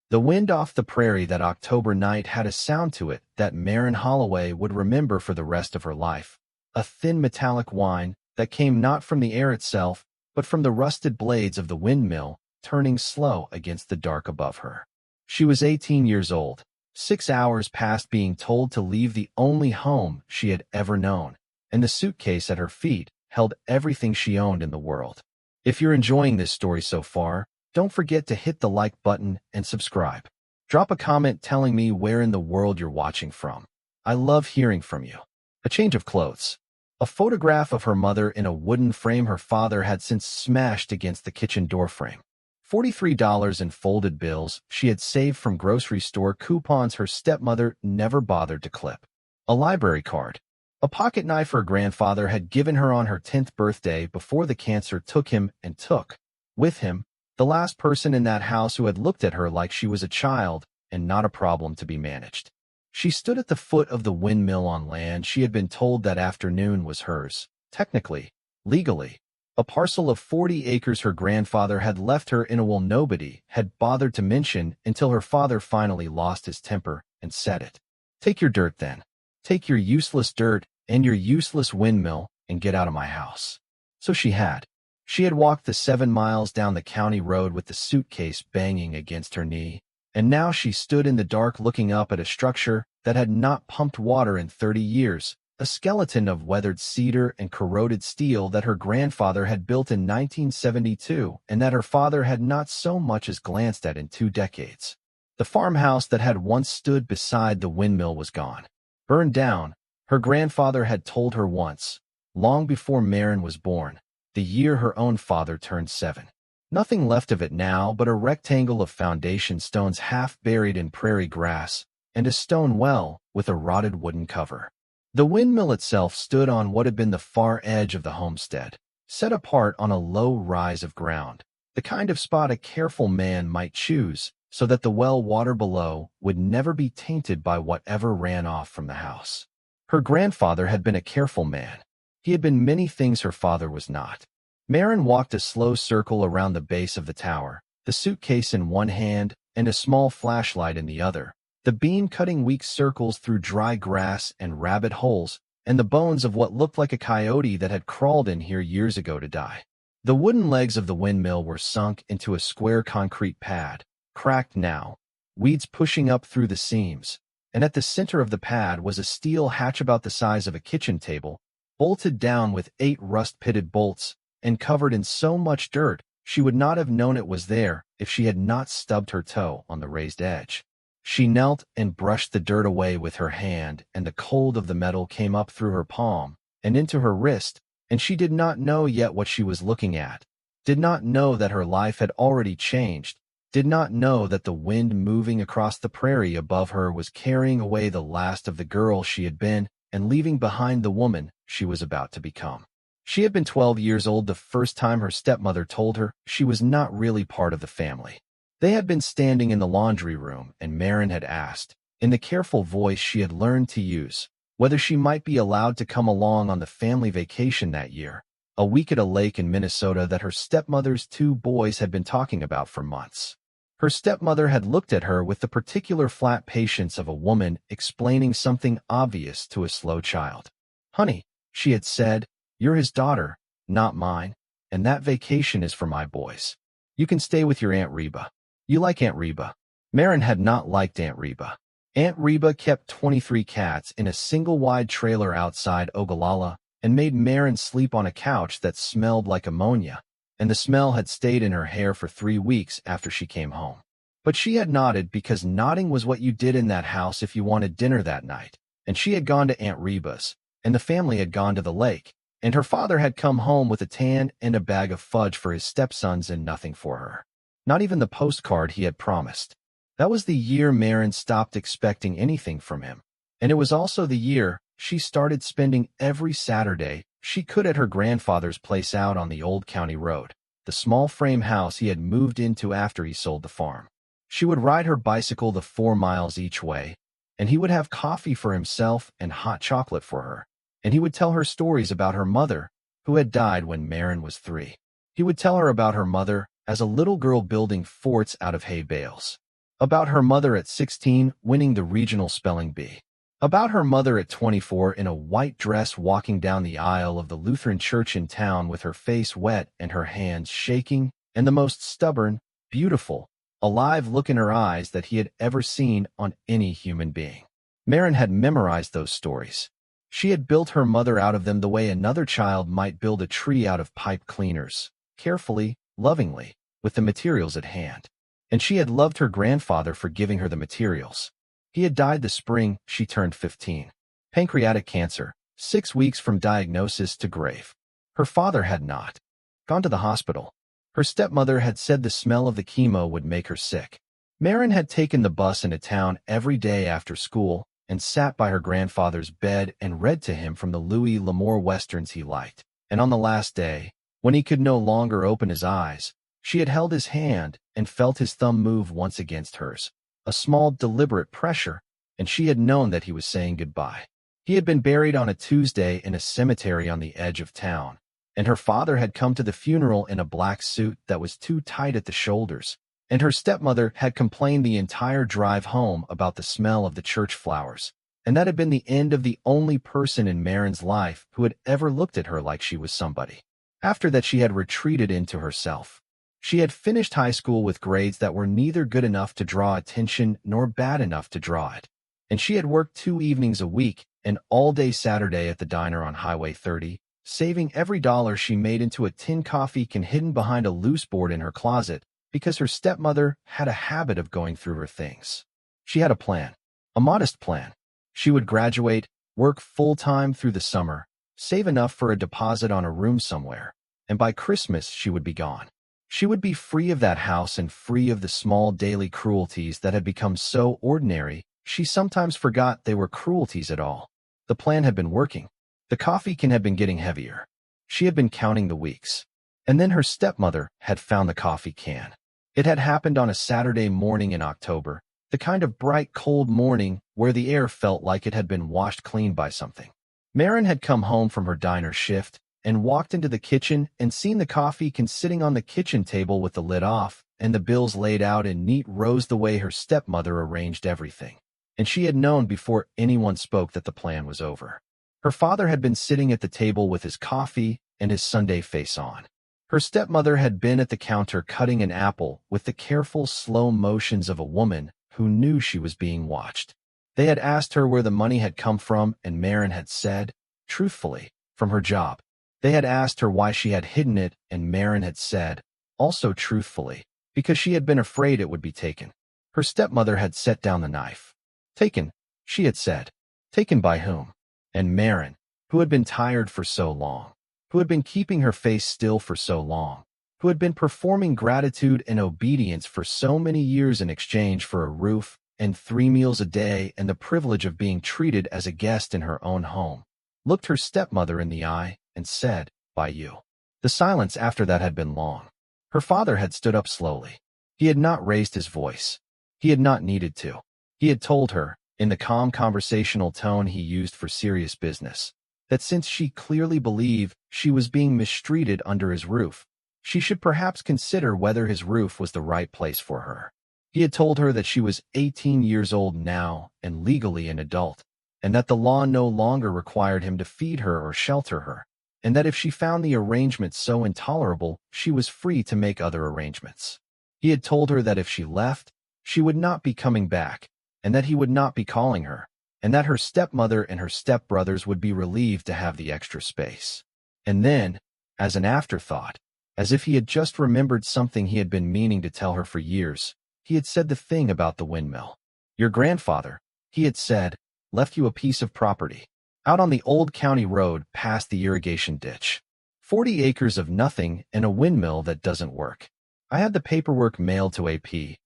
The wind off the prairie that October night had a sound to it that Maren Holloway would remember for the rest of her life. A thin metallic whine that came not from the air itself, but from the rusted blades of the windmill turning slow against the dark above her. She was 18 years old, 6 hours past being told to leave the only home she had ever known, and the suitcase at her feet held everything she owned in the world. If you're enjoying this story so far, don't forget to hit the like button and subscribe. Drop a comment telling me where in the world you're watching from. I love hearing from you. A change of clothes. A photograph of her mother in a wooden frame her father had since smashed against the kitchen doorframe. $43 in folded bills she had saved from grocery store coupons her stepmother never bothered to clip. A library card. A pocket knife her grandfather had given her on her 10th birthday before the cancer took him and took, with him, the last person in that house who had looked at her like she was a child and not a problem to be managed. She stood at the foot of the windmill on land she had been told that afternoon was hers, technically, legally. A parcel of 40 acres her grandfather had left her in a will nobody had bothered to mention until her father finally lost his temper and said it. Take your dirt then. Take your useless dirt and your useless windmill and get out of my house. So she had. She had walked the 7 miles down the county road with the suitcase banging against her knee, and now she stood in the dark looking up at a structure that had not pumped water in 30 years, a skeleton of weathered cedar and corroded steel that her grandfather had built in 1972 and that her father had not so much as glanced at in 2 decades. The farmhouse that had once stood beside the windmill was gone. Burned down, her grandfather had told her once, long before Maren was born, the year her own father turned 7. Nothing left of it now but a rectangle of foundation stones half buried in prairie grass, and a stone well with a rotted wooden cover. The windmill itself stood on what had been the far edge of the homestead, set apart on a low rise of ground, the kind of spot a careful man might choose so that the well water below would never be tainted by whatever ran off from the house. Her grandfather had been a careful man. He had been many things her father was not. Maren walked a slow circle around the base of the tower, the suitcase in one hand and a small flashlight in the other, the beam cutting weak circles through dry grass and rabbit holes, and the bones of what looked like a coyote that had crawled in here years ago to die. The wooden legs of the windmill were sunk into a square concrete pad, cracked now, weeds pushing up through the seams, and at the center of the pad was a steel hatch about the size of a kitchen table, bolted down with 8 rust-pitted bolts, and covered in so much dirt she would not have known it was there if she had not stubbed her toe on the raised edge. She knelt and brushed the dirt away with her hand, and the cold of the metal came up through her palm and into her wrist, and she did not know yet what she was looking at, did not know that her life had already changed, did not know that the wind moving across the prairie above her was carrying away the last of the girl she had been and leaving behind the woman she was about to become. She had been 12 years old the first time her stepmother told her she was not really part of the family. They had been standing in the laundry room, and Maren had asked, in the careful voice she had learned to use, whether she might be allowed to come along on the family vacation that year, a week at a lake in Minnesota that her stepmother's 2 boys had been talking about for months. Her stepmother had looked at her with the particular flat patience of a woman explaining something obvious to a slow child. "Honey," she had said, "you're his daughter, not mine, and that vacation is for my boys. You can stay with your Aunt Reba. You like Aunt Reba." Maren had not liked Aunt Reba. Aunt Reba kept 23 cats in a single wide trailer outside Ogallala and made Maren sleep on a couch that smelled like ammonia, and the smell had stayed in her hair for 3 weeks after she came home. But she had nodded because nodding was what you did in that house if you wanted dinner that night, and she had gone to Aunt Reba's, and the family had gone to the lake, and her father had come home with a tan and a bag of fudge for his stepsons and nothing for her. Not even the postcard he had promised. That was the year Maren stopped expecting anything from him, and it was also the year she started spending every Saturday she could at her grandfather's place out on the old county road, the small frame house he had moved into after he sold the farm. She would ride her bicycle the 4 miles each way, and he would have coffee for himself and hot chocolate for her, and he would tell her stories about her mother, who had died when Maren was 3. He would tell her about her mother as a little girl building forts out of hay bales. About her mother at 16 winning the regional spelling bee. About her mother at 24 in a white dress walking down the aisle of the Lutheran church in town with her face wet and her hands shaking, and the most stubborn, beautiful, alive look in her eyes that he had ever seen on any human being. Maren had memorized those stories. She had built her mother out of them the way another child might build a tree out of pipe cleaners, carefully, lovingly, with the materials at hand. And she had loved her grandfather for giving her the materials. He had died the spring she turned 15. Pancreatic cancer, 6 weeks from diagnosis to grave. Her father had not gone to the hospital. Her stepmother had said the smell of the chemo would make her sick. Maren had taken the bus into town every day after school and sat by her grandfather's bed and read to him from the Louis L'Amour westerns he liked. And on the last day, when he could no longer open his eyes, she had held his hand and felt his thumb move once against hers. A small, deliberate pressure, and she had known that he was saying goodbye. He had been buried on a Tuesday in a cemetery on the edge of town, and her father had come to the funeral in a black suit that was too tight at the shoulders, and her stepmother had complained the entire drive home about the smell of the church flowers, and that had been the end of the only person in Maren's life who had ever looked at her like she was somebody. After that, she had retreated into herself. She had finished high school with grades that were neither good enough to draw attention nor bad enough to draw it. And she had worked 2 evenings a week and all-day Saturday at the diner on Highway 30, saving every dollar she made into a tin coffee can hidden behind a loose board in her closet because her stepmother had a habit of going through her things. She had a plan, a modest plan. She would graduate, work full-time through the summer, save enough for a deposit on a room somewhere, and by Christmas she would be gone. She would be free of that house and free of the small daily cruelties that had become so ordinary she sometimes forgot they were cruelties at all. The plan had been working. The coffee can had been getting heavier. She had been counting the weeks. And then her stepmother had found the coffee can. It had happened on a Saturday morning in October, the kind of bright, cold morning where the air felt like it had been washed clean by something. Maren had come home from her diner shift and walked into the kitchen and seen the coffee can sitting on the kitchen table with the lid off and the bills laid out in neat rows the way her stepmother arranged everything. And she had known before anyone spoke that the plan was over. Her father had been sitting at the table with his coffee and his Sunday face on. Her stepmother had been at the counter cutting an apple with the careful, slow motions of a woman who knew she was being watched. They had asked her where the money had come from, and Maren had said, truthfully, from her job. They had asked her why she had hidden it, and Maren had said, also truthfully, because she had been afraid it would be taken. Her stepmother had set down the knife. Taken, she had said. Taken by whom? And Maren, who had been tired for so long, who had been keeping her face still for so long, who had been performing gratitude and obedience for so many years in exchange for a roof and 3 meals a day and the privilege of being treated as a guest in her own home, looked her stepmother in the eye and said, by you. The silence after that had been long. Her father had stood up slowly. He had not raised his voice. He had not needed to. He had told her, in the calm conversational tone he used for serious business, that since she clearly believed she was being mistreated under his roof, she should perhaps consider whether his roof was the right place for her. He had told her that she was 18 years old now and legally an adult, and that the law no longer required him to feed her or shelter her, and that if she found the arrangements so intolerable, she was free to make other arrangements. He had told her that if she left, she would not be coming back, and that he would not be calling her, and that her stepmother and her stepbrothers would be relieved to have the extra space. And then, as an afterthought, as if he had just remembered something he had been meaning to tell her for years, he had said the thing about the windmill. Your grandfather, he had said, left you a piece of property. Out on the old county road past the irrigation ditch. 40 acres of nothing and a windmill that doesn't work. I had the paperwork mailed to AP.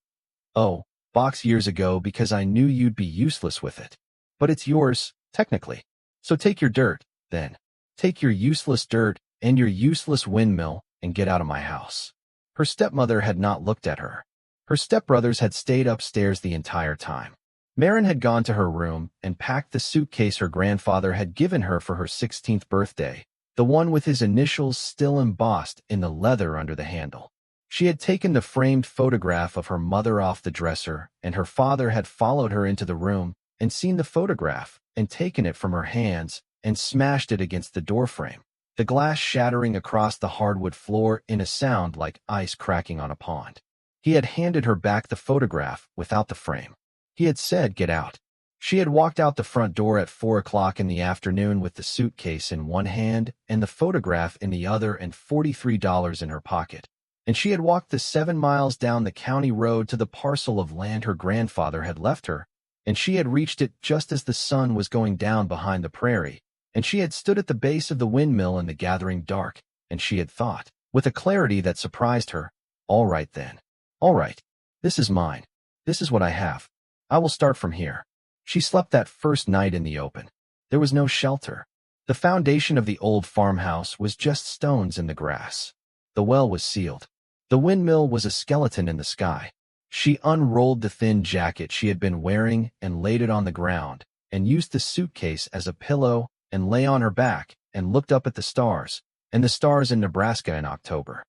Oh, box years ago because I knew you'd be useless with it. But it's yours, technically. So take your dirt, then. Take your useless dirt and your useless windmill and get out of my house. Her stepmother had not looked at her. Her stepbrothers had stayed upstairs the entire time. Maren had gone to her room and packed the suitcase her grandfather had given her for her 16th birthday, the one with his initials still embossed in the leather under the handle. She had taken the framed photograph of her mother off the dresser, and her father had followed her into the room and seen the photograph and taken it from her hands and smashed it against the doorframe, the glass shattering across the hardwood floor in a sound like ice cracking on a pond. He had handed her back the photograph without the frame. He had said, "Get out." She had walked out the front door at 4 o'clock in the afternoon with the suitcase in one hand and the photograph in the other and $43 in her pocket. And she had walked the 7 miles down the county road to the parcel of land her grandfather had left her, and she had reached it just as the sun was going down behind the prairie, and she had stood at the base of the windmill in the gathering dark, and she had thought, with a clarity that surprised her, "All right then. All right. This is mine. This is what I have. I will start from here." She slept that first night in the open. There was no shelter. The foundation of the old farmhouse was just stones in the grass. The well was sealed. The windmill was a skeleton in the sky. She unrolled the thin jacket she had been wearing and laid it on the ground, and used the suitcase as a pillow and lay on her back and looked up at the stars, and the stars in Nebraska in October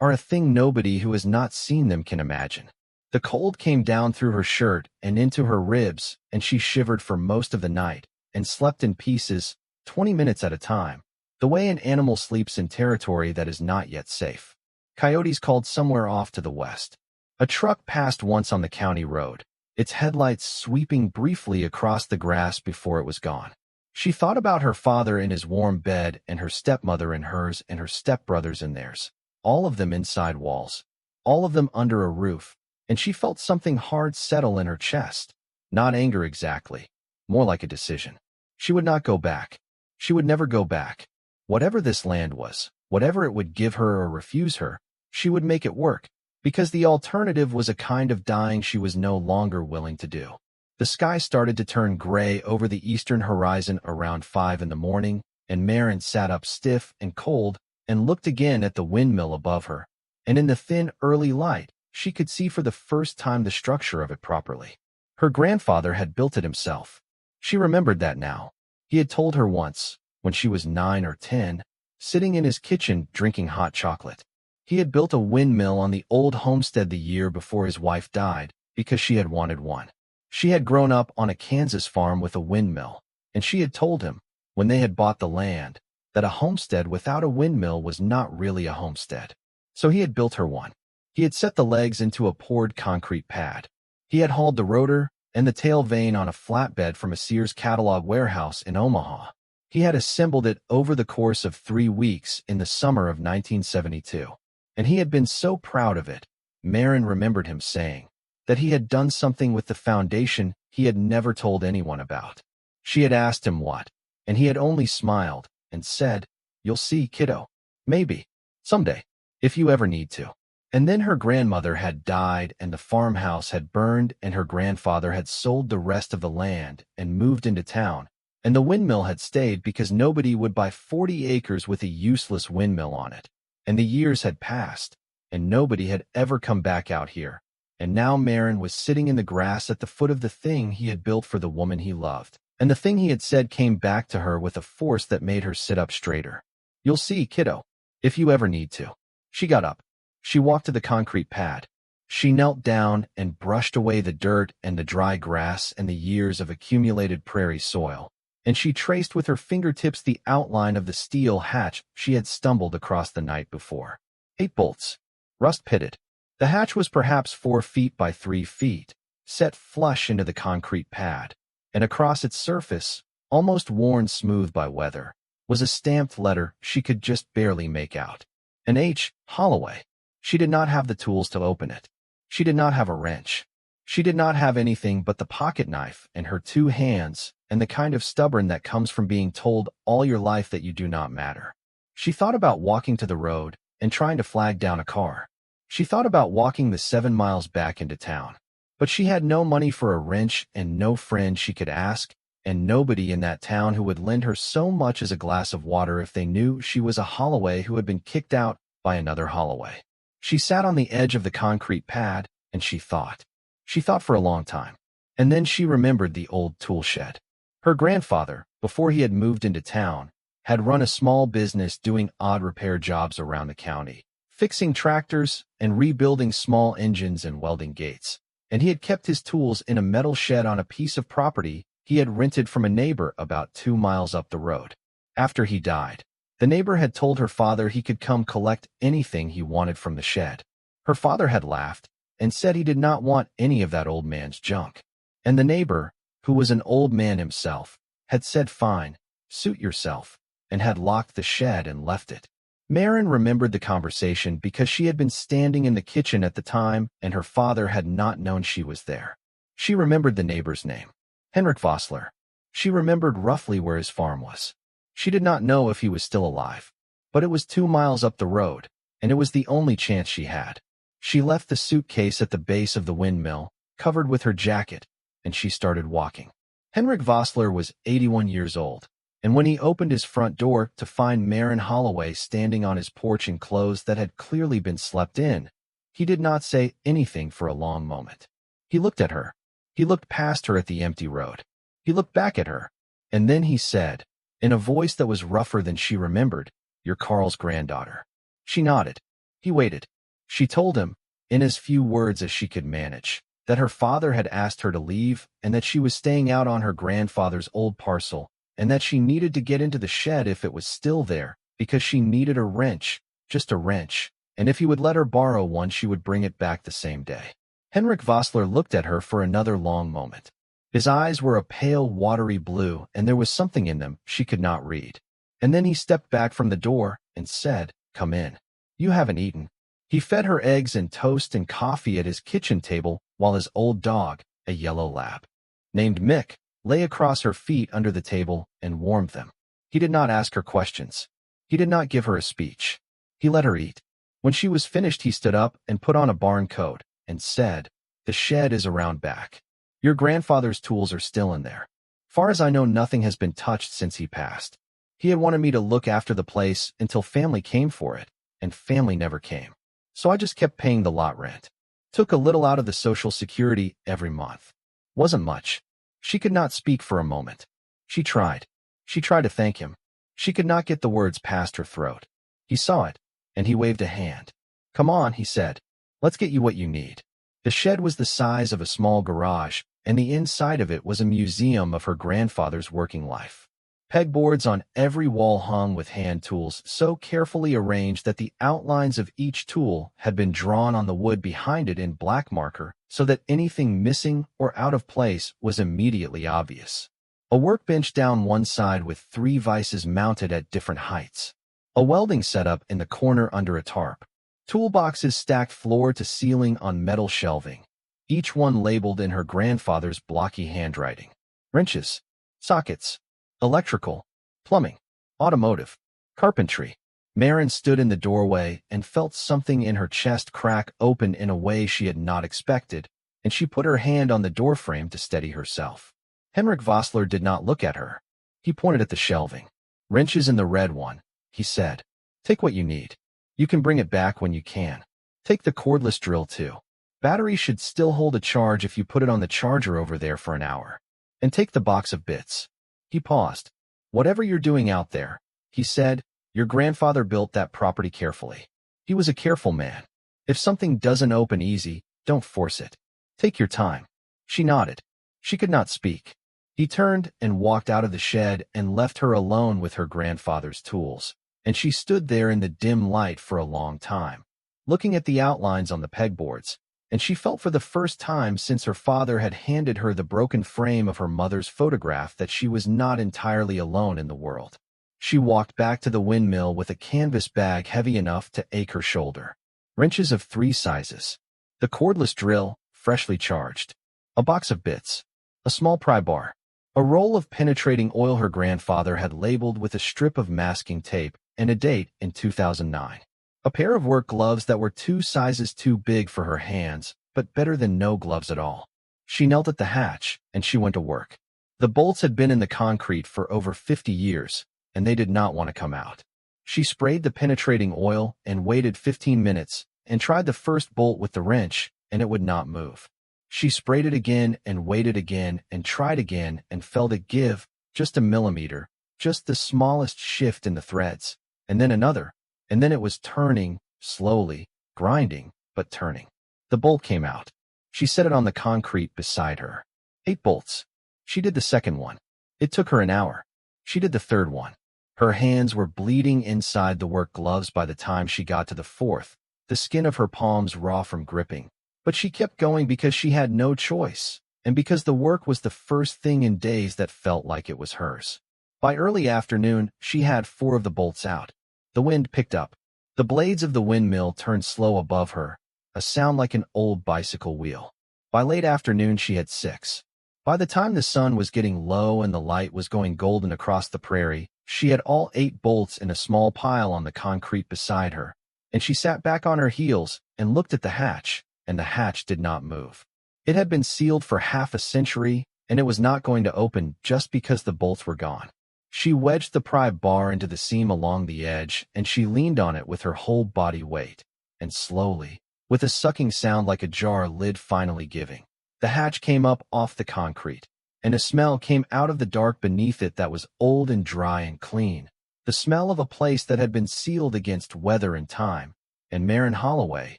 are a thing nobody who has not seen them can imagine. The cold came down through her shirt and into her ribs, and she shivered for most of the night and slept in pieces, 20 minutes at a time, the way an animal sleeps in territory that is not yet safe. Coyotes called somewhere off to the west. A truck passed once on the county road, its headlights sweeping briefly across the grass before it was gone. She thought about her father in his warm bed and her stepmother in hers and her stepbrothers in theirs, all of them inside walls, all of them under a roof, and she felt something hard settle in her chest. Not anger exactly, more like a decision. She would not go back. She would never go back. Whatever this land was, whatever it would give her or refuse her, she would make it work, because the alternative was a kind of dying she was no longer willing to do. The sky started to turn gray over the eastern horizon around 5 in the morning, and Maren sat up stiff and cold and looked again at the windmill above her, and in the thin early light, she could see for the first time the structure of it properly. Her grandfather had built it himself. She remembered that now. He had told her once, when she was 9 or 10, sitting in his kitchen drinking hot chocolate. He had built a windmill on the old homestead the year before his wife died, because she had wanted one. She had grown up on a Kansas farm with a windmill, and she had told him, when they had bought the land, that a homestead without a windmill was not really a homestead. So he had built her one. He had set the legs into a poured concrete pad. He had hauled the rotor and the tail vane on a flatbed from a Sears catalog warehouse in Omaha. He had assembled it over the course of 3 weeks in the summer of 1972. And he had been so proud of it, Maren remembered him saying, that he had done something with the foundation he had never told anyone about. She had asked him what, and he had only smiled and said, "You'll see, kiddo. Maybe. Someday. If you ever need to." And then her grandmother had died and the farmhouse had burned and her grandfather had sold the rest of the land and moved into town, and the windmill had stayed because nobody would buy 40 acres with a useless windmill on it. And the years had passed, and nobody had ever come back out here. And now Maren was sitting in the grass at the foot of the thing he had built for the woman he loved. And the thing he had said came back to her with a force that made her sit up straighter. "You'll see, kiddo. If you ever need to." She got up. She walked to the concrete pad. She knelt down and brushed away the dirt and the dry grass and the years of accumulated prairie soil. And she traced with her fingertips the outline of the steel hatch she had stumbled across the night before. 8 bolts. Rust-pitted. The hatch was perhaps 4 feet by 3 feet, set flush into the concrete pad, and across its surface, almost worn smooth by weather, was a stamped letter she could just barely make out. An H, Holloway. She did not have the tools to open it. She did not have a wrench. She did not have anything but the pocket knife and her 2 hands, and the kind of stubborn that comes from being told all your life that you do not matter. She thought about walking to the road and trying to flag down a car. She thought about walking the 7 miles back into town. But she had no money for a wrench and no friend she could ask, and nobody in that town who would lend her so much as a glass of water if they knew she was a Holloway who had been kicked out by another Holloway. She sat on the edge of the concrete pad, and she thought. She thought for a long time. And then she remembered the old tool shed. Her grandfather, before he had moved into town, had run a small business doing odd repair jobs around the county, fixing tractors and rebuilding small engines and welding gates. And he had kept his tools in a metal shed on a piece of property he had rented from a neighbor about 2 miles up the road. After he died, the neighbor had told her father he could come collect anything he wanted from the shed. Her father had laughed and said he did not want any of that old man's junk. And the neighbor, who was an old man himself, had said, "Fine, suit yourself," and had locked the shed and left it. Maren remembered the conversation because she had been standing in the kitchen at the time and her father had not known she was there. She remembered the neighbor's name, Henrik Vossler. She remembered roughly where his farm was. She did not know if he was still alive, but it was 2 miles up the road, and it was the only chance she had. She left the suitcase at the base of the windmill, covered with her jacket, and she started walking. Henrik Vossler was 81 years old, and when he opened his front door to find Maren Holloway standing on his porch in clothes that had clearly been slept in, he did not say anything for a long moment. He looked at her. He looked past her at the empty road. He looked back at her, and then he said, in a voice that was rougher than she remembered, "You're Carl's granddaughter." She nodded. He waited. She told him, in as few words as she could manage, that her father had asked her to leave and that she was staying out on her grandfather's old parcel, and that she needed to get into the shed if it was still there, because she needed a wrench, just a wrench, and if he would let her borrow one she would bring it back the same day. Henrik Vossler looked at her for another long moment. His eyes were a pale, watery blue, and there was something in them she could not read. And then he stepped back from the door and said, "Come in. You haven't eaten." He fed her eggs and toast and coffee at his kitchen table while his old dog, a yellow lab, named Mick, lay across her feet under the table and warmed them. He did not ask her questions. He did not give her a speech. He let her eat. When she was finished he stood up and put on a barn coat and said, "The shed is around back. Your grandfather's tools are still in there. Far as I know, nothing has been touched since he passed. He had wanted me to look after the place until family came for it, and family never came. So I just kept paying the lot rent. Took a little out of the Social Security every month. Wasn't much." She could not speak for a moment. She tried. She tried to thank him. She could not get the words past her throat. He saw it, and he waved a hand. "Come on," he said. "Let's get you what you need." The shed was the size of a small garage, and the inside of it was a museum of her grandfather's working life. Pegboards on every wall hung with hand tools so carefully arranged that the outlines of each tool had been drawn on the wood behind it in black marker so that anything missing or out of place was immediately obvious. A workbench down one side with 3 vices mounted at different heights. A welding setup in the corner under a tarp. Toolboxes stacked floor to ceiling on metal shelving, each one labeled in her grandfather's blocky handwriting. Wrenches, sockets, electrical, plumbing, automotive, carpentry. Maren stood in the doorway and felt something in her chest crack open in a way she had not expected, and she put her hand on the doorframe to steady herself. Henrik Vossler did not look at her. He pointed at the shelving. "Wrenches in the red one," he said. "Take what you need. You can bring it back when you can. Take the cordless drill too. Battery should still hold a charge if you put it on the charger over there for an hour. And take the box of bits." He paused. "Whatever you're doing out there," he said, "your grandfather built that property carefully. He was a careful man. If something doesn't open easy, don't force it. Take your time." She nodded. She could not speak. He turned and walked out of the shed and left her alone with her grandfather's tools, and she stood there in the dim light for a long time, looking at the outlines on the pegboards, and she felt for the first time since her father had handed her the broken frame of her mother's photograph that she was not entirely alone in the world. She walked back to the windmill with a canvas bag heavy enough to ache her shoulder. Wrenches of 3 sizes. The cordless drill, freshly charged. A box of bits. A small pry bar. A roll of penetrating oil her grandfather had labeled with a strip of masking tape and a date in 2009. A pair of work gloves that were 2 sizes too big for her hands, but better than no gloves at all. She knelt at the hatch, and she went to work. The bolts had been in the concrete for over 50 years, and they did not want to come out. She sprayed the penetrating oil and waited 15 minutes, and tried the first bolt with the wrench, and it would not move. She sprayed it again and waited again and tried again and felt it give, just a millimeter, just the smallest shift in the threads, and then another, and then it was turning, slowly, grinding, but turning. The bolt came out. She set it on the concrete beside her. 8 bolts. She did the second one. It took her an hour. She did the third one. Her hands were bleeding inside the work gloves by the time she got to the fourth, the skin of her palms raw from gripping. But she kept going because she had no choice, and because the work was the first thing in days that felt like it was hers. By early afternoon, she had 4 of the bolts out. The wind picked up. The blades of the windmill turned slow above her, a sound like an old bicycle wheel. By late afternoon, she had 6. By the time the sun was getting low and the light was going golden across the prairie, she had all 8 bolts in a small pile on the concrete beside her, and she sat back on her heels and looked at the hatch, and the hatch did not move. It had been sealed for half a century, and it was not going to open just because the bolts were gone. She wedged the pry bar into the seam along the edge, and she leaned on it with her whole body weight, and slowly, with a sucking sound like a jar lid finally giving, the hatch came up off the concrete, and a smell came out of the dark beneath it that was old and dry and clean, the smell of a place that had been sealed against weather and time. And Maren Holloway,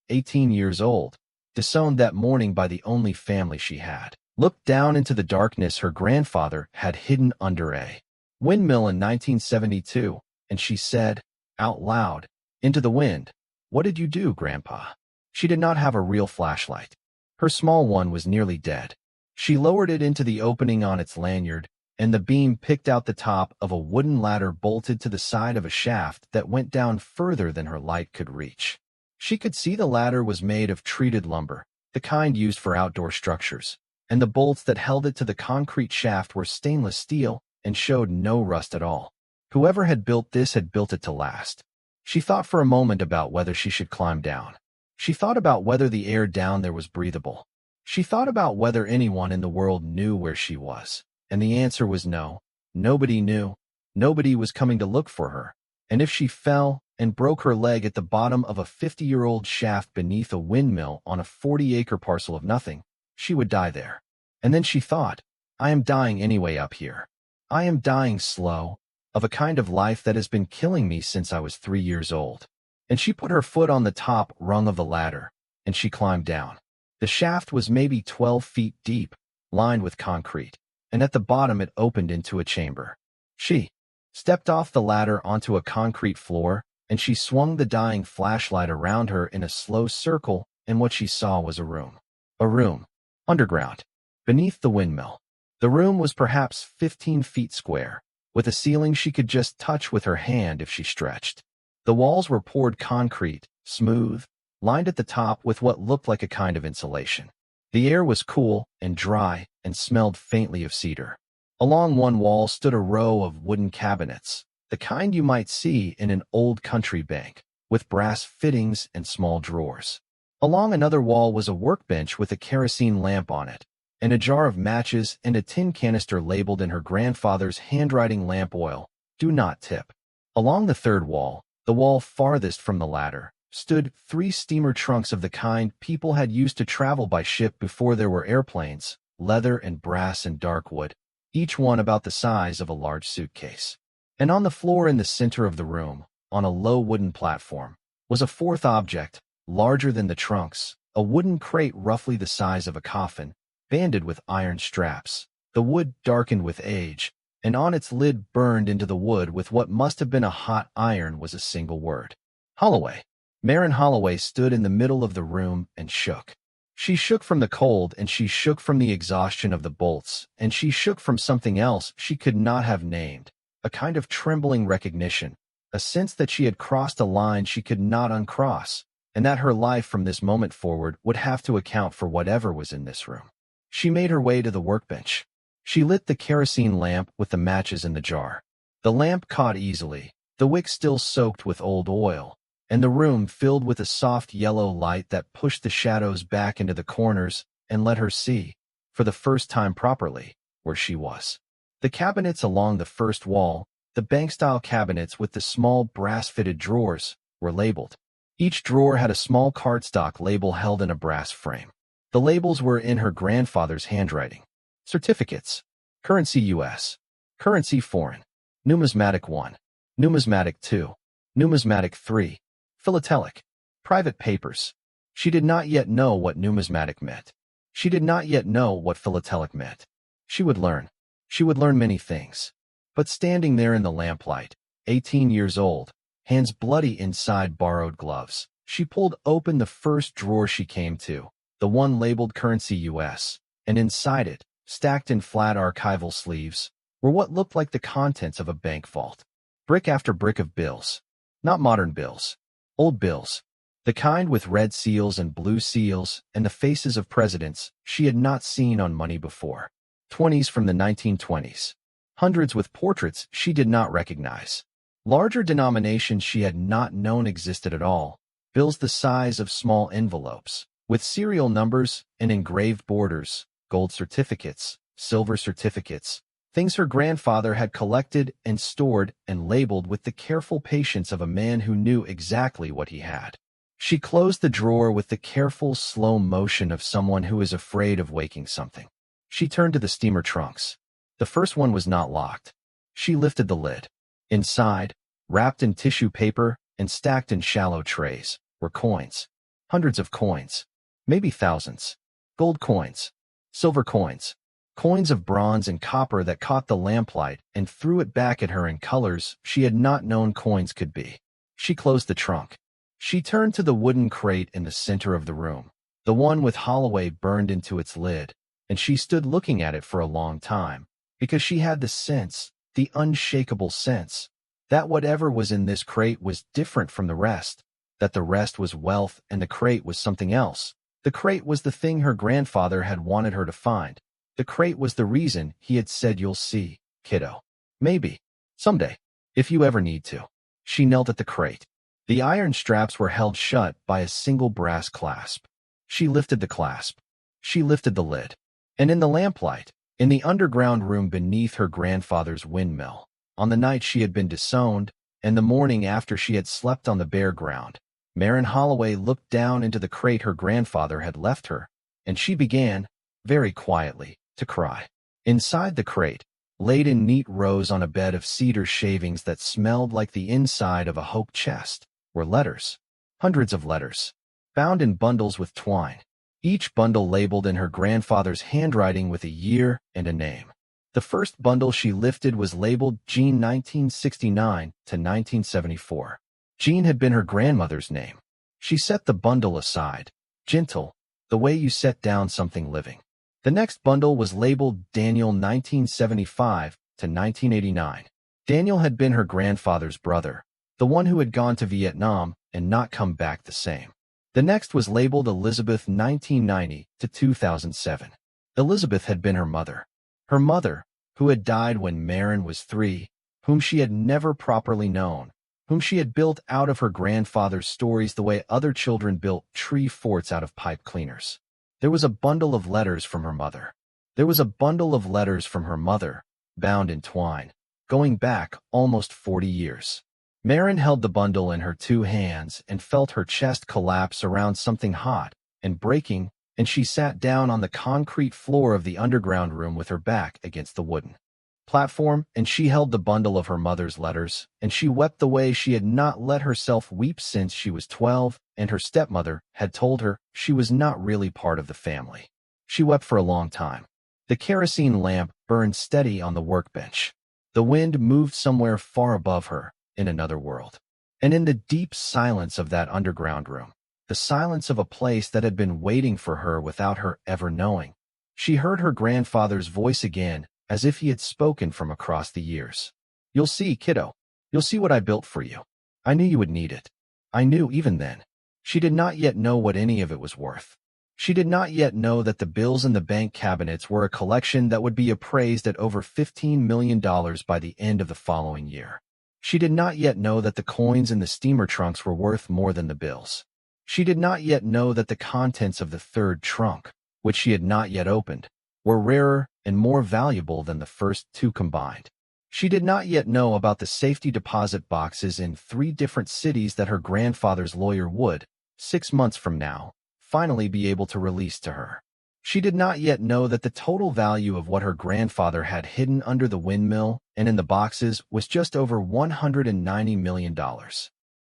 18 years old, disowned that morning by the only family she had, looked down into the darkness her grandfather had hidden under a windmill in 1972, and she said, out loud, into the wind, "What did you do, Grandpa?" She did not have a real flashlight. Her small one was nearly dead. She lowered it into the opening on its lanyard, and the beam picked out the top of a wooden ladder bolted to the side of a shaft that went down further than her light could reach. She could see the ladder was made of treated lumber, the kind used for outdoor structures, and the bolts that held it to the concrete shaft were stainless steel and showed no rust at all. Whoever had built this had built it to last. She thought for a moment about whether she should climb down. She thought about whether the air down there was breathable. She thought about whether anyone in the world knew where she was, and the answer was no. Nobody knew. Nobody was coming to look for her. And if she fell and broke her leg at the bottom of a 50-year-old shaft beneath a windmill on a 40-acre parcel of nothing, she would die there. And then she thought, I am dying anyway up here. I am dying slow, of a kind of life that has been killing me since I was 3 years old. And she put her foot on the top rung of the ladder, and she climbed down. The shaft was maybe 12 feet deep, lined with concrete, and at the bottom it opened into a chamber. She stepped off the ladder onto a concrete floor, and she swung the dying flashlight around her in a slow circle, and what she saw was a room. A room. Underground. Beneath the windmill. The room was perhaps 15 feet square, with a ceiling she could just touch with her hand if she stretched. The walls were poured concrete, smooth, lined at the top with what looked like a kind of insulation. The air was cool and dry and smelled faintly of cedar. Along one wall stood a row of wooden cabinets, the kind you might see in an old country bank, with brass fittings and small drawers. Along another wall was a workbench with a kerosene lamp on it, and a jar of matches and a tin canister labeled in her grandfather's handwriting lamp oil, "Do not tip." Along the third wall, the wall farthest from the ladder, stood 3 steamer trunks of the kind people had used to travel by ship before there were airplanes, leather and brass and dark wood, each one about the size of a large suitcase. And on the floor in the center of the room, on a low wooden platform, was a fourth object, larger than the trunks, a wooden crate roughly the size of a coffin, banded with iron straps, the wood darkened with age, and on its lid burned into the wood with what must have been a hot iron was a single word. Holloway. Maren Holloway stood in the middle of the room and shook. She shook from the cold, and she shook from the exhaustion of the bolts, and she shook from something else she could not have named, a kind of trembling recognition, a sense that she had crossed a line she could not uncross, and that her life from this moment forward would have to account for whatever was in this room. She made her way to the workbench. She lit the kerosene lamp with the matches in the jar. The lamp caught easily, the wick still soaked with old oil, and the room filled with a soft yellow light that pushed the shadows back into the corners and let her see, for the first time properly, where she was. The cabinets along the first wall, the bank-style cabinets with the small brass-fitted drawers, were labeled. Each drawer had a small cardstock label held in a brass frame. The labels were in her grandfather's handwriting. Certificates. Currency US. Currency foreign. Numismatic 1. Numismatic 2. Numismatic 3. Philatelic. Private papers. She did not yet know what numismatic meant. She did not yet know what philatelic meant. She would learn. She would learn many things. But standing there in the lamplight, 18 years old, hands bloody inside borrowed gloves, she pulled open the first drawer she came to, the one labeled Currency US, and inside it, stacked in flat archival sleeves, were what looked like the contents of a bank vault. Brick after brick of bills. Not modern bills. Old bills. The kind with red seals and blue seals and the faces of presidents she had not seen on money before. 20s from the 1920s. Hundreds with portraits she did not recognize. Larger denominations she had not known existed at all. Bills the size of small envelopes, with serial numbers and engraved borders, gold certificates, silver certificates, things her grandfather had collected and stored and labeled with the careful patience of a man who knew exactly what he had. She closed the drawer with the careful, slow motion of someone who is afraid of waking something. She turned to the steamer trunks. The first one was not locked. She lifted the lid. Inside, wrapped in tissue paper and stacked in shallow trays, were coins. Hundreds of coins. Maybe thousands. Gold coins. Silver coins. Coins of bronze and copper that caught the lamplight and threw it back at her in colors she had not known coins could be. She closed the trunk. She turned to the wooden crate in the center of the room, the one with Holloway burned into its lid, and she stood looking at it for a long time, because she had the sense, the unshakable sense, that whatever was in this crate was different from the rest, that the rest was wealth and the crate was something else. The crate was the thing her grandfather had wanted her to find. The crate was the reason he had said, "You'll see, kiddo. Maybe. Someday. If you ever need to." She knelt at the crate. The iron straps were held shut by a single brass clasp. She lifted the clasp. She lifted the lid. And in the lamplight, in the underground room beneath her grandfather's windmill, on the night she had been disowned, and the morning after she had slept on the bare ground, Maren Holloway looked down into the crate her grandfather had left her, and she began, very quietly, to cry. Inside the crate, laid in neat rows on a bed of cedar shavings that smelled like the inside of a oak chest, were letters. Hundreds of letters, bound in bundles with twine, each bundle labeled in her grandfather's handwriting with a year and a name. The first bundle she lifted was labeled Jean 1969 to 1974. Jean had been her grandmother's name. She set the bundle aside, gentle, the way you set down something living. The next bundle was labeled Daniel 1975 to 1989. Daniel had been her grandfather's brother, the one who had gone to Vietnam and not come back the same. The next was labeled Elizabeth 1990 to 2007. Elizabeth had been her mother, who had died when Maren was 3, whom she had never properly known, whom she had built out of her grandfather's stories the way other children built tree forts out of pipe cleaners. There was a bundle of letters from her mother. There was a bundle of letters from her mother, bound in twine, going back almost 40 years. Maren held the bundle in her 2 hands and felt her chest collapse around something hot and breaking, and she sat down on the concrete floor of the underground room with her back against the wooden platform, and she held the bundle of her mother's letters, and she wept the way she had not let herself weep since she was 12, and her stepmother had told her she was not really part of the family. She wept for a long time. The kerosene lamp burned steady on the workbench. The wind moved somewhere far above her, in another world. And in the deep silence of that underground room, the silence of a place that had been waiting for her without her ever knowing, she heard her grandfather's voice again, as if he had spoken from across the years. "You'll see, kiddo. You'll see what I built for you. I knew you would need it. I knew even then." She did not yet know what any of it was worth. She did not yet know that the bills in the bank cabinets were a collection that would be appraised at over $15 million by the end of the following year. She did not yet know that the coins in the steamer trunks were worth more than the bills. She did not yet know that the contents of the third trunk, which she had not yet opened, were rarer and more valuable than the first 2 combined. She did not yet know about the safety deposit boxes in 3 different cities that her grandfather's lawyer would, 6 months from now, finally be able to release to her. She did not yet know that the total value of what her grandfather had hidden under the windmill and in the boxes was just over $190 million.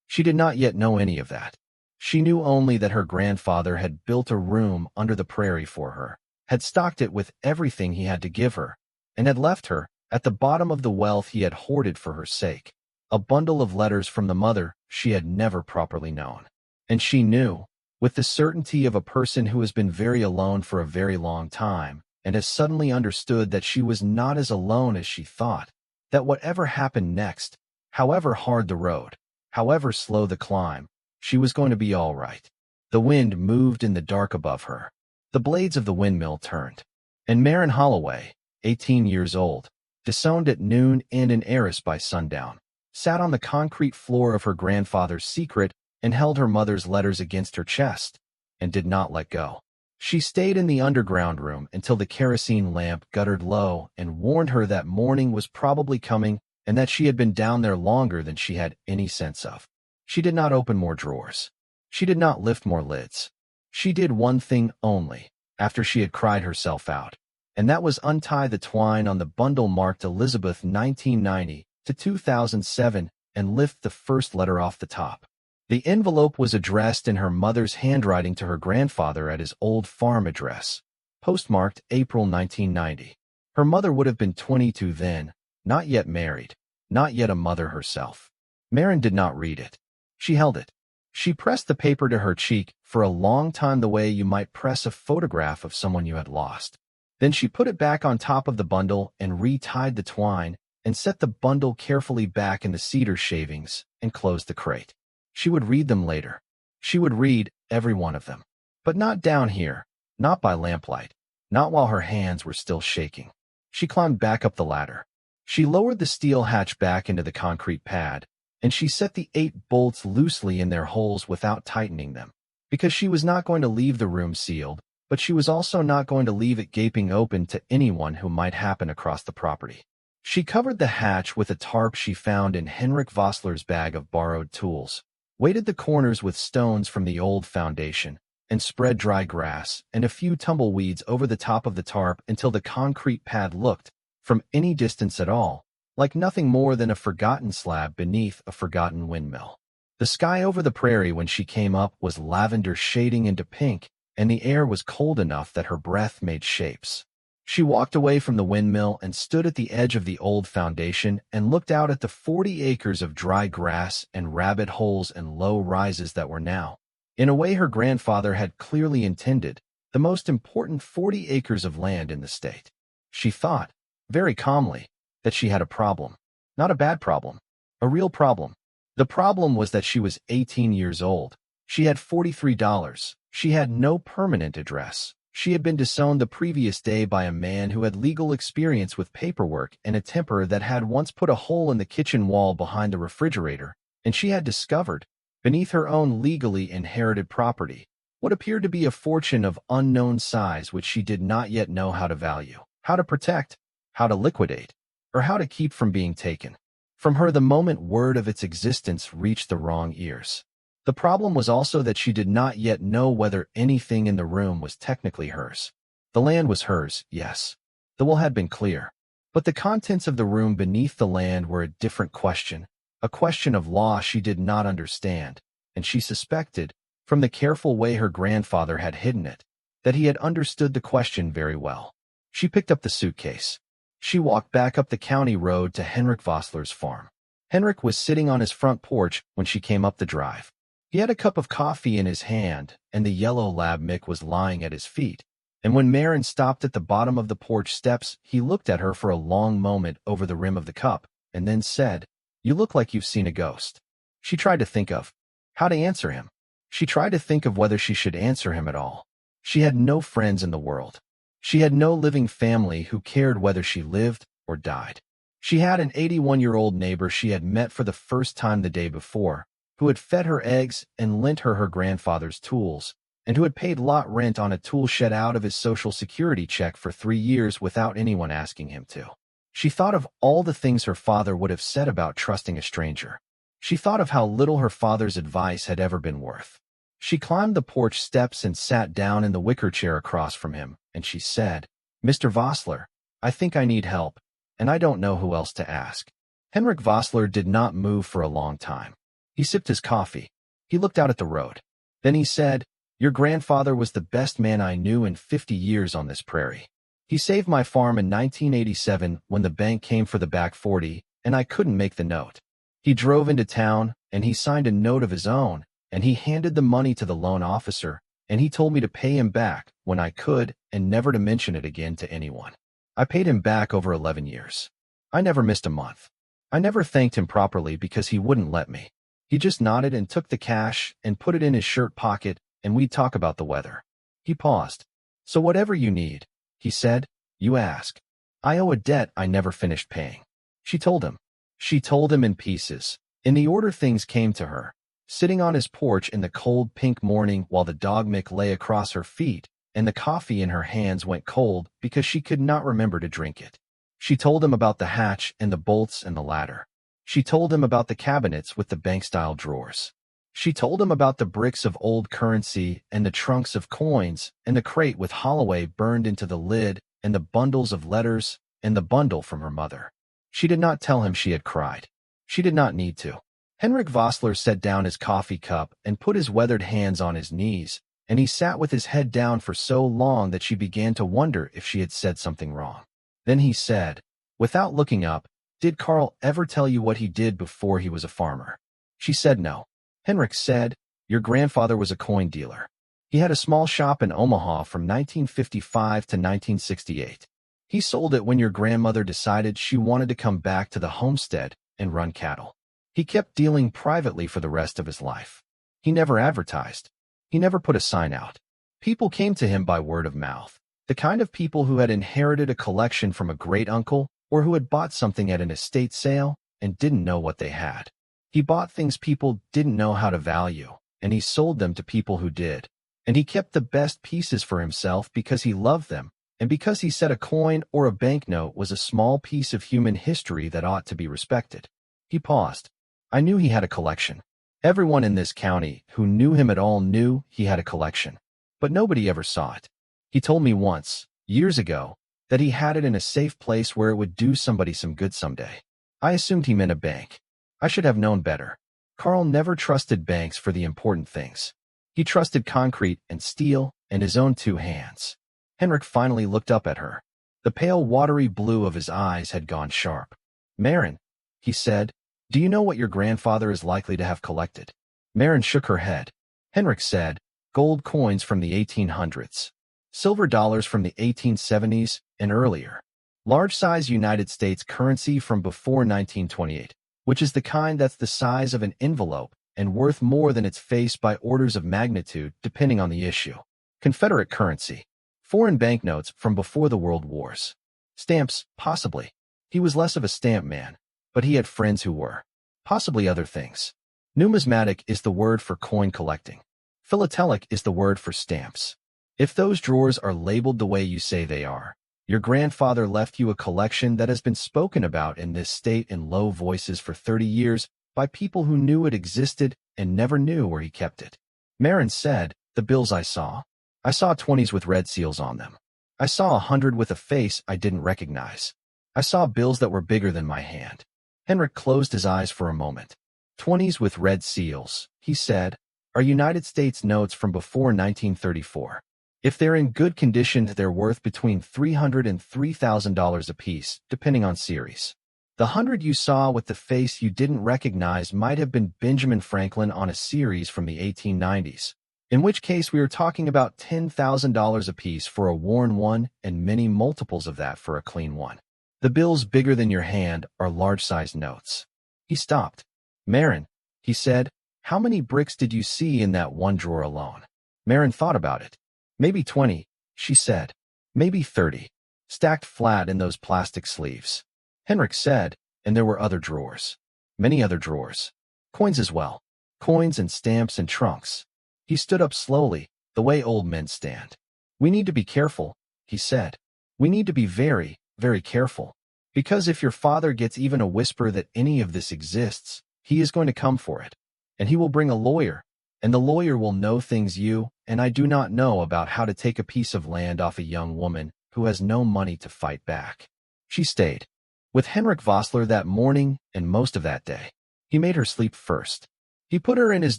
She did not yet know any of that. She knew only that her grandfather had built a room under the prairie for her, had stocked it with everything he had to give her, and had left her, at the bottom of the wealth he had hoarded for her sake, a bundle of letters from the mother she had never properly known. And she knew, with the certainty of a person who has been very alone for a very long time, and has suddenly understood that she was not as alone as she thought, that whatever happened next, however hard the road, however slow the climb, she was going to be all right. The wind moved in the dark above her. The blades of the windmill turned. And Maren Holloway, 18 years old, disowned at noon and an heiress by sundown, sat on the concrete floor of her grandfather's secret and held her mother's letters against her chest, and did not let go. She stayed in the underground room until the kerosene lamp guttered low and warned her that morning was probably coming and that she had been down there longer than she had any sense of. She did not open more drawers. She did not lift more lids. She did one thing only, after she had cried herself out, and that was untie the twine on the bundle marked Elizabeth 1990 to 2007 and lift the first letter off the top. The envelope was addressed in her mother's handwriting to her grandfather at his old farm address, postmarked April 1990. Her mother would have been 22 then, not yet married, not yet a mother herself. Maren did not read it. She held it. She pressed the paper to her cheek for a long time the way you might press a photograph of someone you had lost. Then she put it back on top of the bundle and retied the twine and set the bundle carefully back in the cedar shavings and closed the crate. She would read them later. She would read every one of them. But not down here, not by lamplight, not while her hands were still shaking. She climbed back up the ladder. She lowered the steel hatch back into the concrete pad, and she set the 8 bolts loosely in their holes without tightening them, because she was not going to leave the room sealed, but she was also not going to leave it gaping open to anyone who might happen across the property. She covered the hatch with a tarp she found in Henrik Vossler's bag of borrowed tools, weighted the corners with stones from the old foundation, and spread dry grass and a few tumbleweeds over the top of the tarp until the concrete pad looked, from any distance at all, like nothing more than a forgotten slab beneath a forgotten windmill. The sky over the prairie when she came up was lavender shading into pink, and the air was cold enough that her breath made shapes. She walked away from the windmill and stood at the edge of the old foundation and looked out at the 40 acres of dry grass and rabbit holes and low rises that were now, in a way her grandfather had clearly intended, the most important 40 acres of land in the state. She thought, very calmly, that she had a problem. Not a bad problem. A real problem. The problem was that she was 18 years old. She had $43. She had no permanent address. She had been disowned the previous day by a man who had legal experience with paperwork and a temper that had once put a hole in the kitchen wall behind the refrigerator, and she had discovered, beneath her own legally inherited property, what appeared to be a fortune of unknown size which she did not yet know how to value, how to protect, how to liquidate, or how to keep from being taken from her the moment word of its existence reached the wrong ears. The problem was also that she did not yet know whether anything in the room was technically hers. The land was hers, yes. The will had been clear. But the contents of the room beneath the land were a different question, a question of law she did not understand, and she suspected, from the careful way her grandfather had hidden it, that he had understood the question very well. She picked up the suitcase. She walked back up the county road to Henrik Vossler's farm. Henrik was sitting on his front porch when she came up the drive. He had a cup of coffee in his hand, and the yellow lab Mick was lying at his feet. And when Maren stopped at the bottom of the porch steps, he looked at her for a long moment over the rim of the cup, and then said, "You look like you've seen a ghost." She tried to think of how to answer him. She tried to think of whether she should answer him at all. She had no friends in the world. She had no living family who cared whether she lived or died. She had an 81-year-old neighbor she had met for the first time the day before, who had fed her eggs and lent her grandfather's tools, and who had paid lot rent on a tool shed out of his Social Security check for 3 years without anyone asking him to. She thought of all the things her father would have said about trusting a stranger. She thought of how little her father's advice had ever been worth. She climbed the porch steps and sat down in the wicker chair across from him, and she said, "Mr. Vossler, I think I need help, and I don't know who else to ask." Henrik Vossler did not move for a long time. He sipped his coffee. He looked out at the road. Then he said, "Your grandfather was the best man I knew in 50 years on this prairie. He saved my farm in 1987 when the bank came for the back 40, and I couldn't make the note. He drove into town, and he signed a note of his own, and he handed the money to the loan officer, and he told me to pay him back when I could and never to mention it again to anyone. I paid him back over 11 years. I never missed a month. I never thanked him properly because he wouldn't let me. He just nodded and took the cash and put it in his shirt pocket, and we'd talk about the weather." He paused. "So whatever you need," he said, "you ask. I owe a debt I never finished paying." She told him. She told him in pieces, in the order things came to her, sitting on his porch in the cold pink morning while the dog Mick lay across her feet, and the coffee in her hands went cold because she could not remember to drink it. She told him about the hatch and the bolts and the ladder. She told him about the cabinets with the bank-style drawers. She told him about the bricks of old currency and the trunks of coins and the crate with Holloway burned into the lid and the bundles of letters and the bundle from her mother. She did not tell him she had cried. She did not need to. Henrik Vossler set down his coffee cup and put his weathered hands on his knees, and he sat with his head down for so long that she began to wonder if she had said something wrong. Then he said, without looking up, "Did Carl ever tell you what he did before he was a farmer?" She said no. Henrik said, "Your grandfather was a coin dealer. He had a small shop in Omaha from 1955 to 1968. He sold it when your grandmother decided she wanted to come back to the homestead and run cattle. He kept dealing privately for the rest of his life. He never advertised. He never put a sign out. People came to him by word of mouth, the kind of people who had inherited a collection from a great-uncle or who had bought something at an estate sale and didn't know what they had. He bought things people didn't know how to value, and he sold them to people who did. And he kept the best pieces for himself because he loved them, and because he said a coin or a banknote was a small piece of human history that ought to be respected." He paused. "I knew he had a collection. Everyone in this county who knew him at all knew he had a collection. But nobody ever saw it. He told me once, years ago, that he had it in a safe place where it would do somebody some good someday. I assumed he meant a bank. I should have known better. Carl never trusted banks for the important things. He trusted concrete and steel and his own two hands." Henrik finally looked up at her. The pale watery blue of his eyes had gone sharp. "Maren," he said, "do you know what your grandfather is likely to have collected?" Maren shook her head. Henrik said, "Gold coins from the 1800s. Silver dollars from the 1870s and earlier. Large-size United States currency from before 1928, which is the kind that's the size of an envelope and worth more than its face by orders of magnitude depending on the issue. Confederate currency. Foreign banknotes from before the World Wars. Stamps, possibly. He was less of a stamp man, but he had friends who were. Possibly other things. Numismatic is the word for coin collecting. Philatelic is the word for stamps. If those drawers are labeled the way you say they are, your grandfather left you a collection that has been spoken about in this state in low voices for 30 years by people who knew it existed and never knew where he kept it." Maren said, "The bills I saw 20s with red seals on them. I saw 100 with a face I didn't recognize. I saw bills that were bigger than my hand." Henrik closed his eyes for a moment. "20s with red seals," he said, "are United States notes from before 1934. If they're in good condition, they're worth between $300 and $3,000 apiece, depending on series. The 100 you saw with the face you didn't recognize might have been Benjamin Franklin on a series from the 1890s, in which case we are talking about $10,000 apiece for a worn one and many multiples of that for a clean one. The bills bigger than your hand are large-sized notes." He stopped. "Maren," he said, "how many bricks did you see in that one drawer alone?" Maren thought about it. "Maybe 20, she said. "Maybe 30, stacked flat in those plastic sleeves." Henrik said, "And there were other drawers. Many other drawers. Coins as well. Coins and stamps and trunks." He stood up slowly, the way old men stand. "We need to be careful," he said. "We need to be very, very careful. Because if your father gets even a whisper that any of this exists, he is going to come for it. And he will bring a lawyer. And the lawyer will know things you and I do not know about how to take a piece of land off a young woman who has no money to fight back." She stayed with Henrik Vossler that morning and most of that day. He made her sleep first. He put her in his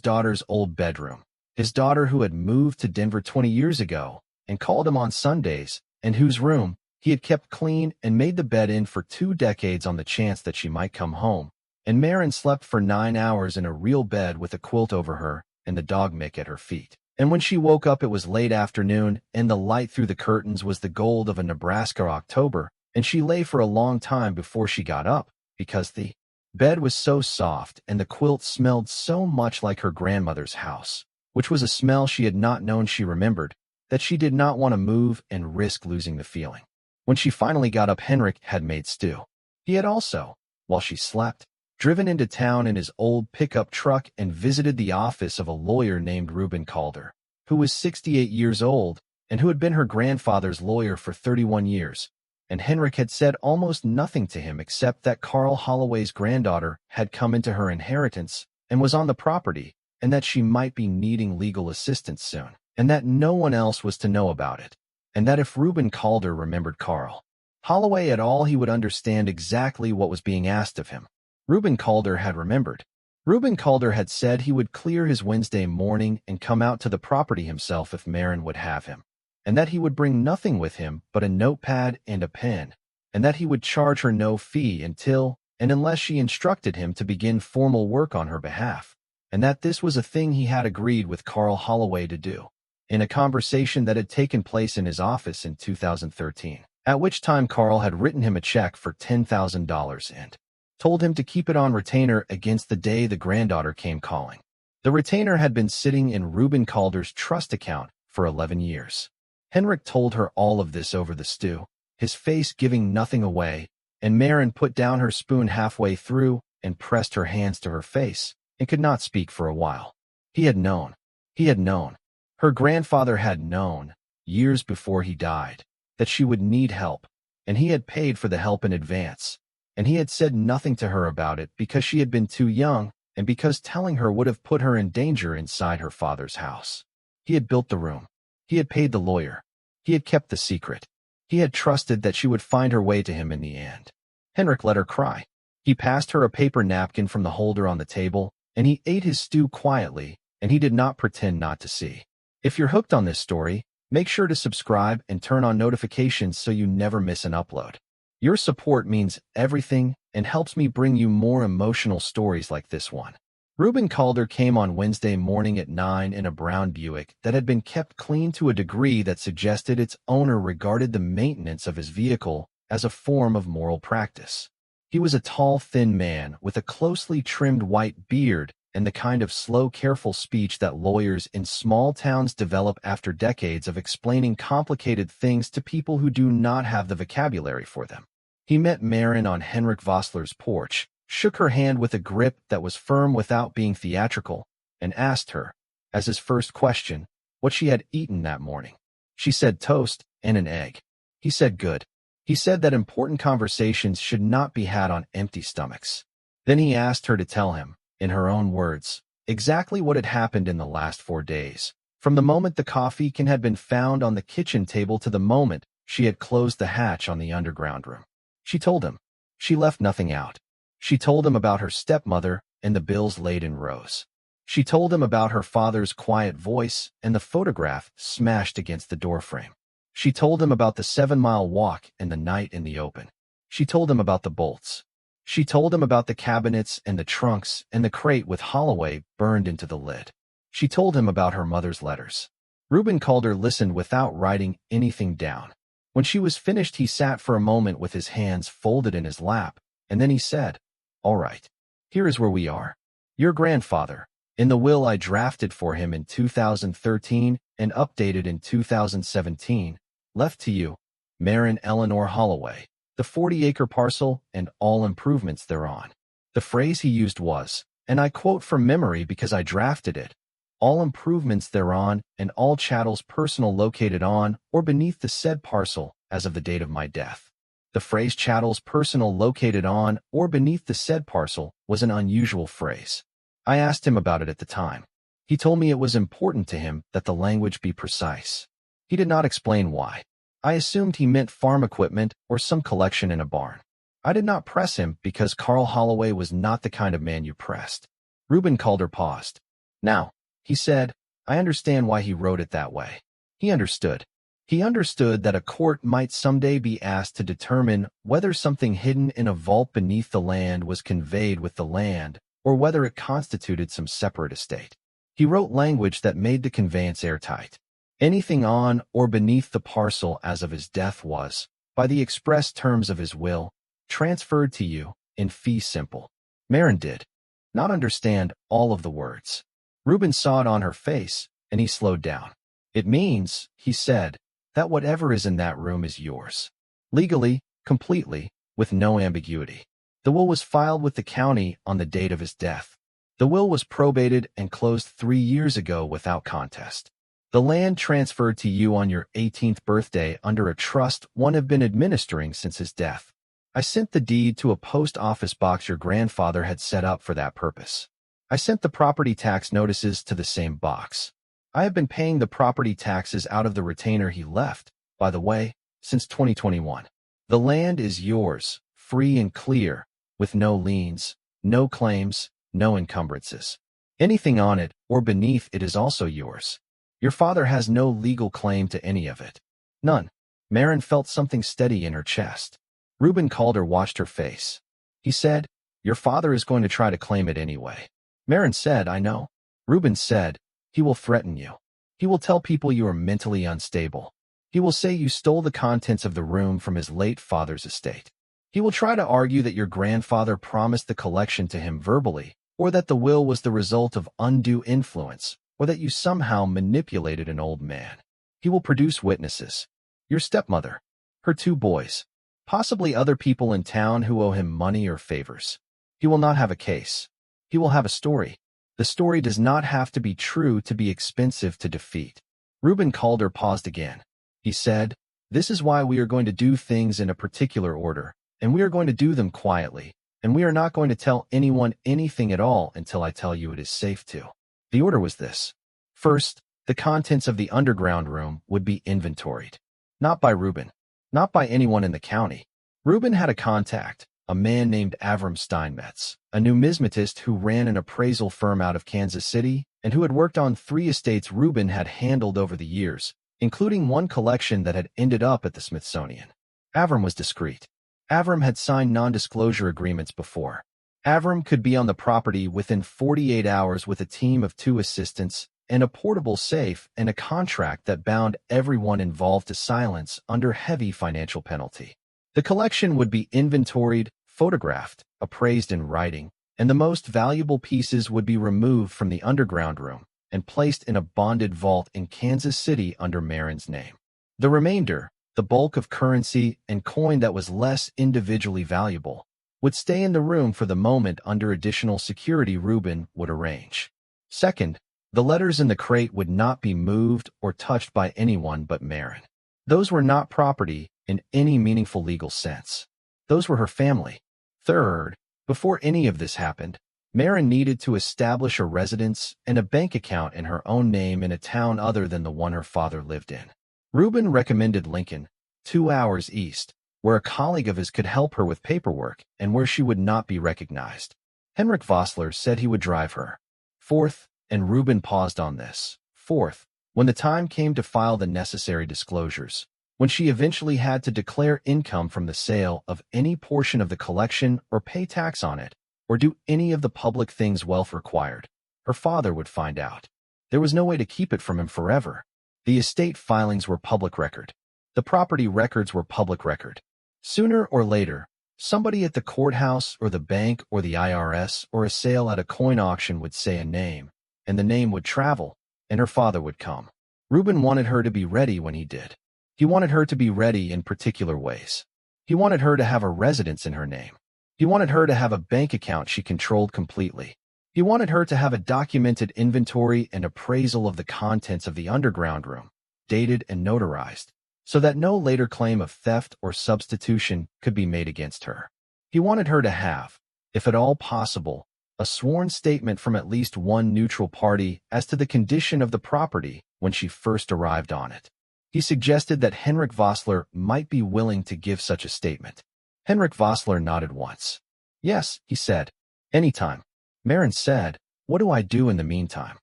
daughter's old bedroom, his daughter who had moved to Denver 20 years ago and called him on Sundays, and whose room he had kept clean and made the bed in for 2 decades on the chance that she might come home. And Maren slept for 9 hours in a real bed with a quilt over her and the dog Mick at her feet. And when she woke up, it was late afternoon, and the light through the curtains was the gold of a Nebraska October, and she lay for a long time before she got up, because the bed was so soft and the quilt smelled so much like her grandmother's house, which was a smell she had not known she remembered, that she did not want to move and risk losing the feeling. When she finally got up, Henrik had made stew. He had also, while she slept, driven into town in his old pickup truck and visited the office of a lawyer named Reuben Calder, who was 68 years old and who had been her grandfather's lawyer for 31 years. And Henrik had said almost nothing to him except that Carl Holloway's granddaughter had come into her inheritance and was on the property, and that she might be needing legal assistance soon, and that no one else was to know about it, and that if Reuben Calder remembered Carl Holloway at all, he would understand exactly what was being asked of him. Reuben Calder had remembered. Reuben Calder had said he would clear his Wednesday morning and come out to the property himself if Maren would have him, and that he would bring nothing with him but a notepad and a pen, and that he would charge her no fee until and unless she instructed him to begin formal work on her behalf, and that this was a thing he had agreed with Carl Holloway to do, in a conversation that had taken place in his office in 2013, at which time Carl had written him a check for $10,000 and told him to keep it on retainer against the day the granddaughter came calling. The retainer had been sitting in Reuben Calder's trust account for 11 years. Henrik told her all of this over the stew, his face giving nothing away, and Maren put down her spoon halfway through and pressed her hands to her face and could not speak for a while. He had known. He had known. Her grandfather had known, years before he died, that she would need help, and he had paid for the help in advance. And he had said nothing to her about it because she had been too young and because telling her would have put her in danger inside her father's house. He had built the room. He had paid the lawyer. He had kept the secret. He had trusted that she would find her way to him in the end. Henrik let her cry. He passed her a paper napkin from the holder on the table, and he ate his stew quietly, and he did not pretend not to see. If you're hooked on this story, make sure to subscribe and turn on notifications so you never miss an upload. Your support means everything and helps me bring you more emotional stories like this one. Reuben Calder came on Wednesday morning at 9 in a brown Buick that had been kept clean to a degree that suggested its owner regarded the maintenance of his vehicle as a form of moral practice. He was a tall, thin man with a closely trimmed white beard and the kind of slow, careful speech that lawyers in small towns develop after decades of explaining complicated things to people who do not have the vocabulary for them. He met Maren on Henrik Vossler's porch, shook her hand with a grip that was firm without being theatrical, and asked her, as his first question, what she had eaten that morning. She said toast and an egg. He said good. He said that important conversations should not be had on empty stomachs. Then he asked her to tell him, in her own words, exactly what had happened in the last 4 days, from the moment the coffee can had been found on the kitchen table to the moment she had closed the hatch on the underground room. She told him. She left nothing out. She told him about her stepmother and the bills laid in rows. She told him about her father's quiet voice and the photograph smashed against the doorframe. She told him about the 7-mile walk and the night in the open. She told him about the bolts. She told him about the cabinets and the trunks and the crate with Holloway burned into the lid. She told him about her mother's letters. Reuben Calder listened without writing anything down. When she was finished, he sat for a moment with his hands folded in his lap, and then he said, "All right. Here is where we are. Your grandfather, in the will I drafted for him in 2013 and updated in 2017, left to you, Maren Eleanor Holloway, the 40-acre parcel and all improvements thereon." The phrase he used was, and I quote from memory because I drafted it, "all improvements thereon and all chattels personal located on or beneath the said parcel as of the date of my death." The phrase chattels personal located on or beneath the said parcel was an unusual phrase. I asked him about it at the time. He told me it was important to him that the language be precise. He did not explain why. I assumed he meant farm equipment or some collection in a barn. I did not press him because Carl Holloway was not the kind of man you pressed. Reuben Calder paused. "Now," he said, I understand why he wrote it that way. He understood. He understood that a court might someday be asked to determine whether something hidden in a vault beneath the land was conveyed with the land, or whether it constituted some separate estate. He wrote language that made the conveyance airtight. Anything on or beneath the parcel as of his death was, by the express terms of his will, transferred to you, in fee simple. Maren did not understand all of the words. Reuben saw it on her face, and he slowed down. It means, he said, that whatever is in that room is yours. Legally, completely, with no ambiguity. The will was filed with the county on the date of his death. The will was probated and closed 3 years ago without contest. The land transferred to you on your 18th birthday under a trust one have been administering since his death. I sent the deed to a post office box your grandfather had set up for that purpose. I sent the property tax notices to the same box. I have been paying the property taxes out of the retainer he left, by the way, since 2021. The land is yours, free and clear, with no liens, no claims, no encumbrances. Anything on it or beneath it is also yours. Your father has no legal claim to any of it. None. Maren felt something steady in her chest. Reuben Calder watched her face. He said, "Your father is going to try to claim it anyway." Maren said, "I know." Reuben said, "He will threaten you. He will tell people you are mentally unstable. He will say you stole the contents of the room from his late father's estate. He will try to argue that your grandfather promised the collection to him verbally, or that the will was the result of undue influence, or that you somehow manipulated an old man. He will produce witnesses. Your stepmother, her 2 boys, possibly other people in town who owe him money or favors. He will not have a case. He will have a story. The story does not have to be true to be expensive to defeat." Reuben Calder paused again. He said, "This is why we are going to do things in a particular order, and we are going to do them quietly, and we are not going to tell anyone anything at all until I tell you it is safe to." The order was this. First, the contents of the underground room would be inventoried. Not by Reuben. Not by anyone in the county. Reuben had a contact, a man named Avram Steinmetz, a numismatist who ran an appraisal firm out of Kansas City and who had worked on 3 estates Reuben had handled over the years, including one collection that had ended up at the Smithsonian. Avram was discreet. Avram had signed non-disclosure agreements before. Avram could be on the property within 48 hours with a team of 2 assistants and a portable safe and a contract that bound everyone involved to silence under heavy financial penalty. The collection would be inventoried, photographed, appraised in writing, and the most valuable pieces would be removed from the underground room and placed in a bonded vault in Kansas City under Maren's name. The remainder, the bulk of currency and coin that was less individually valuable, would stay in the room for the moment under additional security Reuben would arrange. Second, the letters in the crate would not be moved or touched by anyone but Maren. Those were not property in any meaningful legal sense. Those were her family. Third, before any of this happened, Maren needed to establish a residence and a bank account in her own name in a town other than the one her father lived in. Reuben recommended Lincoln, 2 hours east, where a colleague of his could help her with paperwork and where she would not be recognized. Henrik Vossler said he would drive her. Fourth, and Reuben paused on this. Fourth, when the time came to file the necessary disclosures, when she eventually had to declare income from the sale of any portion of the collection or pay tax on it, or do any of the public things wealth required, her father would find out. There was no way to keep it from him forever. The estate filings were public record. The property records were public record. Sooner or later, somebody at the courthouse or the bank or the IRS or a sale at a coin auction would say a name, and the name would travel, and her father would come. Reuben wanted her to be ready when he did. He wanted her to be ready in particular ways. He wanted her to have a residence in her name. He wanted her to have a bank account she controlled completely. He wanted her to have a documented inventory and appraisal of the contents of the underground room, dated and notarized, so that no later claim of theft or substitution could be made against her. He wanted her to have, if at all possible, a sworn statement from at least one neutral party as to the condition of the property when she first arrived on it. He suggested that Henrik Vossler might be willing to give such a statement. Henrik Vossler nodded once. "Yes," he said. "Anytime." Maren said, "What do I do in the meantime?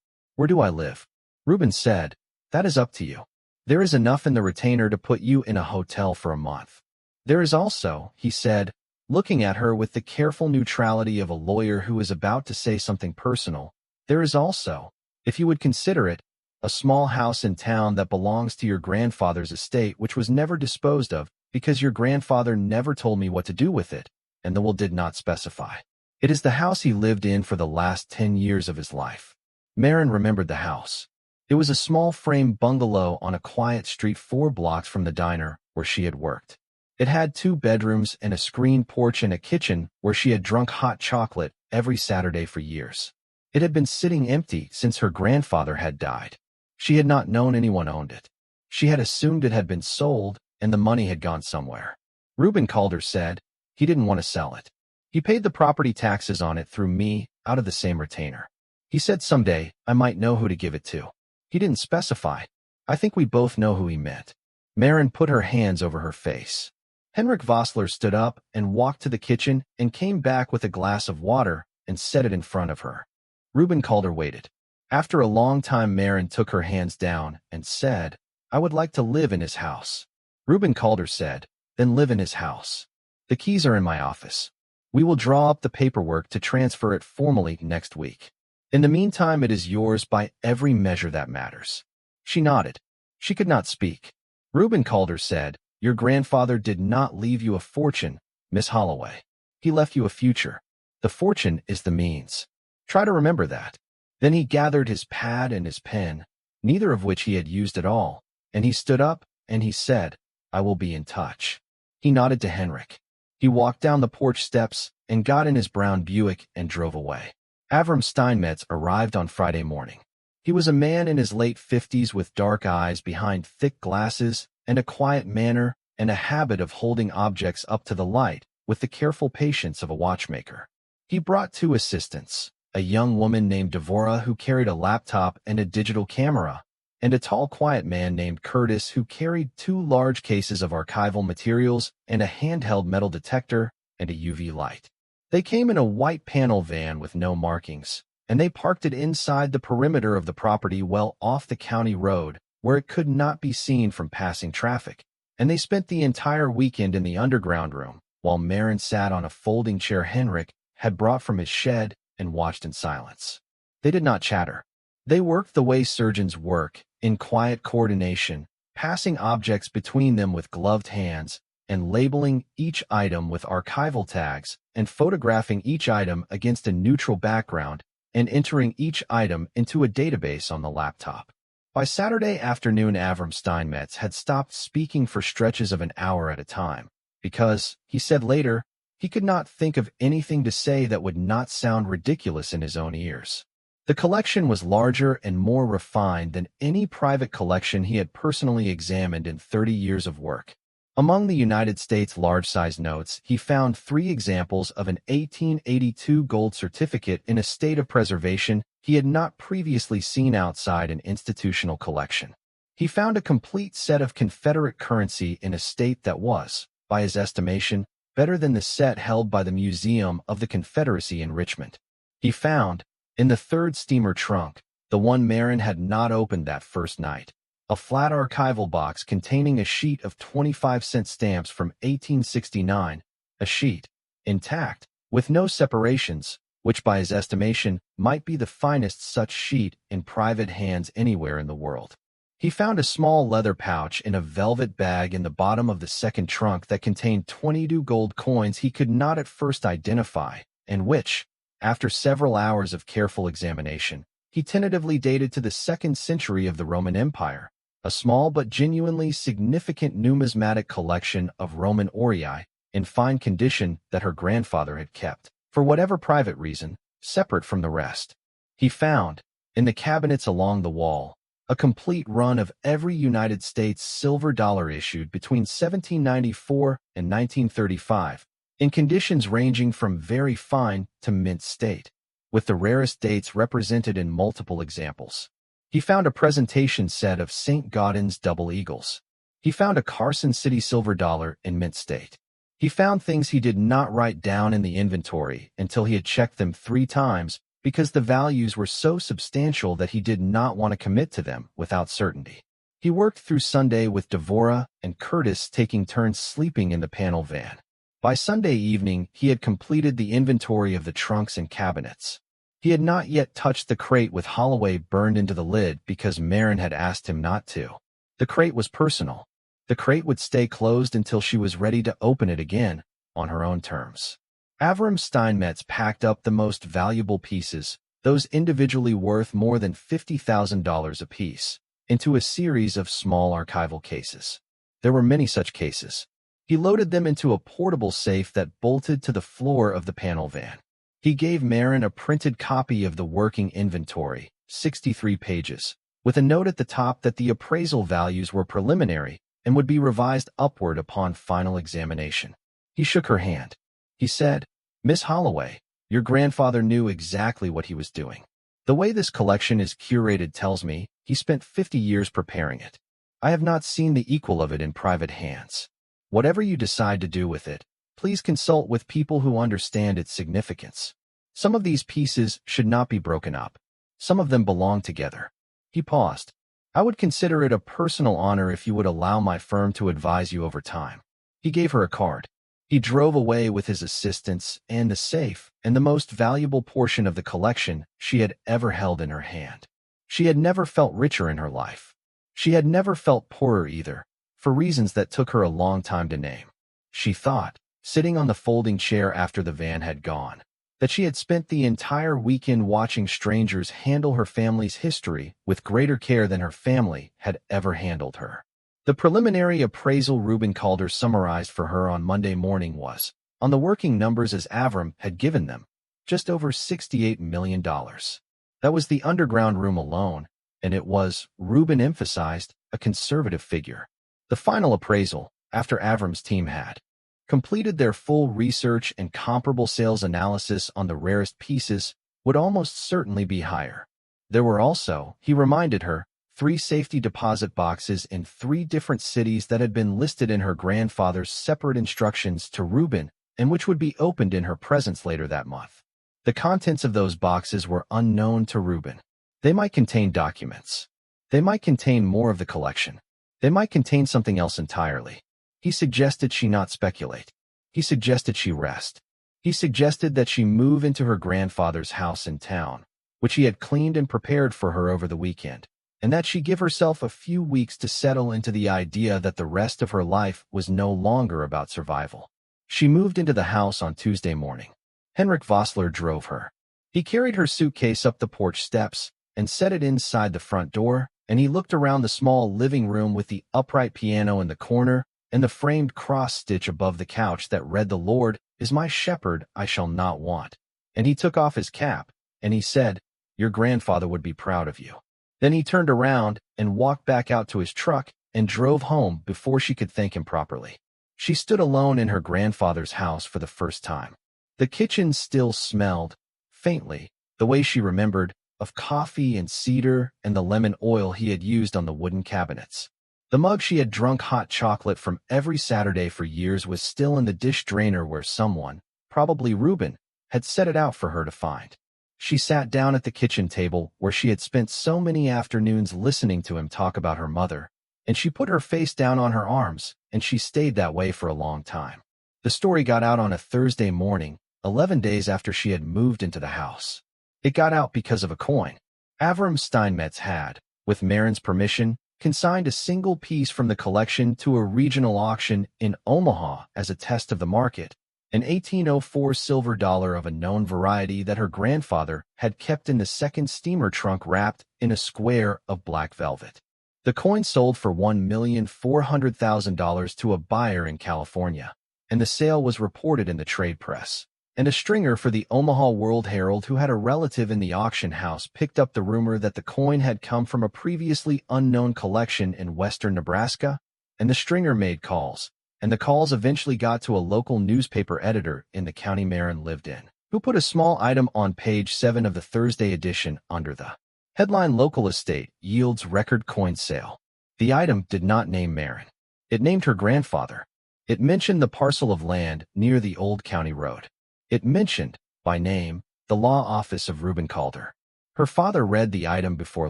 Where do I live?" Reuben said, "That is up to you. There is enough in the retainer to put you in a hotel for a month. There is also," he said, looking at her with the careful neutrality of a lawyer who is about to say something personal, "there is also, if you would consider it, a small house in town that belongs to your grandfather's estate which was never disposed of because your grandfather never told me what to do with it, and the will did not specify. It is the house he lived in for the last 10 years of his life." Maren remembered the house. It was a small frame bungalow on a quiet street 4 blocks from the diner where she had worked. It had 2 bedrooms and a screened porch and a kitchen where she had drunk hot chocolate every Saturday for years. It had been sitting empty since her grandfather had died. She had not known anyone owned it. She had assumed it had been sold and the money had gone somewhere. Reuben Calder said he didn't want to sell it. He paid the property taxes on it through me out of the same retainer. He said someday I might know who to give it to. He didn't specify. I think we both know who he meant. Maren put her hands over her face. Henrik Vossler stood up and walked to the kitchen and came back with a glass of water and set it in front of her. Reuben Calder waited. After a long time, Maren took her hands down and said, "I would like to live in his house." Reuben Calder said, "Then live in his house. The keys are in my office. We will draw up the paperwork to transfer it formally next week. In the meantime, it is yours by every measure that matters." She nodded. She could not speak. Reuben Calder said, "Your grandfather did not leave you a fortune, Miss Holloway. He left you a future. The fortune is the means. Try to remember that." Then he gathered his pad and his pen, neither of which he had used at all, and he stood up and he said, "I will be in touch." He nodded to Henrik. He walked down the porch steps and got in his brown Buick and drove away. Avram Steinmetz arrived on Friday morning. He was a man in his late 50s with dark eyes behind thick glasses and a quiet manner and a habit of holding objects up to the light with the careful patience of a watchmaker. He brought 2 assistants, a young woman named Devorah who carried a laptop and a digital camera, and a tall, quiet man named Curtis who carried 2 large cases of archival materials and a handheld metal detector and a UV light. They came in a white panel van with no markings, and they parked it inside the perimeter of the property well off the county road where it could not be seen from passing traffic, and they spent the entire weekend in the underground room while Maren sat on a folding chair Henrik had brought from his shed and watched in silence. They did not chatter. They worked the way surgeons work, in quiet coordination, passing objects between them with gloved hands, and labeling each item with archival tags, and photographing each item against a neutral background, and entering each item into a database on the laptop. By Saturday afternoon, Avram Steinmetz had stopped speaking for stretches of an hour at a time, because, he said later, he could not think of anything to say that would not sound ridiculous in his own ears. The collection was larger and more refined than any private collection he had personally examined in 30 years of work. Among the United States large-size notes, he found 3 examples of an 1882 gold certificate in a state of preservation he had not previously seen outside an institutional collection. He found a complete set of Confederate currency in a state that was, by his estimation, better than the set held by the Museum of the Confederacy in Richmond. He found, in the 3rd steamer trunk, the one Maren had not opened that first night, a flat archival box containing a sheet of 25-cent stamps from 1869, a sheet, intact, with no separations, which by his estimation might be the finest such sheet in private hands anywhere in the world. He found a small leather pouch in a velvet bag in the bottom of the 2nd trunk that contained 22 gold coins he could not at first identify, and which, after several hours of careful examination, he tentatively dated to the 2nd century of the Roman Empire, a small but genuinely significant numismatic collection of Roman aurei in fine condition that her grandfather had kept, for whatever private reason, separate from the rest. He found, in the cabinets along the wall, a complete run of every United States silver dollar issued between 1794 and 1935, in conditions ranging from very fine to mint state, with the rarest dates represented in multiple examples. He found a presentation set of St. Gaudens double eagles. He found a Carson City silver dollar in mint state. He found things he did not write down in the inventory until he had checked them 3 times because the values were so substantial that he did not want to commit to them without certainty. He worked through Sunday with Devorah and Curtis taking turns sleeping in the panel van. By Sunday evening, he had completed the inventory of the trunks and cabinets. He had not yet touched the crate with Holloway burned into the lid because Maren had asked him not to. The crate was personal. The crate would stay closed until she was ready to open it again, on her own terms. Avram Steinmetz packed up the most valuable pieces, those individually worth more than $50,000 apiece, into a series of small archival cases. There were many such cases. He loaded them into a portable safe that bolted to the floor of the panel van. He gave Maren a printed copy of the working inventory, 63 pages, with a note at the top that the appraisal values were preliminary and would be revised upward upon final examination. He shook her hand. He said, "Miss Holloway, your grandfather knew exactly what he was doing. The way this collection is curated tells me he spent 50 years preparing it. I have not seen the equal of it in private hands. Whatever you decide to do with it, please consult with people who understand its significance. Some of these pieces should not be broken up. Some of them belong together." He paused. "I would consider it a personal honor if you would allow my firm to advise you over time." He gave her a card. He drove away with his assistants and the safe and the most valuable portion of the collection she had ever held in her hand. She had never felt richer in her life. She had never felt poorer either, for reasons that took her a long time to name. She thought, sitting on the folding chair after the van had gone, that she had spent the entire weekend watching strangers handle her family's history with greater care than her family had ever handled her. The preliminary appraisal Reuben Calder summarized for her on Monday morning was, on the working numbers as Avram had given them, just over $68 million. That was the underground room alone, and it was, Reuben emphasized, a conservative figure. The final appraisal, after Avram's team had completed their full research and comparable sales analysis on the rarest pieces, would almost certainly be higher. There were also, he reminded her, 3 safety deposit boxes in 3 different cities that had been listed in her grandfather's separate instructions to Reuben and which would be opened in her presence later that month. The contents of those boxes were unknown to Reuben. They might contain documents. They might contain more of the collection. They might contain something else entirely. He suggested she not speculate. He suggested she rest. He suggested that she move into her grandfather's house in town, which he had cleaned and prepared for her over the weekend, and that she give herself a few weeks to settle into the idea that the rest of her life was no longer about survival. She moved into the house on Tuesday morning. Henrik Vossler drove her. He carried her suitcase up the porch steps and set it inside the front door, and he looked around the small living room with the upright piano in the corner and the framed cross-stitch above the couch that read, "The Lord is my shepherd, I shall not want." And he took off his cap, and he said, "Your grandfather would be proud of you." Then he turned around and walked back out to his truck and drove home before she could thank him properly. She stood alone in her grandfather's house for the first time. The kitchen still smelled, faintly, the way she remembered, of coffee and cedar and the lemon oil he had used on the wooden cabinets. The mug she had drunk hot chocolate from every Saturday for years was still in the dish drainer where someone, probably Reuben, had set it out for her to find. She sat down at the kitchen table where she had spent so many afternoons listening to him talk about her mother, and she put her face down on her arms, and she stayed that way for a long time. The story got out on a Thursday morning, 11 days after she had moved into the house. It got out because of a coin. Avram Steinmetz had, with Maren's permission, consigned a single piece from the collection to a regional auction in Omaha as a test of the market, an 1804 silver dollar of a known variety that her grandfather had kept in the second steamer trunk wrapped in a square of black velvet. The coin sold for $1,400,000 to a buyer in California, and the sale was reported in the trade press. And a stringer for the Omaha World Herald who had a relative in the auction house picked up the rumor that the coin had come from a previously unknown collection in western Nebraska, and the stringer made calls, and the calls eventually got to a local newspaper editor in the county Maren lived in, who put a small item on page 7 of the Thursday edition under the headline "Local Estate Yields Record Coin Sale." The item did not name Maren. It named her grandfather. It mentioned the parcel of land near the old county road. It mentioned, by name, the law office of Reuben Calder. Her father read the item before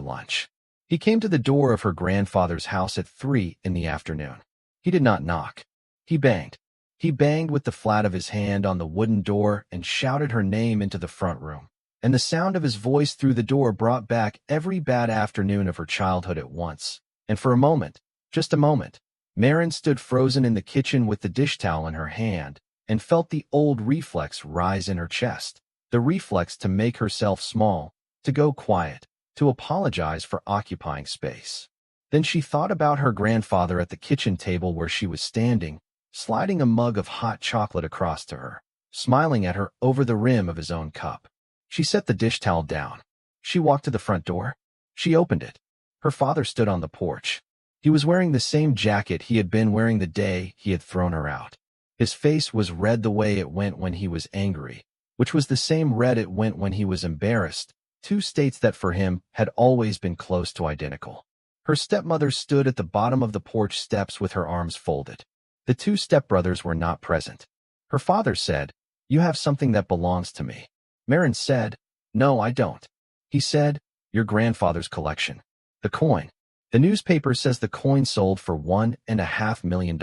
lunch. He came to the door of her grandfather's house at 3 in the afternoon. He did not knock. He banged. He banged with the flat of his hand on the wooden door and shouted her name into the front room. And the sound of his voice through the door brought back every bad afternoon of her childhood at once. And for a moment, just a moment, Maren stood frozen in the kitchen with the dish towel in her hand and felt the old reflex rise in her chest. The reflex to make herself small, to go quiet, to apologize for occupying space. Then she thought about her grandfather at the kitchen table where she was standing, sliding a mug of hot chocolate across to her, smiling at her over the rim of his own cup. She set the dish towel down. She walked to the front door. She opened it. Her father stood on the porch. He was wearing the same jacket he had been wearing the day he had thrown her out. His face was red the way it went when he was angry, which was the same red it went when he was embarrassed, two states that for him had always been close to identical. Her stepmother stood at the bottom of the porch steps with her arms folded. The two stepbrothers were not present. Her father said, "You have something that belongs to me." Maren said, "No, I don't." He said, "Your grandfather's collection. The coin. The newspaper says the coin sold for $1.5 million.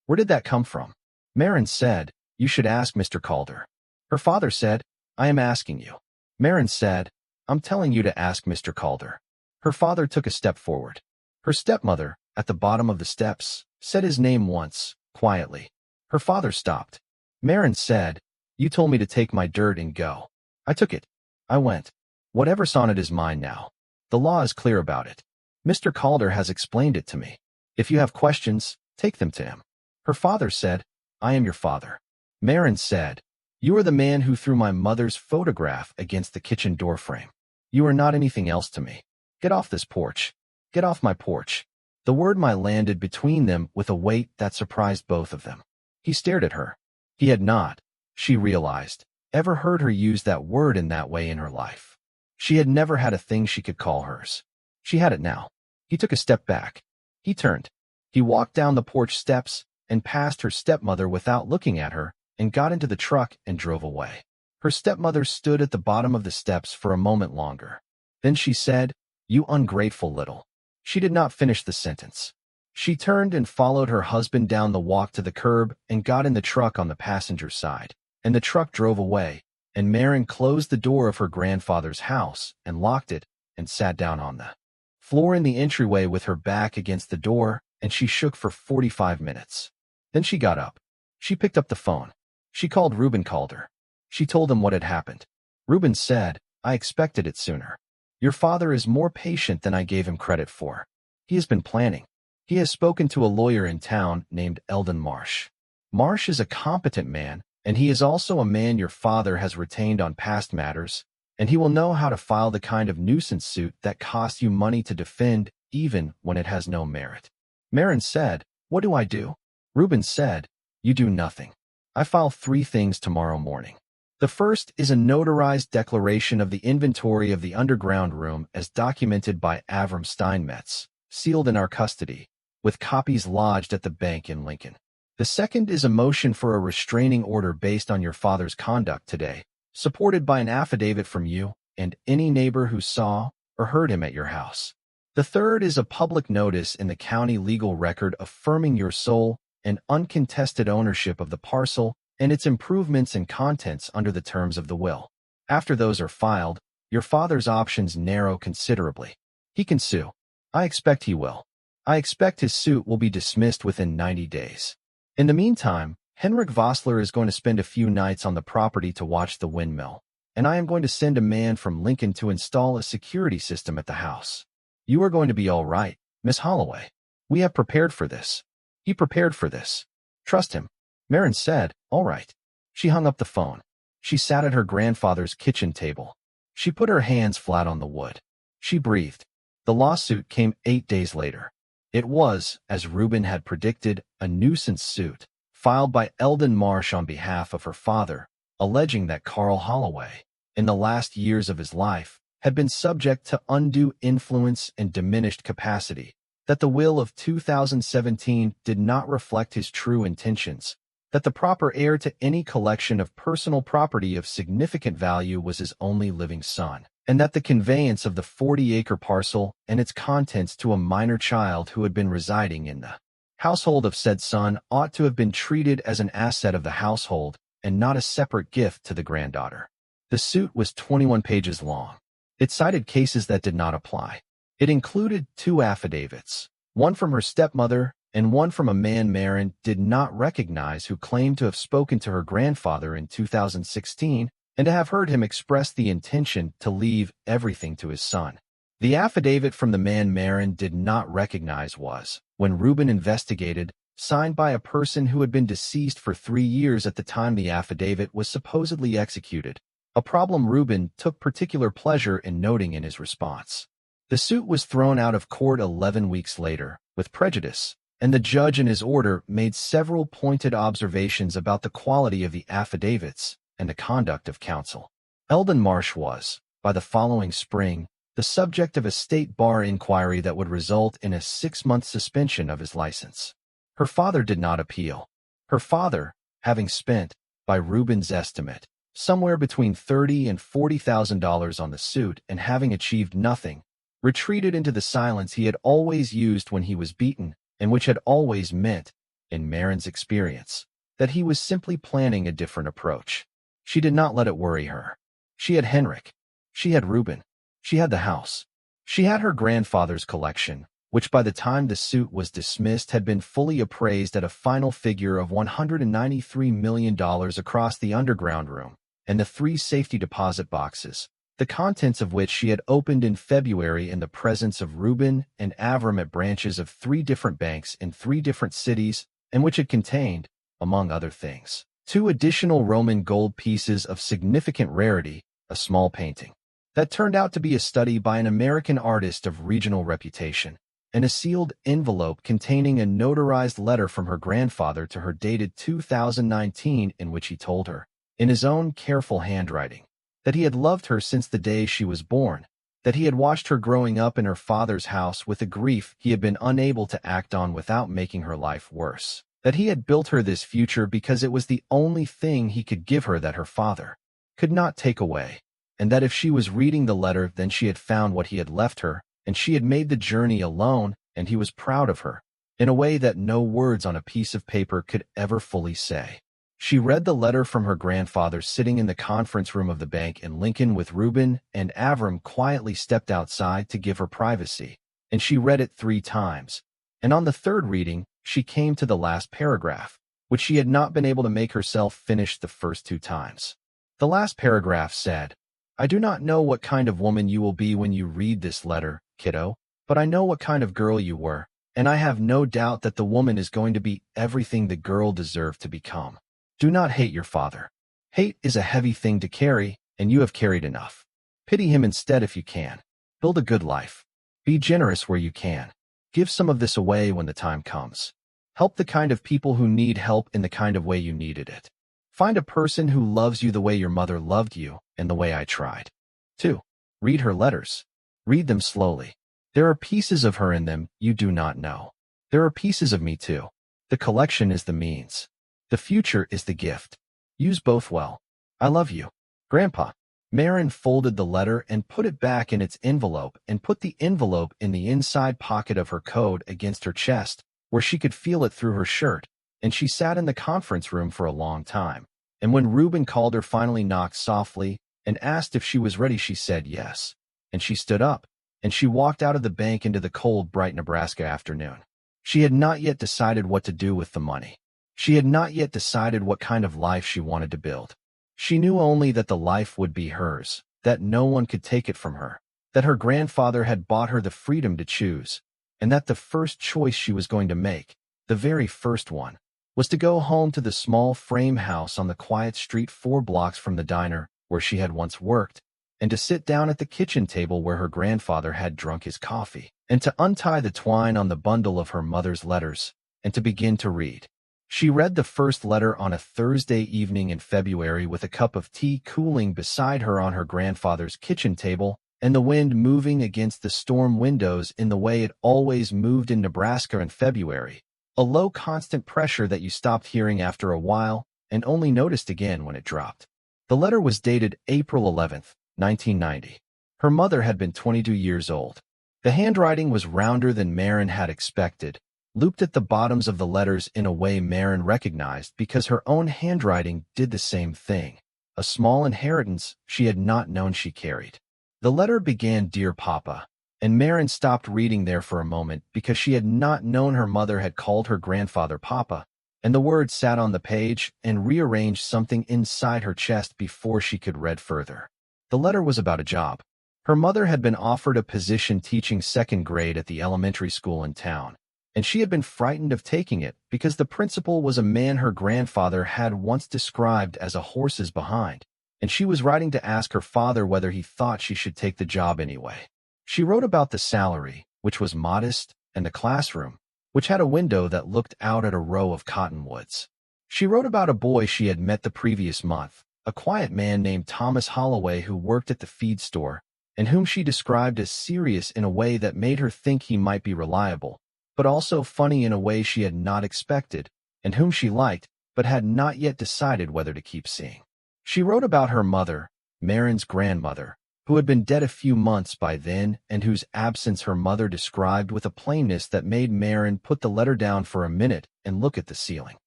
Where did that come from?" Maren said, "You should ask Mr. Calder." Her father said, "I am asking you." Maren said, "I'm telling you to ask Mr. Calder." Her father took a step forward. Her stepmother, at the bottom of the steps, said his name once, quietly. Her father stopped. Maren said, "You told me to take my dirt and go. I took it. I went. Whatever's on it is mine now. The law is clear about it. Mr. Calder has explained it to me. If you have questions, take them to him." Her father said, "I am your father." Maren said, "You are the man who threw my mother's photograph against the kitchen doorframe. You are not anything else to me. Get off this porch. Get off my porch." The word "my" landed between them with a weight that surprised both of them. He stared at her. He had not, she realized, ever heard her use that word in that way in her life. She had never had a thing she could call hers. She had it now. He took a step back. He turned. He walked down the porch steps and past her stepmother without looking at her and got into the truck and drove away. Her stepmother stood at the bottom of the steps for a moment longer. Then she said, "You ungrateful little." She did not finish the sentence. She turned and followed her husband down the walk to the curb and got in the truck on the passenger side, and the truck drove away, and Maren closed the door of her grandfather's house and locked it and sat down on the floor in the entryway with her back against the door, and she shook for 45 minutes. Then she got up. She picked up the phone. She called Reuben Calder. She told him what had happened. Reuben said, "I expected it sooner. Your father is more patient than I gave him credit for. He has been planning. He has spoken to a lawyer in town named Eldon Marsh. Marsh is a competent man, and he is also a man your father has retained on past matters, and he will know how to file the kind of nuisance suit that costs you money to defend even when it has no merit." Maren said, "What do I do?" Reuben said, "You do nothing. I file 3 things tomorrow morning. The first is a notarized declaration of the inventory of the underground room as documented by Avram Steinmetz, sealed in our custody, with copies lodged at the bank in Lincoln. The second is a motion for a restraining order based on your father's conduct today, supported by an affidavit from you and any neighbor who saw or heard him at your house. The third is a public notice in the county legal record affirming your sole and uncontested ownership of the parcel and its improvements and contents under the terms of the will. After those are filed, your father's options narrow considerably. He can sue. I expect he will. I expect his suit will be dismissed within 90 days. In the meantime, Henrik Vossler is going to spend a few nights on the property to watch the windmill, and I am going to send a man from Lincoln to install a security system at the house. You are going to be all right, Miss Holloway. We have prepared for this. He prepared for this. Trust him." Maren said, "All right." She hung up the phone. She sat at her grandfather's kitchen table. She put her hands flat on the wood. She breathed. The lawsuit came 8 days later. It was, as Reuben had predicted, a nuisance suit, filed by Eldon Marsh on behalf of her father, alleging that Carl Holloway, in the last years of his life, had been subject to undue influence and diminished capacity, that the will of 2017 did not reflect his true intentions, that the proper heir to any collection of personal property of significant value was his only living son, and that the conveyance of the 40-acre parcel and its contents to a minor child who had been residing in the household of said son ought to have been treated as an asset of the household and not a separate gift to the granddaughter. The suit was 21 pages long. It cited cases that did not apply. It included 2 affidavits, one from her stepmother and one from a man Maren did not recognize who claimed to have spoken to her grandfather in 2016 and to have heard him express the intention to leave everything to his son. The affidavit from the man Maren did not recognize was, when Reuben investigated, signed by a person who had been deceased for 3 years at the time the affidavit was supposedly executed, a problem Reuben took particular pleasure in noting in his response. The suit was thrown out of court 11 weeks later, with prejudice, and the judge in his order made several pointed observations about the quality of the affidavits and the conduct of counsel. Eldon Marsh was, by the following spring, the subject of a state bar inquiry that would result in a 6-month suspension of his license. Her father did not appeal. Her father, having spent, by Reuben's estimate, somewhere between $30,000 and $40,000 on the suit and having achieved nothing, retreated into the silence he had always used when he was beaten, and which had always meant, in Maren's experience, that he was simply planning a different approach. She did not let it worry her. She had Henrik. She had Reuben. She had the house. She had her grandfather's collection, which by the time the suit was dismissed had been fully appraised at a final figure of $193 million across the underground room, and the 3 safety deposit boxes, the contents of which she had opened in February in the presence of Reuben and Avram at branches of 3 different banks in 3 different cities, and which had contained, among other things, 2 additional Roman gold pieces of significant rarity, a small painting that turned out to be a study by an American artist of regional reputation, and a sealed envelope containing a notarized letter from her grandfather to her dated 2019 in which he told her, in his own careful handwriting, that he had loved her since the day she was born, that he had watched her growing up in her father's house with a grief he had been unable to act on without making her life worse, that he had built her this future because it was the only thing he could give her that her father could not take away, and that if she was reading the letter then she had found what he had left her, and she had made the journey alone, and he was proud of her, in a way that no words on a piece of paper could ever fully say. She read the letter from her grandfather sitting in the conference room of the bank in Lincoln with Reuben, and Avram quietly stepped outside to give her privacy, and she read it 3 times, and on the 3rd reading, she came to the last paragraph, which she had not been able to make herself finish the first 2 times. The last paragraph said, "I do not know what kind of woman you will be when you read this letter, kiddo, but I know what kind of girl you were, and I have no doubt that the woman is going to be everything the girl deserved to become. Do not hate your father. Hate is a heavy thing to carry, and you have carried enough. Pity him instead if you can. Build a good life. Be generous where you can. Give some of this away when the time comes. Help the kind of people who need help in the kind of way you needed it. Find a person who loves you the way your mother loved you and the way I tried. 2. Read her letters. Read them slowly. There are pieces of her in them you do not know. There are pieces of me too. The collection is the means. The future is the gift. Use both well. I love you. Grandpa." Maren folded the letter and put it back in its envelope and put the envelope in the inside pocket of her coat against her chest, where she could feel it through her shirt, and she sat in the conference room for a long time. And when Reuben called her finally knocked softly and asked if she was ready, she said yes. And she stood up, and she walked out of the bank into the cold, bright Nebraska afternoon. She had not yet decided what to do with the money. She had not yet decided what kind of life she wanted to build. She knew only that the life would be hers, that no one could take it from her, that her grandfather had bought her the freedom to choose, and that the first choice she was going to make, the very first one, was to go home to the small frame house on the quiet street 4 blocks from the diner where she had once worked, and to sit down at the kitchen table where her grandfather had drunk his coffee, and to untie the twine on the bundle of her mother's letters, and to begin to read. She read the first letter on a Thursday evening in February with a cup of tea cooling beside her on her grandfather's kitchen table, and the wind moving against the storm windows in the way it always moved in Nebraska in February, A low constant pressure that you stopped hearing after a while and only noticed again when it dropped. The letter was dated April 11th, 1990. Her mother had been 22 years old. The handwriting was rounder than Maren had expected, looped at the bottoms of the letters in a way Maren recognized because her own handwriting did the same thing, a small inheritance she had not known she carried. The letter began, "Dear Papa," and Maren stopped reading there for a moment because she had not known her mother had called her grandfather Papa, and the word sat on the page and rearranged something inside her chest before she could read further. The letter was about a job. Her mother had been offered a position teaching second grade at the elementary school in town, and she had been frightened of taking it because the principal was a man her grandfather had once described as a horse's behind, and she was writing to ask her father whether he thought she should take the job anyway. She wrote about the salary, which was modest, and the classroom, which had a window that looked out at a row of cottonwoods. She wrote about a boy she had met the previous month, a quiet man named Thomas Holloway who worked at the feed store, and whom she described as serious in a way that made her think he might be reliable, but also funny in a way she had not expected, and whom she liked, but had not yet decided whether to keep seeing. She wrote about her mother, Maren's grandmother, who had been dead a few months by then and whose absence her mother described with a plainness that made Maren put the letter down for a minute and look at the ceiling.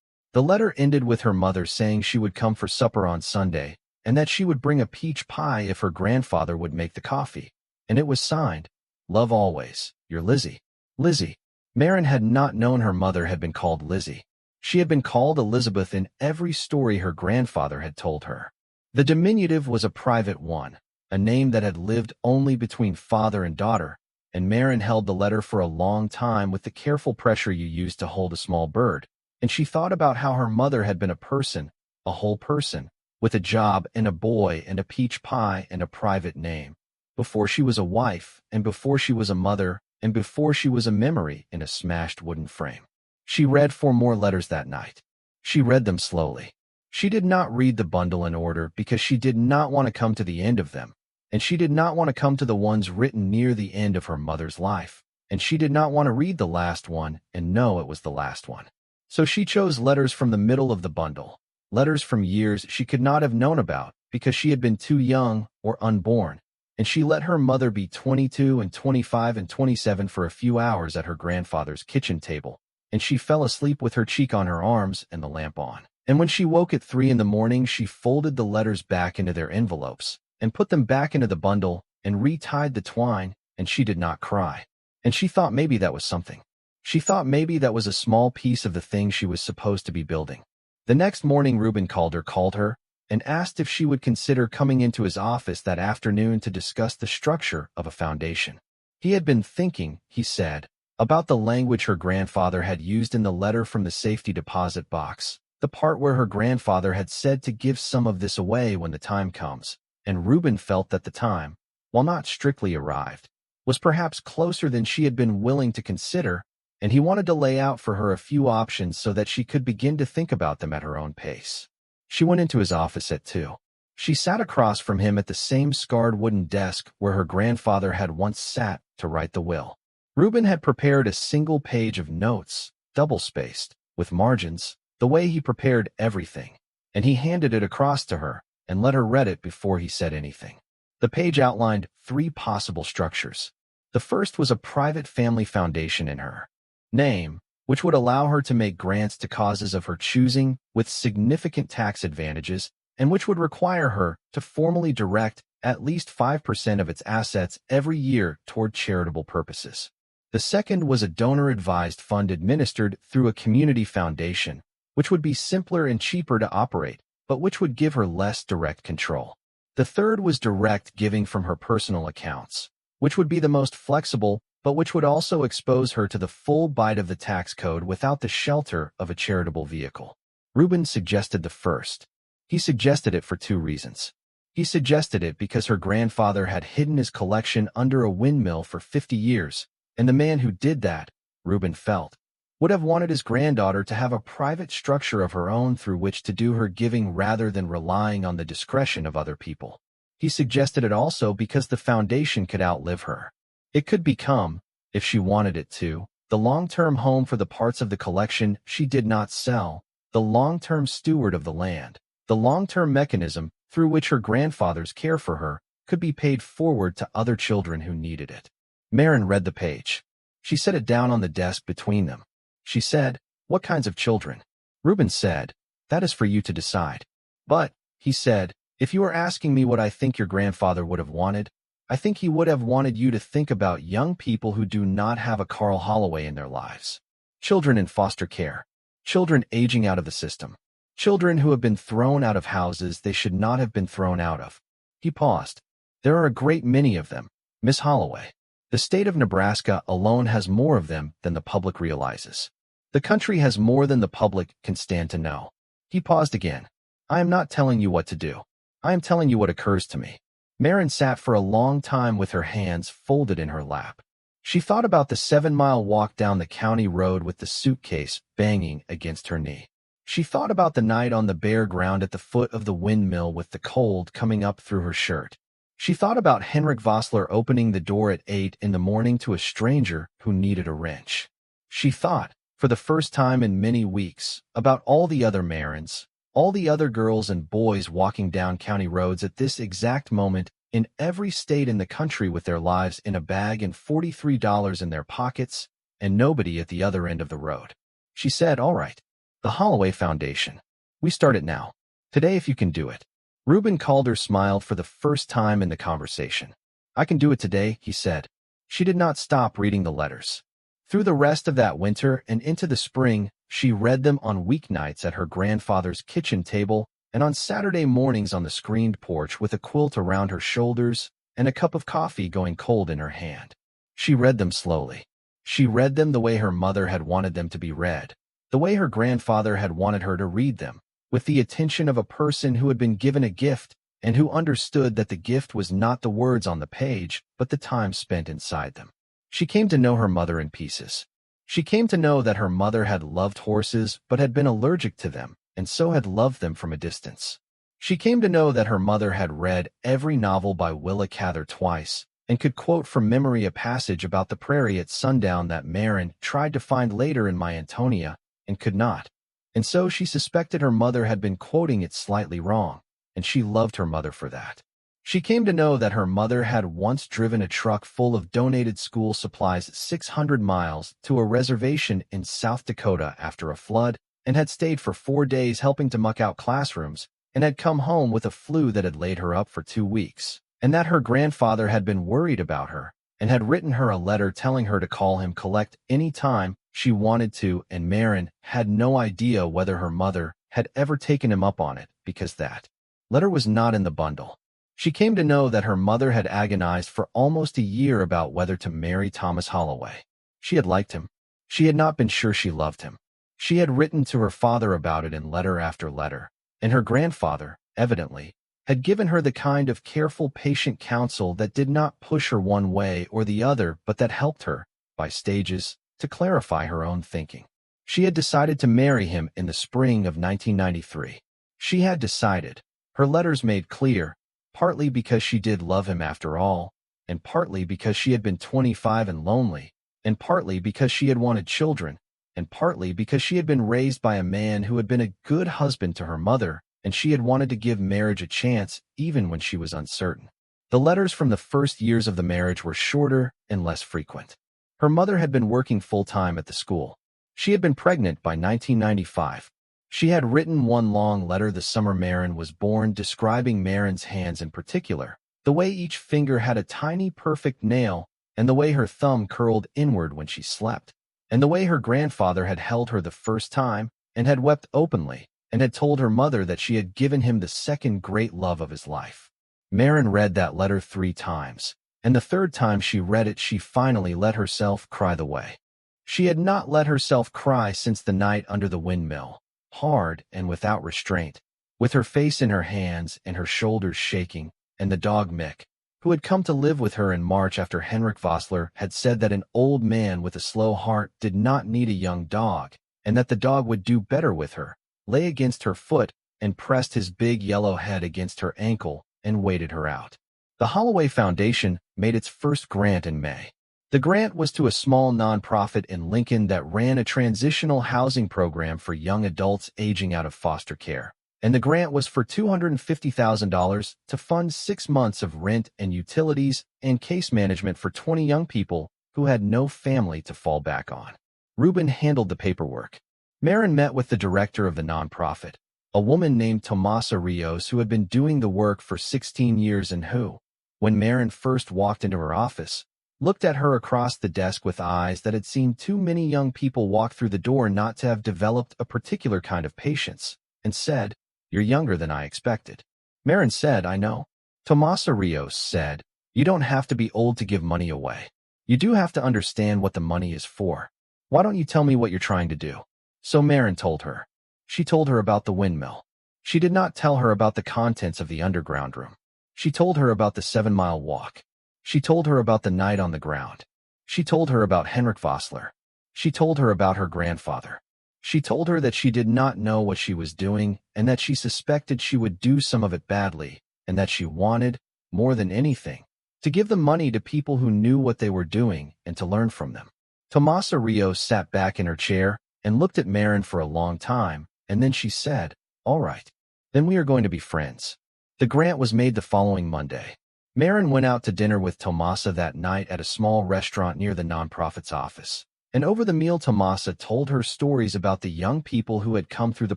The letter ended with her mother saying she would come for supper on Sunday, and that she would bring a peach pie if her grandfather would make the coffee, and it was signed, "Love always, your Lizzie." Lizzie. Maren had not known her mother had been called Lizzie. She had been called Elizabeth in every story her grandfather had told her. The diminutive was a private one, a name that had lived only between father and daughter, and Maren held the letter for a long time with the careful pressure you use to hold a small bird, and she thought about how her mother had been a person, a whole person, with a job and a boy and a peach pie and a private name, before she was a wife and before she was a mother and before she was a memory in a smashed wooden frame. She read 4 more letters that night. She read them slowly. She did not read the bundle in order because she did not want to come to the end of them, and she did not want to come to the ones written near the end of her mother's life, and she did not want to read the last one and know it was the last one. So she chose letters from the middle of the bundle, letters from years she could not have known about because she had been too young or unborn, and she let her mother be 22 and 25 and 27 for a few hours at her grandfather's kitchen table, and she fell asleep with her cheek on her arms and the lamp on. And when she woke at 3 in the morning, she folded the letters back into their envelopes and put them back into the bundle and retied the twine, and she did not cry. And she thought maybe that was something. She thought maybe that was a small piece of the thing she was supposed to be building. The next morning, Reuben called her, and asked if she would consider coming into his office that afternoon to discuss the structure of a foundation. He had been thinking, he said, about the language her grandfather had used in the letter from the safety deposit box, the part where her grandfather had said to give some of this away when the time comes, and Reuben felt that the time, while not strictly arrived, was perhaps closer than she had been willing to consider, and he wanted to lay out for her a few options so that she could begin to think about them at her own pace. She went into his office at 2. She sat across from him at the same scarred wooden desk where her grandfather had once sat to write the will. Reuben had prepared a single page of notes, double-spaced, with margins, the way he prepared everything, and he handed it across to her and let her read it before he said anything. The page outlined 3 possible structures. The first was a private family foundation in her name, which would allow her to make grants to causes of her choosing with significant tax advantages, and which would require her to formally direct at least 5% of its assets every year toward charitable purposes. The second was a donor-advised fund administered through a community foundation, which would be simpler and cheaper to operate, but which would give her less direct control. The third was direct giving from her personal accounts, which would be the most flexible, but which would also expose her to the full bite of the tax code without the shelter of a charitable vehicle. Reuben suggested the first. He suggested it for 2 reasons. He suggested it because her grandfather had hidden his collection under a windmill for 50 years, and the man who did that, Reuben felt, would have wanted his granddaughter to have a private structure of her own through which to do her giving rather than relying on the discretion of other people. He suggested it also because the foundation could outlive her. It could become, if she wanted it to, the long-term home for the parts of the collection she did not sell, the long-term steward of the land, the long-term mechanism through which her grandfather's care for her could be paid forward to other children who needed it. Maren read the page. She set it down on the desk between them. She said, "What kinds of children?" Reuben said, "That is for you to decide." "But," he said, "if you are asking me what I think your grandfather would have wanted, I think he would have wanted you to think about young people who do not have a Carl Holloway in their lives. Children in foster care. Children aging out of the system. Children who have been thrown out of houses they should not have been thrown out of." He paused. "There are a great many of them, Miss Holloway. The state of Nebraska alone has more of them than the public realizes. The country has more than the public can stand to know." He paused again. "I am not telling you what to do. I am telling you what occurs to me." Maren sat for a long time with her hands folded in her lap. She thought about the 7-mile walk down the county road with the suitcase banging against her knee. She thought about the night on the bare ground at the foot of the windmill with the cold coming up through her shirt. She thought about Henrik Vossler opening the door at 8 in the morning to a stranger who needed a wrench. She thought, for the first time in many weeks, about all the other Marens, all the other girls and boys walking down county roads at this exact moment in every state in the country with their lives in a bag and $43 in their pockets, and nobody at the other end of the road. She said, "All right. The Holloway Foundation. We start it now. Today if you can do it." Reuben Calder smiled for the first time in the conversation. "I can do it today," he said. She did not stop reading the letters. Through the rest of that winter and into the spring, she read them on weeknights at her grandfather's kitchen table and on Saturday mornings on the screened porch with a quilt around her shoulders and a cup of coffee going cold in her hand. She read them slowly. She read them the way her mother had wanted them to be read, the way her grandfather had wanted her to read them, with the attention of a person who had been given a gift and who understood that the gift was not the words on the page, but the time spent inside them. She came to know her mother in pieces. She came to know that her mother had loved horses but had been allergic to them, and so had loved them from a distance. She came to know that her mother had read every novel by Willa Cather twice, and could quote from memory a passage about the prairie at sundown that Maren tried to find later in My Antonia, and could not. And so she suspected her mother had been quoting it slightly wrong, and she loved her mother for that. She came to know that her mother had once driven a truck full of donated school supplies 600 miles to a reservation in South Dakota after a flood, and had stayed for 4 days helping to muck out classrooms, and had come home with a flu that had laid her up for 2 weeks, and that her grandfather had been worried about her, and had written her a letter telling her to call him collect any time she wanted to, and Maren had no idea whether her mother had ever taken him up on it, because that letter was not in the bundle. She came to know that her mother had agonized for almost a year about whether to marry Thomas Holloway. She had liked him. She had not been sure she loved him. She had written to her father about it in letter after letter, and her grandfather, evidently, had given her the kind of careful, patient counsel that did not push her one way or the other, but that helped her, by stages, to clarify her own thinking. She had decided to marry him in the spring of 1993. She had decided, her letters made clear, partly because she did love him after all, and partly because she had been 25 and lonely, and partly because she had wanted children, and partly because she had been raised by a man who had been a good husband to her mother, and she had wanted to give marriage a chance even when she was uncertain. The letters from the first years of the marriage were shorter and less frequent. Her mother had been working full-time at the school. She had been pregnant by 1995. She had written one long letter the summer Maren was born describing Maren's hands in particular, the way each finger had a tiny perfect nail, and the way her thumb curled inward when she slept, and the way her grandfather had held her the first time, and had wept openly, and had told her mother that she had given him the second great love of his life. Maren read that letter 3 times, and the third time she read it she finally let herself cry the way. She had not let herself cry since the night under the windmill, hard and without restraint, with her face in her hands and her shoulders shaking, and the dog Mick, who had come to live with her in March after Henrik Vossler had said that an old man with a slow heart did not need a young dog, and that the dog would do better with her, lay against her foot and pressed his big yellow head against her ankle and waited her out. The Holloway Foundation made its first grant in May. The grant was to a small nonprofit in Lincoln that ran a transitional housing program for young adults aging out of foster care. And the grant was for $250,000 to fund 6 months of rent and utilities and case management for 20 young people who had no family to fall back on. Ruben handled the paperwork. Maren met with the director of the nonprofit, a woman named Tomasa Rios who had been doing the work for 16 years and who, when Maren first walked into her office, looked at her across the desk with eyes that had seen too many young people walk through the door not to have developed a particular kind of patience, and said, "You're younger than I expected." Maren said, "I know." Tomasa Rios said, "You don't have to be old to give money away. You do have to understand what the money is for. Why don't you tell me what you're trying to do?" So Maren told her. She told her about the windmill. She did not tell her about the contents of the underground room. She told her about the 7-mile walk. She told her about the night on the ground. She told her about Henrik Vossler. She told her about her grandfather. She told her that she did not know what she was doing and that she suspected she would do some of it badly, and that she wanted, more than anything, to give the money to people who knew what they were doing and to learn from them. Tomasa Rios sat back in her chair and looked at Maren for a long time, and then she said, "All right. Then we are going to be friends." The grant was made the following Monday. Maren went out to dinner with Tomasa that night at a small restaurant near the nonprofit's office. And over the meal, Tomasa told her stories about the young people who had come through the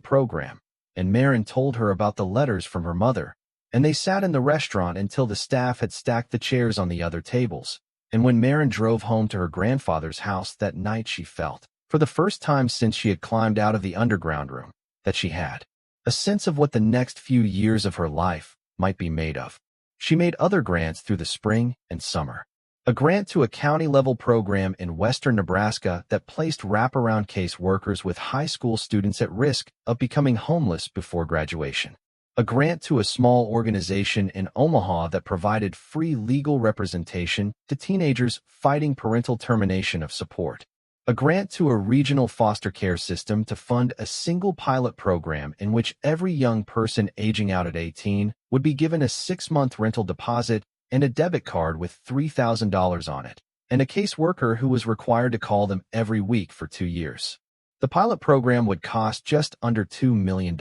program, and Maren told her about the letters from her mother, and they sat in the restaurant until the staff had stacked the chairs on the other tables. And when Maren drove home to her grandfather's house that night, she felt, for the first time since she had climbed out of the underground room, that she had a sense of what the next few years of her life might be made of. She made other grants through the spring and summer. A grant to a county-level program in western Nebraska that placed wraparound case workers with high school students at risk of becoming homeless before graduation. A grant to a small organization in Omaha that provided free legal representation to teenagers fighting parental termination of support. A grant to a regional foster care system to fund a single pilot program in which every young person aging out at 18 would be given a 6-month rental deposit and a debit card with $3,000 on it, and a caseworker who was required to call them every week for 2 years. The pilot program would cost just under $2 million.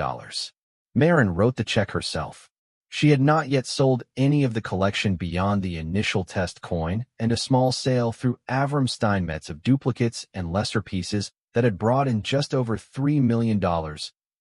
Maren wrote the check herself. She had not yet sold any of the collection beyond the initial test coin and a small sale through Avram Steinmetz of duplicates and lesser pieces that had brought in just over $3 million,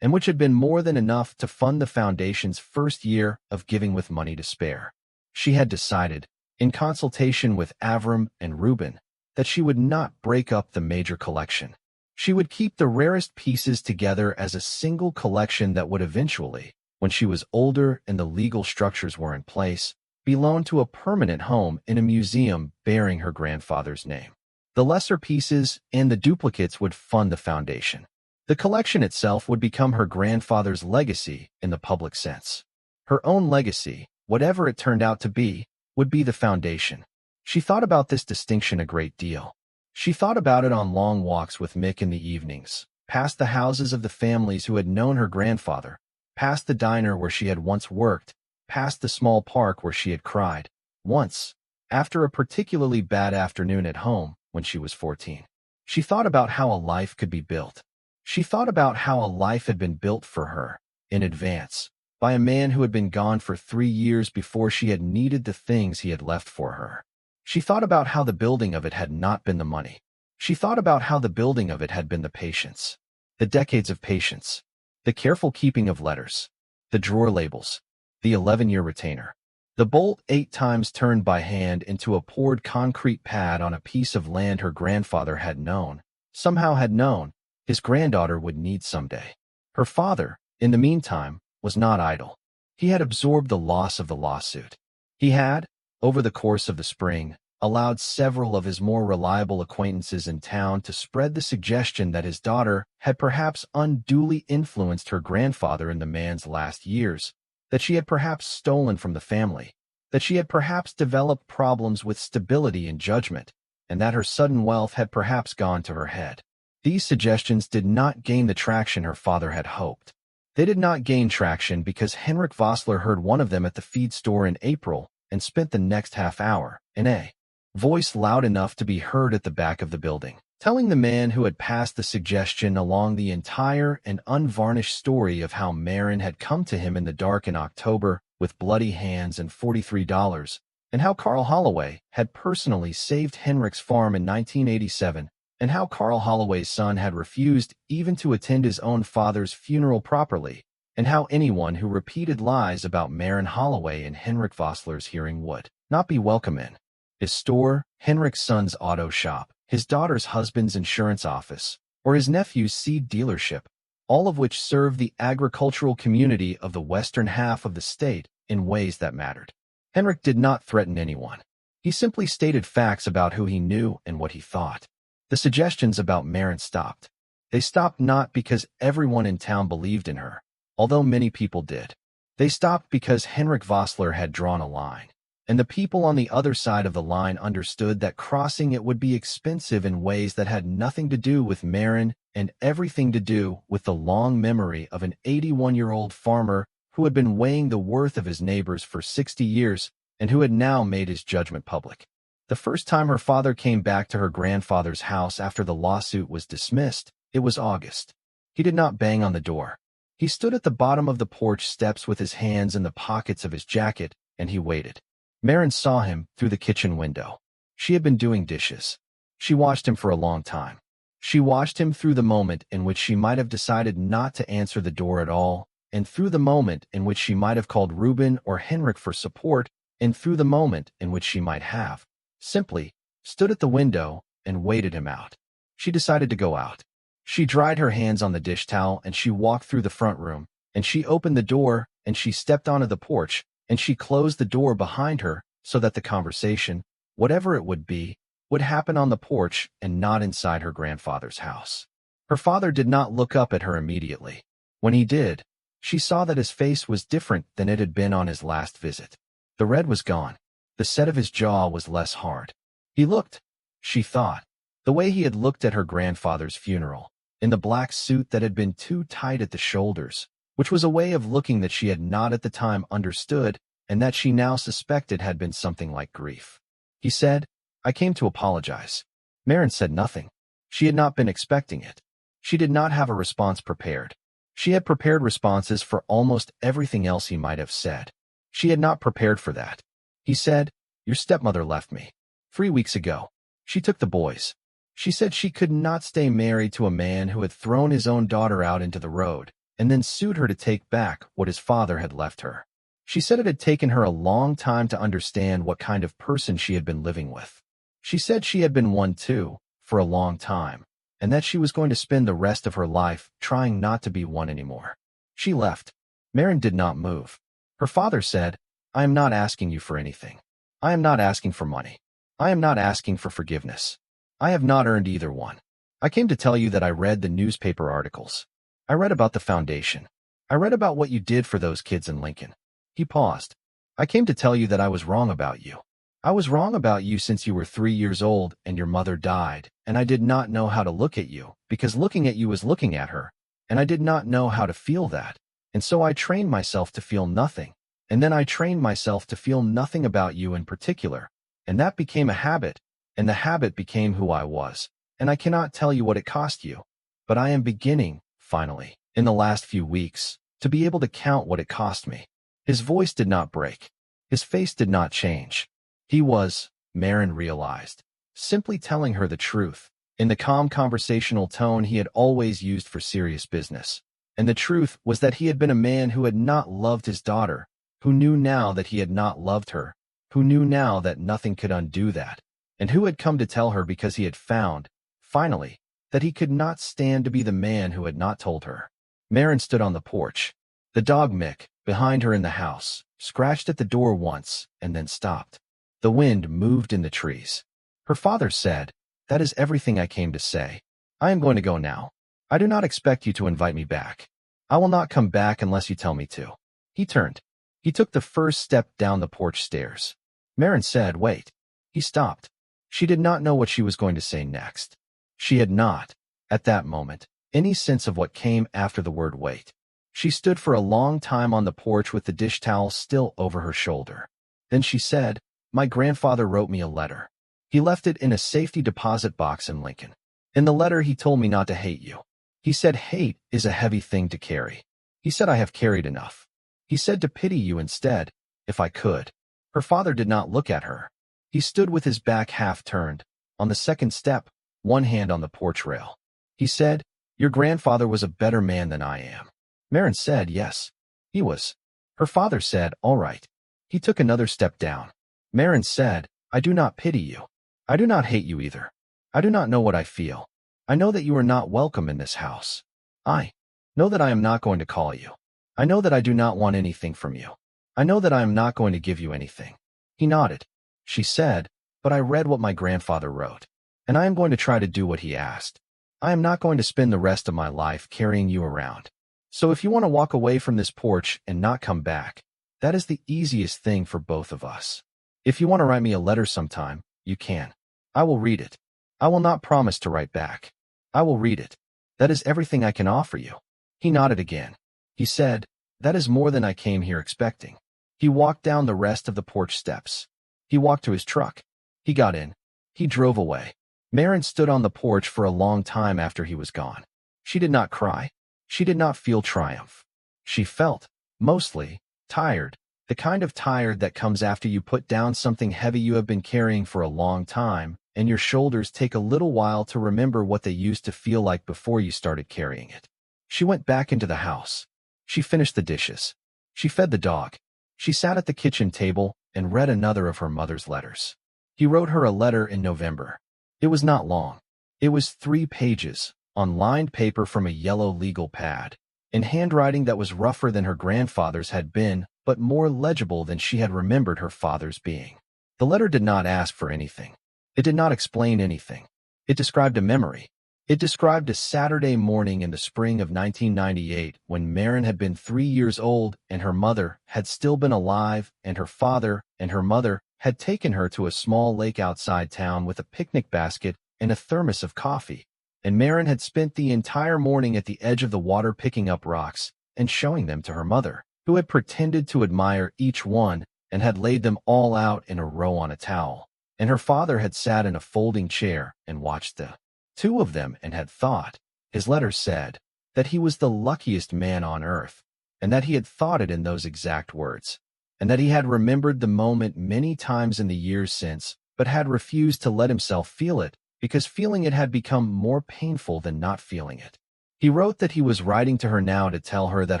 and which had been more than enough to fund the foundation's first year of giving with money to spare. She had decided, in consultation with Avram and Ruben, that she would not break up the major collection. She would keep the rarest pieces together as a single collection that would eventually, when she was older and the legal structures were in place, be loaned to a permanent home in a museum bearing her grandfather's name. The lesser pieces and the duplicates would fund the foundation. The collection itself would become her grandfather's legacy in the public sense. Her own legacy, whatever it turned out to be, would be the foundation. She thought about this distinction a great deal. She thought about it on long walks with Mick in the evenings, past the houses of the families who had known her grandfather, past the diner where she had once worked, past the small park where she had cried, once, after a particularly bad afternoon at home when she was 14. She thought about how a life could be built. She thought about how a life had been built for her, in advance, by a man who had been gone for 3 years before she had needed the things he had left for her. She thought about how the building of it had not been the money. She thought about how the building of it had been the patience. The decades of patience. The careful keeping of letters. The drawer labels. The 11-year retainer. The bolt 8 times turned by hand into a poured concrete pad on a piece of land her grandfather had known, somehow had known, his granddaughter would need someday. Her father, in the meantime, was not idle. He had absorbed the loss of the lawsuit. He had, over the course of the spring, allowed several of his more reliable acquaintances in town to spread the suggestion that his daughter had perhaps unduly influenced her grandfather in the man's last years, that she had perhaps stolen from the family, that she had perhaps developed problems with stability and judgment, and that her sudden wealth had perhaps gone to her head. These suggestions did not gain the traction her father had hoped. They did not gain traction because Henrik Vossler heard one of them at the feed store in April and spent the next half hour in a voice loud enough to be heard at the back of the building, telling the man who had passed the suggestion along the entire and unvarnished story of how Maren had come to him in the dark in October with bloody hands and $43, and how Carl Holloway had personally saved Henrik's farm in 1987, and how Carl Holloway's son had refused even to attend his own father's funeral properly, and how anyone who repeated lies about Maren Holloway in Henrik Vossler's hearing would not be welcome in his store, Henrik's son's auto shop, his daughter's husband's insurance office, or his nephew's seed dealership, all of which served the agricultural community of the western half of the state in ways that mattered. Henrik did not threaten anyone. He simply stated facts about who he knew and what he thought. The suggestions about Maren stopped. They stopped not because everyone in town believed in her, although many people did. They stopped because Henrik Vossler had drawn a line, and the people on the other side of the line understood that crossing it would be expensive in ways that had nothing to do with Maren and everything to do with the long memory of an 81-year-old farmer who had been weighing the worth of his neighbors for 60 years and who had now made his judgment public. The first time her father came back to her grandfather's house after the lawsuit was dismissed, it was August. He did not bang on the door. He stood at the bottom of the porch steps with his hands in the pockets of his jacket, and he waited. Maren saw him through the kitchen window. She had been doing dishes. She watched him for a long time. She watched him through the moment in which she might have decided not to answer the door at all, and through the moment in which she might have called Ruben or Henrik for support, and through the moment in which she might have simply stood at the window and waited him out. She decided to go out. She dried her hands on the dish towel and she walked through the front room, and she opened the door and she stepped onto the porch, and she closed the door behind her so that the conversation, whatever it would be, would happen on the porch and not inside her grandfather's house. Her father did not look up at her immediately. When he did, she saw that his face was different than it had been on his last visit. The red was gone. The set of his jaw was less hard. He looked, she thought, the way he had looked at her grandfather's funeral, in the black suit that had been too tight at the shoulders, which was a way of looking that she had not at the time understood and that she now suspected had been something like grief. He said, "I came to apologize." Maren said nothing. She had not been expecting it. She did not have a response prepared. She had prepared responses for almost everything else he might have said. She had not prepared for that. He said, "Your stepmother left me 3 weeks ago. She took the boys. She said she could not stay married to a man who had thrown his own daughter out into the road and then sued her to take back what his father had left her. She said it had taken her a long time to understand what kind of person she had been living with. She said she had been one too, for a long time, and that she was going to spend the rest of her life trying not to be one anymore." She left. Maren did not move. Her father said, "I am not asking you for anything. I am not asking for money. I am not asking for forgiveness. I have not earned either one. I came to tell you that I read the newspaper articles. I read about the foundation. I read about what you did for those kids in Lincoln." He paused. "I came to tell you that I was wrong about you. I was wrong about you since you were 3 years old and your mother died, and I did not know how to look at you, because looking at you was looking at her, and I did not know how to feel that, and so I trained myself to feel nothing, and then I trained myself to feel nothing about you in particular, and that became a habit, and the habit became who I was, and I cannot tell you what it cost you, but I am beginning, finally, in the last few weeks, to be able to count what it cost me." His voice did not break. His face did not change. He was, Maren realized, simply telling her the truth, in the calm conversational tone he had always used for serious business. And the truth was that he had been a man who had not loved his daughter, who knew now that he had not loved her, who knew now that nothing could undo that, and who had come to tell her because he had found, finally, that he could not stand to be the man who had not told her. Maren stood on the porch. The dog Mick, behind her in the house, scratched at the door once and then stopped. The wind moved in the trees. Her father said, "That is everything I came to say. I am going to go now. I do not expect you to invite me back. I will not come back unless you tell me to." He turned. He took the first step down the porch stairs. Maren said, "Wait." He stopped. She did not know what she was going to say next. She had not, at that moment, any sense of what came after the word wait. She stood for a long time on the porch with the dish towel still over her shoulder. Then she said, "My grandfather wrote me a letter. He left it in a safety deposit box in Lincoln. In the letter, he told me not to hate you. He said hate is a heavy thing to carry. He said I have carried enough. He said to pity you instead, if I could. Her father did not look at her. He stood with his back half turned, on the second step, one hand on the porch rail. He said, your grandfather was a better man than I am. Maren said, yes, he was. Her father said, all right. He took another step down. Maren said, I do not pity you. I do not hate you either. I do not know what I feel. I know that you are not welcome in this house. I know that I am not going to call you. I know that I do not want anything from you. I know that I am not going to give you anything. He nodded. She said, but I read what my grandfather wrote, and I am going to try to do what he asked. I am not going to spend the rest of my life carrying you around. So if you want to walk away from this porch and not come back, that is the easiest thing for both of us. If you want to write me a letter sometime, you can. I will read it. I will not promise to write back. I will read it. That is everything I can offer you. He nodded again. He said, that is more than I came here expecting. He walked down the rest of the porch steps. He walked to his truck. He got in. He drove away. Maren stood on the porch for a long time after he was gone. She did not cry. She did not feel triumph. She felt, mostly, tired, the kind of tired that comes after you put down something heavy you have been carrying for a long time, and your shoulders take a little while to remember what they used to feel like before you started carrying it. She went back into the house. She finished the dishes. She fed the dog. She sat at the kitchen table and read another of her mother's letters. He wrote her a letter in November. It was not long. It was 3 pages, on lined paper from a yellow legal pad, in handwriting that was rougher than her grandfather's had been, but more legible than she had remembered her father's being. The letter did not ask for anything. It did not explain anything. It described a memory. It described a Saturday morning in the spring of 1998 when Maren had been 3 years old and her mother had still been alive, and her father and her mother had taken her to a small lake outside town with a picnic basket and a thermos of coffee, and Maren had spent the entire morning at the edge of the water picking up rocks and showing them to her mother, who had pretended to admire each one and had laid them all out in a row on a towel, and her father had sat in a folding chair and watched the 2 of them and had thought, his letter said, that he was the luckiest man on earth, and that he had thought it in those exact words, and that he had remembered the moment many times in the years since, but had refused to let himself feel it, because feeling it had become more painful than not feeling it. He wrote that he was writing to her now to tell her that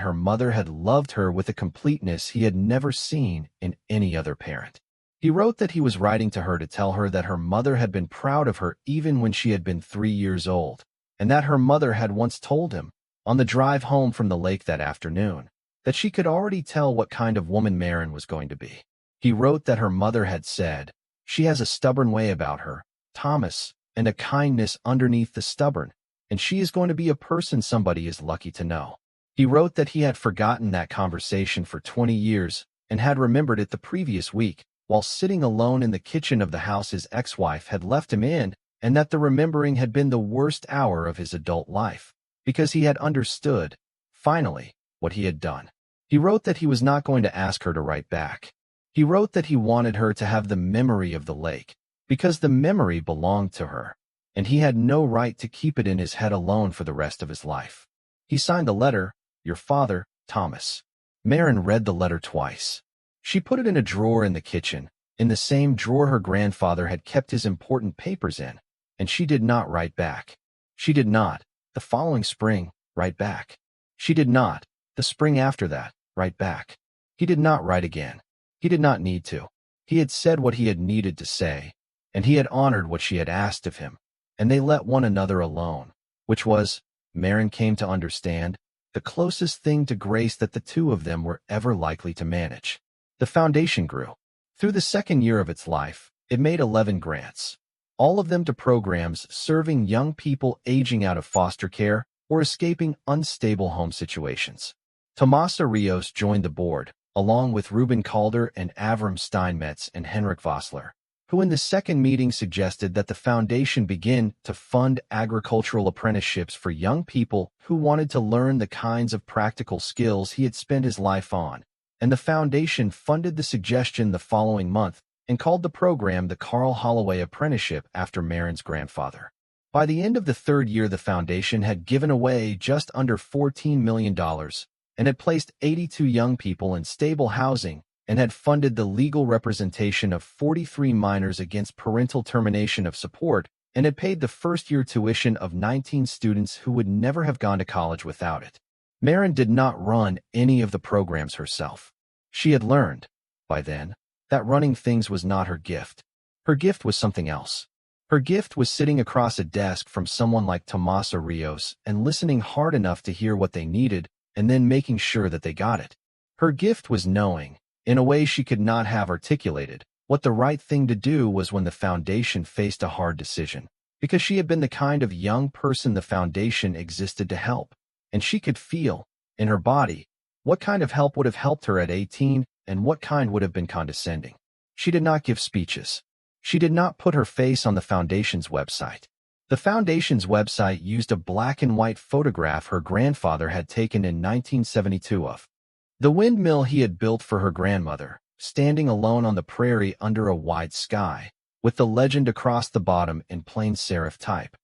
her mother had loved her with a completeness he had never seen in any other parent. He wrote that he was writing to her to tell her that her mother had been proud of her even when she had been 3 years old, and that her mother had once told him, on the drive home from the lake that afternoon, that she could already tell what kind of woman Maren was going to be. He wrote that her mother had said, she has a stubborn way about her, Thomas, and a kindness underneath the stubborn, and she is going to be a person somebody is lucky to know. He wrote that he had forgotten that conversation for 20 years and had remembered it the previous week, while sitting alone in the kitchen of the house his ex-wife had left him in, and that the remembering had been the worst hour of his adult life, because he had understood, finally, what he had done. He wrote that he was not going to ask her to write back. He wrote that he wanted her to have the memory of the lake, because the memory belonged to her, and he had no right to keep it in his head alone for the rest of his life. He signed the letter, your father, Thomas. Maren read the letter twice. She put it in a drawer in the kitchen, in the same drawer her grandfather had kept his important papers in, and she did not write back. She did not, the following spring, write back. She did not, the spring after that, write back. He did not write again. He did not need to. He had said what he had needed to say, and he had honored what she had asked of him, and they let one another alone, which was, Maren came to understand, the closest thing to grace that the 2 of them were ever likely to manage. The foundation grew. Through the 2nd year of its life, it made 11 grants, all of them to programs serving young people aging out of foster care or escaping unstable home situations. Tomasa Rios joined the board, along with Ruben Calder and Avram Steinmetz and Henrik Vossler, who in the 2nd meeting suggested that the foundation begin to fund agricultural apprenticeships for young people who wanted to learn the kinds of practical skills he had spent his life on, and the foundation funded the suggestion the following month, and called the program the Carl Holloway Apprenticeship after Maren's grandfather. By the end of the third year, the foundation had given away just under $14 million and had placed 82 young people in stable housing and had funded the legal representation of 43 minors against parental termination of support and had paid the first-year tuition of 19 students who would never have gone to college without it. Maren did not run any of the programs herself. She had learned, by then, that running things was not her gift. Her gift was something else. Her gift was sitting across a desk from someone like Tomasa Rios and listening hard enough to hear what they needed and then making sure that they got it. Her gift was knowing, in a way she could not have articulated, what the right thing to do was when the foundation faced a hard decision, because she had been the kind of young person the foundation existed to help, and she could feel, in her body, what kind of help would have helped her at 18 and what kind would have been condescending. She did not give speeches. She did not put her face on the foundation's website. The foundation's website used a black and white photograph her grandfather had taken in 1972 of the windmill he had built for her grandmother, standing alone on the prairie under a wide sky, with the legend across the bottom in plain serif type,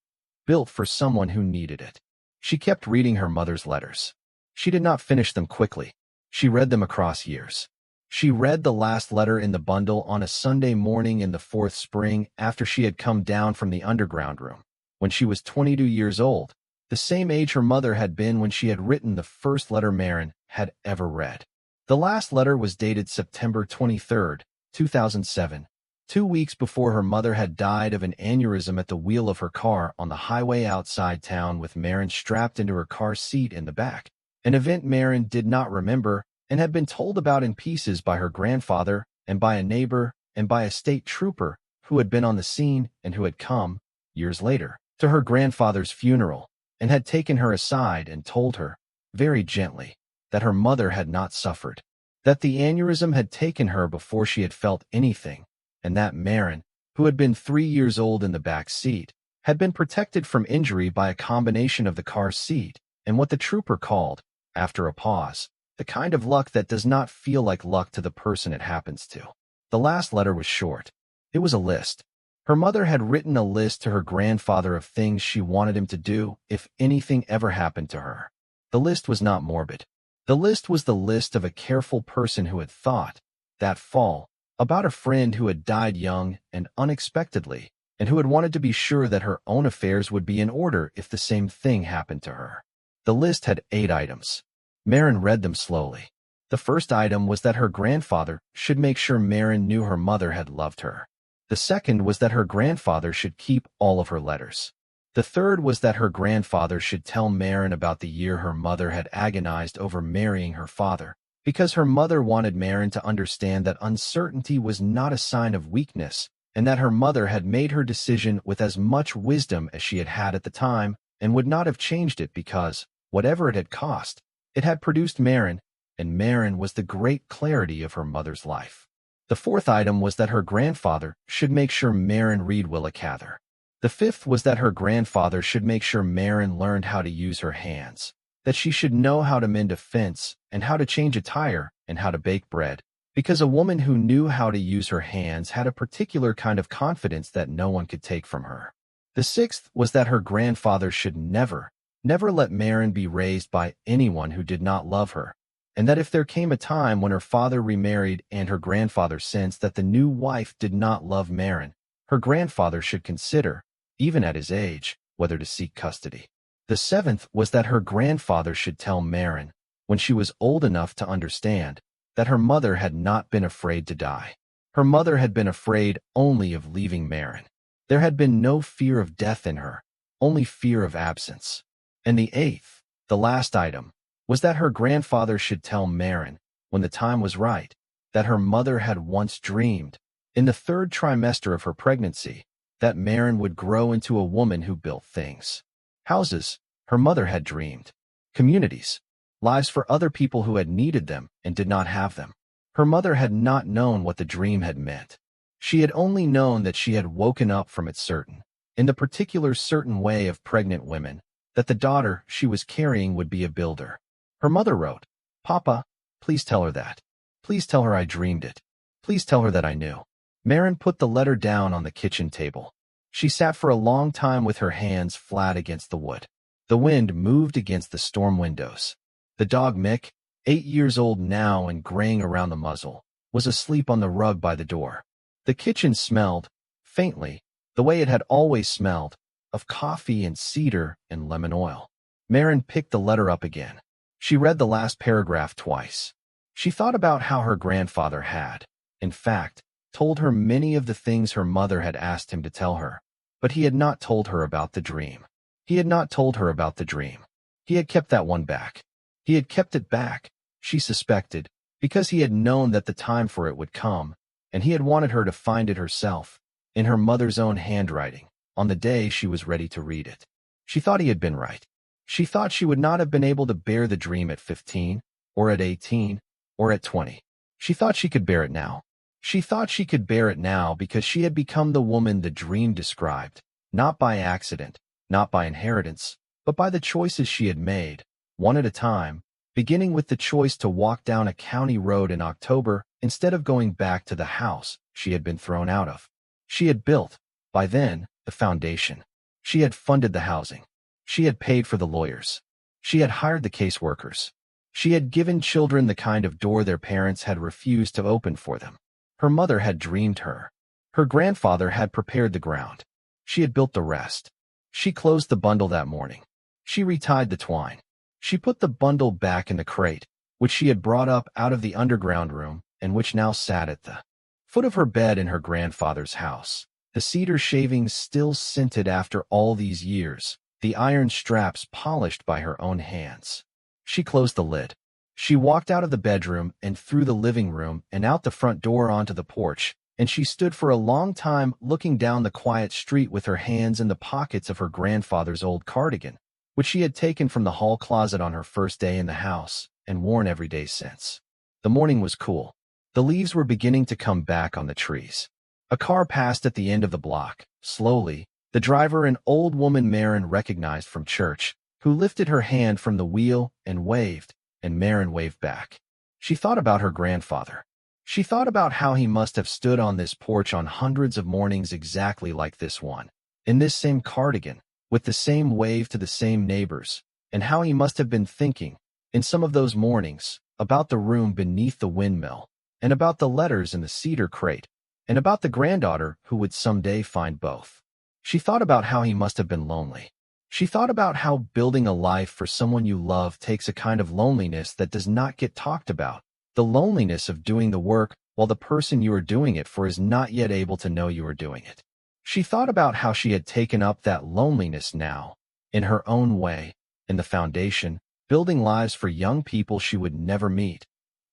built for someone who needed it. She kept reading her mother's letters. She did not finish them quickly. She read them across years. She read the last letter in the bundle on a Sunday morning in the fourth spring after she had come down from the underground room, when she was 22 years old, the same age her mother had been when she had written the first letter Maren had ever read. The last letter was dated September 23, 2007, 2 weeks before her mother had died of an aneurysm at the wheel of her car on the highway outside town with Maren strapped into her car seat in the back, an event Maren did not remember and had been told about in pieces by her grandfather and by a neighbor and by a state trooper who had been on the scene and who had come, years later, to her grandfather's funeral and had taken her aside and told her, very gently, that her mother had not suffered, that the aneurysm had taken her before she had felt anything, and that Maren, who had been 3 years old in the back seat, had been protected from injury by a combination of the car seat and what the trooper called, after a pause, the kind of luck that does not feel like luck to the person it happens to. The last letter was short. It was a list. Her mother had written a list to her grandfather of things she wanted him to do if anything ever happened to her. The list was not morbid. The list was the list of a careful person who had thought, that fall, about a friend who had died young and unexpectedly, and who had wanted to be sure that her own affairs would be in order if the same thing happened to her. The list had 8 items. Maren read them slowly. The first item was that her grandfather should make sure Maren knew her mother had loved her. The second was that her grandfather should keep all of her letters. The third was that her grandfather should tell Maren about the year her mother had agonized over marrying her father, because her mother wanted Maren to understand that uncertainty was not a sign of weakness, and that her mother had made her decision with as much wisdom as she had had at the time, and would not have changed it because, whatever it had cost, it had produced Maren, and Maren was the great clarity of her mother's life. The fourth item was that her grandfather should make sure Maren read Willa Cather. The fifth was that her grandfather should make sure Maren learned how to use her hands, that she should know how to mend a fence and how to change a tire and how to bake bread, because a woman who knew how to use her hands had a particular kind of confidence that no one could take from her. The sixth was that her grandfather should never let Maren be raised by anyone who did not love her, and that if there came a time when her father remarried and her grandfather sensed that the new wife did not love Maren, her grandfather should consider, even at his age, whether to seek custody. The seventh was that her grandfather should tell Maren, when she was old enough to understand, that her mother had not been afraid to die. Her mother had been afraid only of leaving Maren. There had been no fear of death in her, only fear of absence. And the eighth, the last item, was that her grandfather should tell Maren, when the time was right, that her mother had once dreamed, in the 3rd trimester of her pregnancy, that Maren would grow into a woman who built things. Houses, her mother had dreamed. Communities, lives for other people who had needed them and did not have them. Her mother had not known what the dream had meant. She had only known that she had woken up from it certain, in the particular certain way of pregnant women, that the daughter she was carrying would be a builder. Her mother wrote, "Papa, please tell her that. Please tell her I dreamed it. Please tell her that I knew." Maren put the letter down on the kitchen table. She sat for a long time with her hands flat against the wood. The wind moved against the storm windows. The dog Mick, 8 years old now and graying around the muzzle, was asleep on the rug by the door. The kitchen smelled, faintly, the way it had always smelled, of coffee and cedar and lemon oil. Maren picked the letter up again. She read the last paragraph twice. She thought about how her grandfather had, in fact, told her many of the things her mother had asked him to tell her, but he had not told her about the dream. He had not told her about the dream. He had kept that one back. He had kept it back, she suspected, because he had known that the time for it would come, and he had wanted her to find it herself, in her mother's own handwriting, on the day she was ready to read it. She thought he had been right. She thought she would not have been able to bear the dream at 15, or at 18, or at 20. She thought she could bear it now. She thought she could bear it now because she had become the woman the dream described, not by accident, not by inheritance, but by the choices she had made, one at a time, beginning with the choice to walk down a county road in October instead of going back to the house she had been thrown out of. She had built, by then, the foundation. She had funded the housing. She had paid for the lawyers. She had hired the caseworkers. She had given children the kind of door their parents had refused to open for them. Her mother had dreamed her. Her grandfather had prepared the ground. She had built the rest. She closed the bundle that morning. She retied the twine. She put the bundle back in the crate, which she had brought up out of the underground room and which now sat at the foot of her bed in her grandfather's house. The cedar shavings still scented after all these years, the iron straps polished by her own hands. She closed the lid. She walked out of the bedroom and through the living room and out the front door onto the porch, and she stood for a long time looking down the quiet street with her hands in the pockets of her grandfather's old cardigan, which she had taken from the hall closet on her first day in the house and worn every day since. The morning was cool. The leaves were beginning to come back on the trees. A car passed at the end of the block, slowly, the driver an old woman Maren recognized from church, who lifted her hand from the wheel and waved, and Maren waved back. She thought about her grandfather. She thought about how he must have stood on this porch on hundreds of mornings exactly like this one, in this same cardigan, with the same wave to the same neighbors, and how he must have been thinking, in some of those mornings, about the room beneath the windmill, and about the letters in the cedar crate, and about the granddaughter who would someday find both. She thought about how he must have been lonely. She thought about how building a life for someone you love takes a kind of loneliness that does not get talked about, the loneliness of doing the work while the person you are doing it for is not yet able to know you are doing it. She thought about how she had taken up that loneliness now, in her own way, in the foundation, building lives for young people she would never meet,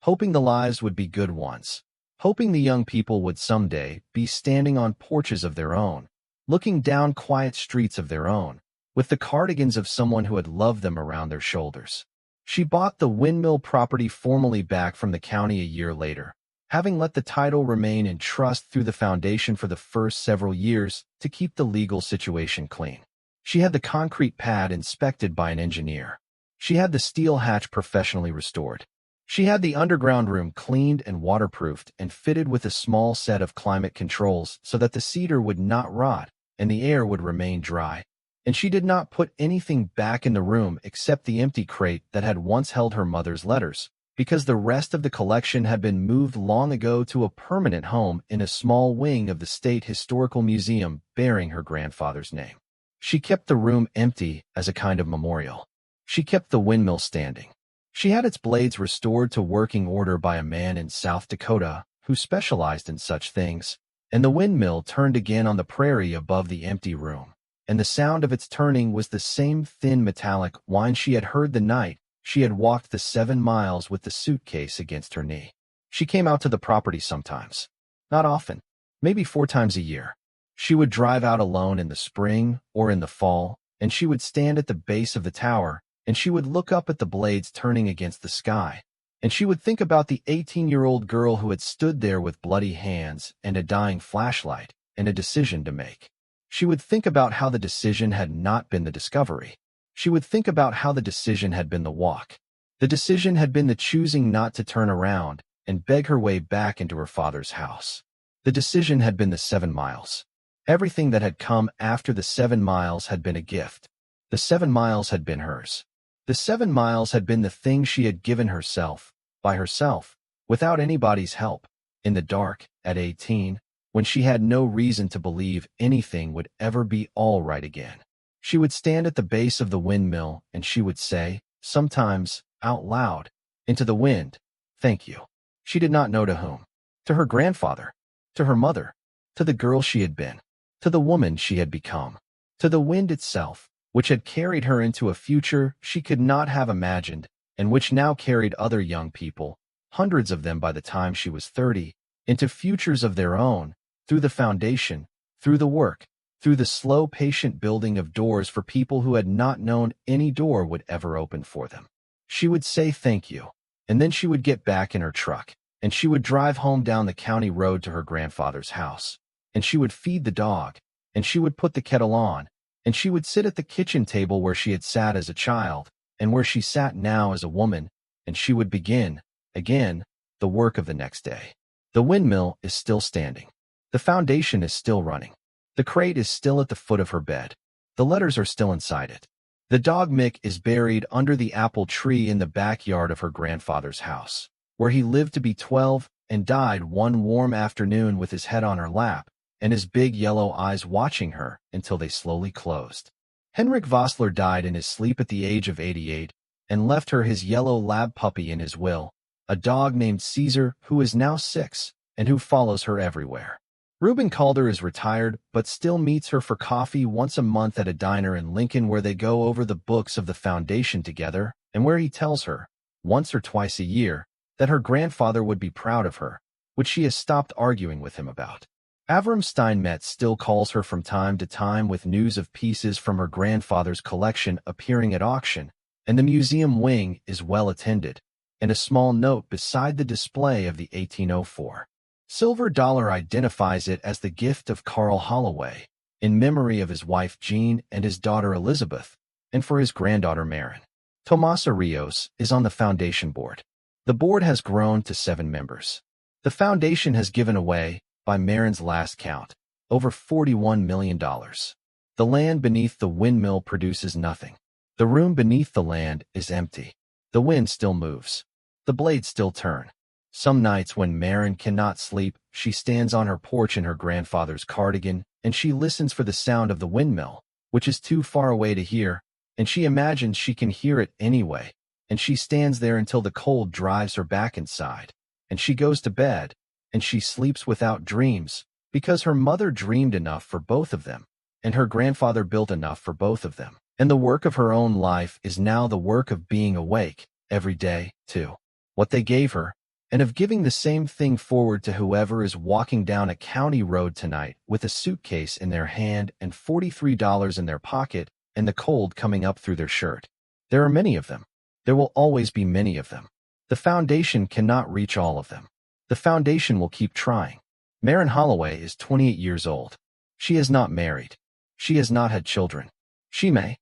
hoping the lives would be good ones, hoping the young people would someday be standing on porches of their own, looking down quiet streets of their own, with the cardigans of someone who had loved them around their shoulders. She bought the Windmill property formally back from the county a year later, having let the title remain in trust through the foundation for the first several years to keep the legal situation clean. She had the concrete pad inspected by an engineer. She had the steel hatch professionally restored. She had the underground room cleaned and waterproofed and fitted with a small set of climate controls so that the cedar would not rot and the air would remain dry. And she did not put anything back in the room except the empty crate that had once held her mother's letters, because the rest of the collection had been moved long ago to a permanent home in a small wing of the State Historical Museum bearing her grandfather's name. She kept the room empty as a kind of memorial. She kept the windmill standing. She had its blades restored to working order by a man in South Dakota who specialized in such things, and the windmill turned again on the prairie above the empty room, and the sound of its turning was the same thin metallic whine she had heard the night she had walked the 7 miles with the suitcase against her knee. She came out to the property sometimes. Not often. Maybe 4 times a year. She would drive out alone in the spring or in the fall, and she would stand at the base of the tower, and she would look up at the blades turning against the sky, and she would think about the 18-year-old girl who had stood there with bloody hands and a dying flashlight and a decision to make. She would think about how the decision had not been the discovery. She would think about how the decision had been the walk. The decision had been the choosing not to turn around and beg her way back into her father's house. The decision had been the 7 miles. Everything that had come after the 7 miles had been a gift. The 7 miles had been hers. The 7 miles had been the thing she had given herself, by herself, without anybody's help, in the dark, at 18, when she had no reason to believe anything would ever be all right again. She would stand at the base of the windmill and she would say, sometimes, out loud, into the wind, thank you. She did not know to whom. To her grandfather. To her mother. To the girl she had been. To the woman she had become. To the wind itself, which had carried her into a future she could not have imagined, and which now carried other young people, hundreds of them by the time she was 30, into futures of their own, through the foundation, through the work, through the slow, patient building of doors for people who had not known any door would ever open for them. She would say thank you, and then she would get back in her truck, and she would drive home down the county road to her grandfather's house, and she would feed the dog, and she would put the kettle on, and she would sit at the kitchen table where she had sat as a child, and where she sat now as a woman, and she would begin, again, the work of the next day. The windmill is still standing. The foundation is still running. The crate is still at the foot of her bed. The letters are still inside it. The dog Mick is buried under the apple tree in the backyard of her grandfather's house, where he lived to be 12 and died one warm afternoon with his head on her lap and his big yellow eyes watching her until they slowly closed. Henrik Vossler died in his sleep at the age of 88 and left her his yellow lab puppy in his will, a dog named Caesar who is now 6 and who follows her everywhere. Reuben Calder is retired but still meets her for coffee once a month at a diner in Lincoln where they go over the books of the foundation together and where he tells her, once or twice a year, that her grandfather would be proud of her, which she has stopped arguing with him about. Avram Steinmetz still calls her from time to time with news of pieces from her grandfather's collection appearing at auction, and the museum wing is well attended, and a small note beside the display of the 1804 silver dollar identifies it as the gift of Carl Holloway, in memory of his wife Jean and his daughter Elizabeth, and for his granddaughter Maren. Tomasa Rios is on the foundation board. The board has grown to 7 members. The foundation has given away, by Maren's last count, over $41 million. The land beneath the windmill produces nothing. The room beneath the land is empty. The wind still moves. The blades still turn. Some nights when Maren cannot sleep, she stands on her porch in her grandfather's cardigan, and she listens for the sound of the windmill, which is too far away to hear, and she imagines she can hear it anyway, and she stands there until the cold drives her back inside, and she goes to bed, and she sleeps without dreams, because her mother dreamed enough for both of them, and her grandfather built enough for both of them, and the work of her own life is now the work of being awake, every day, too. What they gave her, and of giving the same thing forward to whoever is walking down a county road tonight with a suitcase in their hand and $43 in their pocket and the cold coming up through their shirt. There are many of them. There will always be many of them. The foundation cannot reach all of them. The foundation will keep trying. Maren Holloway is 28 years old. She is not married. She has not had children. She may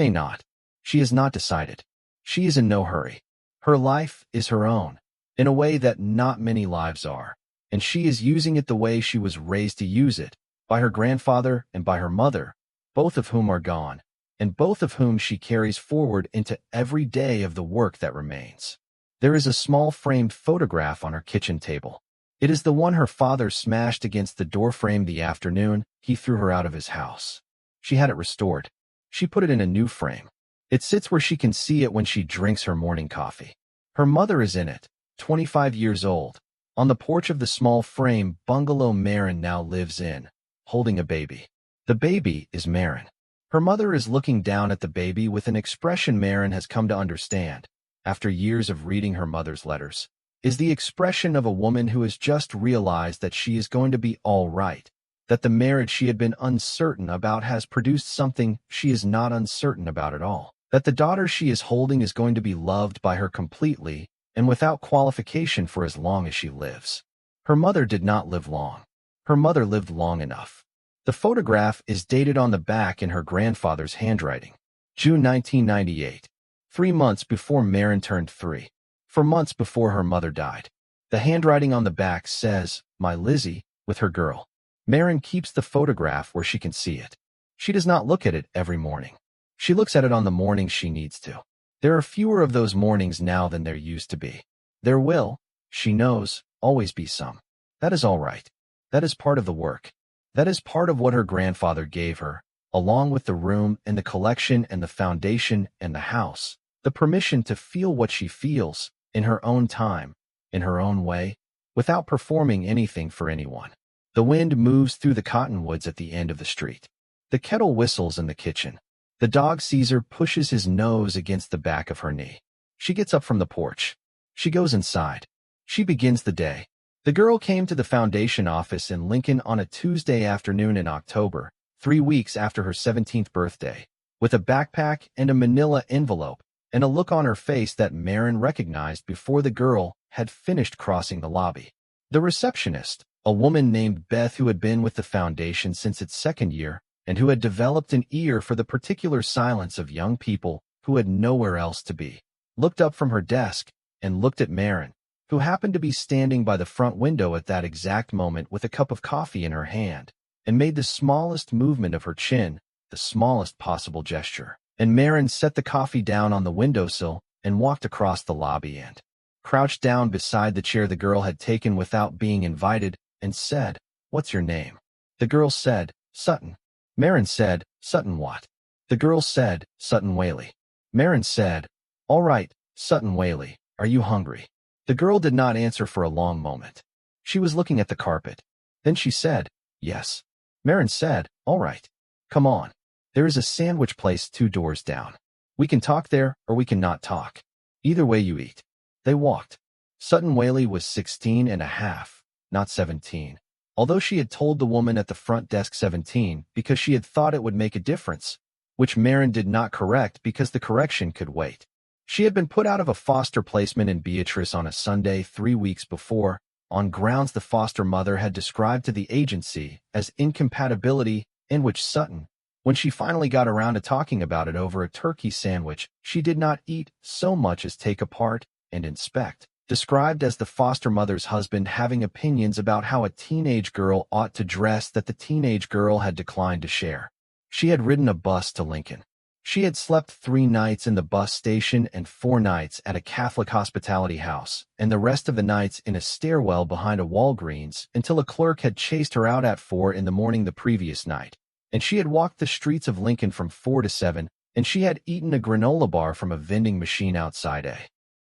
not. She has not decided. She is in no hurry. Her life is her own, in a way that not many lives are, and she is using it the way she was raised to use it, by her grandfather and by her mother, both of whom are gone, and both of whom she carries forward into every day of the work that remains. There is a small framed photograph on her kitchen table. It is the one her father smashed against the doorframe the afternoon he threw her out of his house. She had it restored. She put it in a new frame. It sits where she can see it when she drinks her morning coffee. Her mother is in it, 25 years old, on the porch of the small frame bungalow Maren now lives in, holding a baby. The baby is Maren. Her mother is looking down at the baby with an expression Maren has come to understand, after years of reading her mother's letters, is the expression of a woman who has just realized that she is going to be all right, that the marriage she had been uncertain about has produced something she is not uncertain about at all, that the daughter she is holding is going to be loved by her completely and without qualification for as long as she lives. Her mother did not live long. Her mother lived long enough. The photograph is dated on the back in her grandfather's handwriting. June 1998. 3 months before Maren turned 3. 4 months before her mother died. The handwriting on the back says, "My Lizzie, with her girl. Maren keeps the photograph where she can see it. She does not look at it every morning. She looks at it on the mornings she needs to. There are fewer of those mornings now than there used to be. There will, she knows, always be some. That is all right. That is part of the work. That is part of what her grandfather gave her, along with the room and the collection and the foundation and the house, the permission to feel what she feels, in her own time, in her own way, without performing anything for anyone. The wind moves through the cottonwoods at the end of the street. The kettle whistles in the kitchen. The dog Caesar pushes his nose against the back of her knee. She gets up from the porch. She goes inside. She begins the day. The girl came to the foundation office in Lincoln on a Tuesday afternoon in October, 3 weeks after her 17th birthday, with a backpack and a manila envelope, and a look on her face that Maren recognized before the girl had finished crossing the lobby. The receptionist, a woman named Beth who had been with the foundation since its second year, and who had developed an ear for the particular silence of young people who had nowhere else to be, looked up from her desk and looked at Maren, who happened to be standing by the front window at that exact moment with a cup of coffee in her hand, and made the smallest movement of her chin, the smallest possible gesture. And Maren set the coffee down on the windowsill and walked across the lobby and crouched down beside the chair the girl had taken without being invited and said, "What's your name?" The girl said, "Sutton." Maren said, "Sutton what?" The girl said, "Sutton Whaley." Maren said, "All right, Sutton Whaley, are you hungry?" The girl did not answer for a long moment. She was looking at the carpet. Then she said, "Yes." Maren said, "All right. Come on. There is a sandwich place 2 doors down. We can talk there or we can not talk. Either way you eat." They walked. Sutton Whaley was 16 and a half, not 17. Although she had told the woman at the front desk 17 because she had thought it would make a difference, which Maren did not correct because the correction could wait. She had been put out of a foster placement in Beatrice on a Sunday 3 weeks before, on grounds the foster mother had described to the agency as incompatibility, in which Sutton, when she finally got around to talking about it over a turkey sandwich she did not eat so much as take apart and inspect, described as the foster mother's husband having opinions about how a teenage girl ought to dress that the teenage girl had declined to share. She had ridden a bus to Lincoln. She had slept 3 nights in the bus station and 4 nights at a Catholic hospitality house, and the rest of the nights in a stairwell behind a Walgreens until a clerk had chased her out at 4 in the morning the previous night. And she had walked the streets of Lincoln from 4 to 7, and she had eaten a granola bar from a vending machine outside a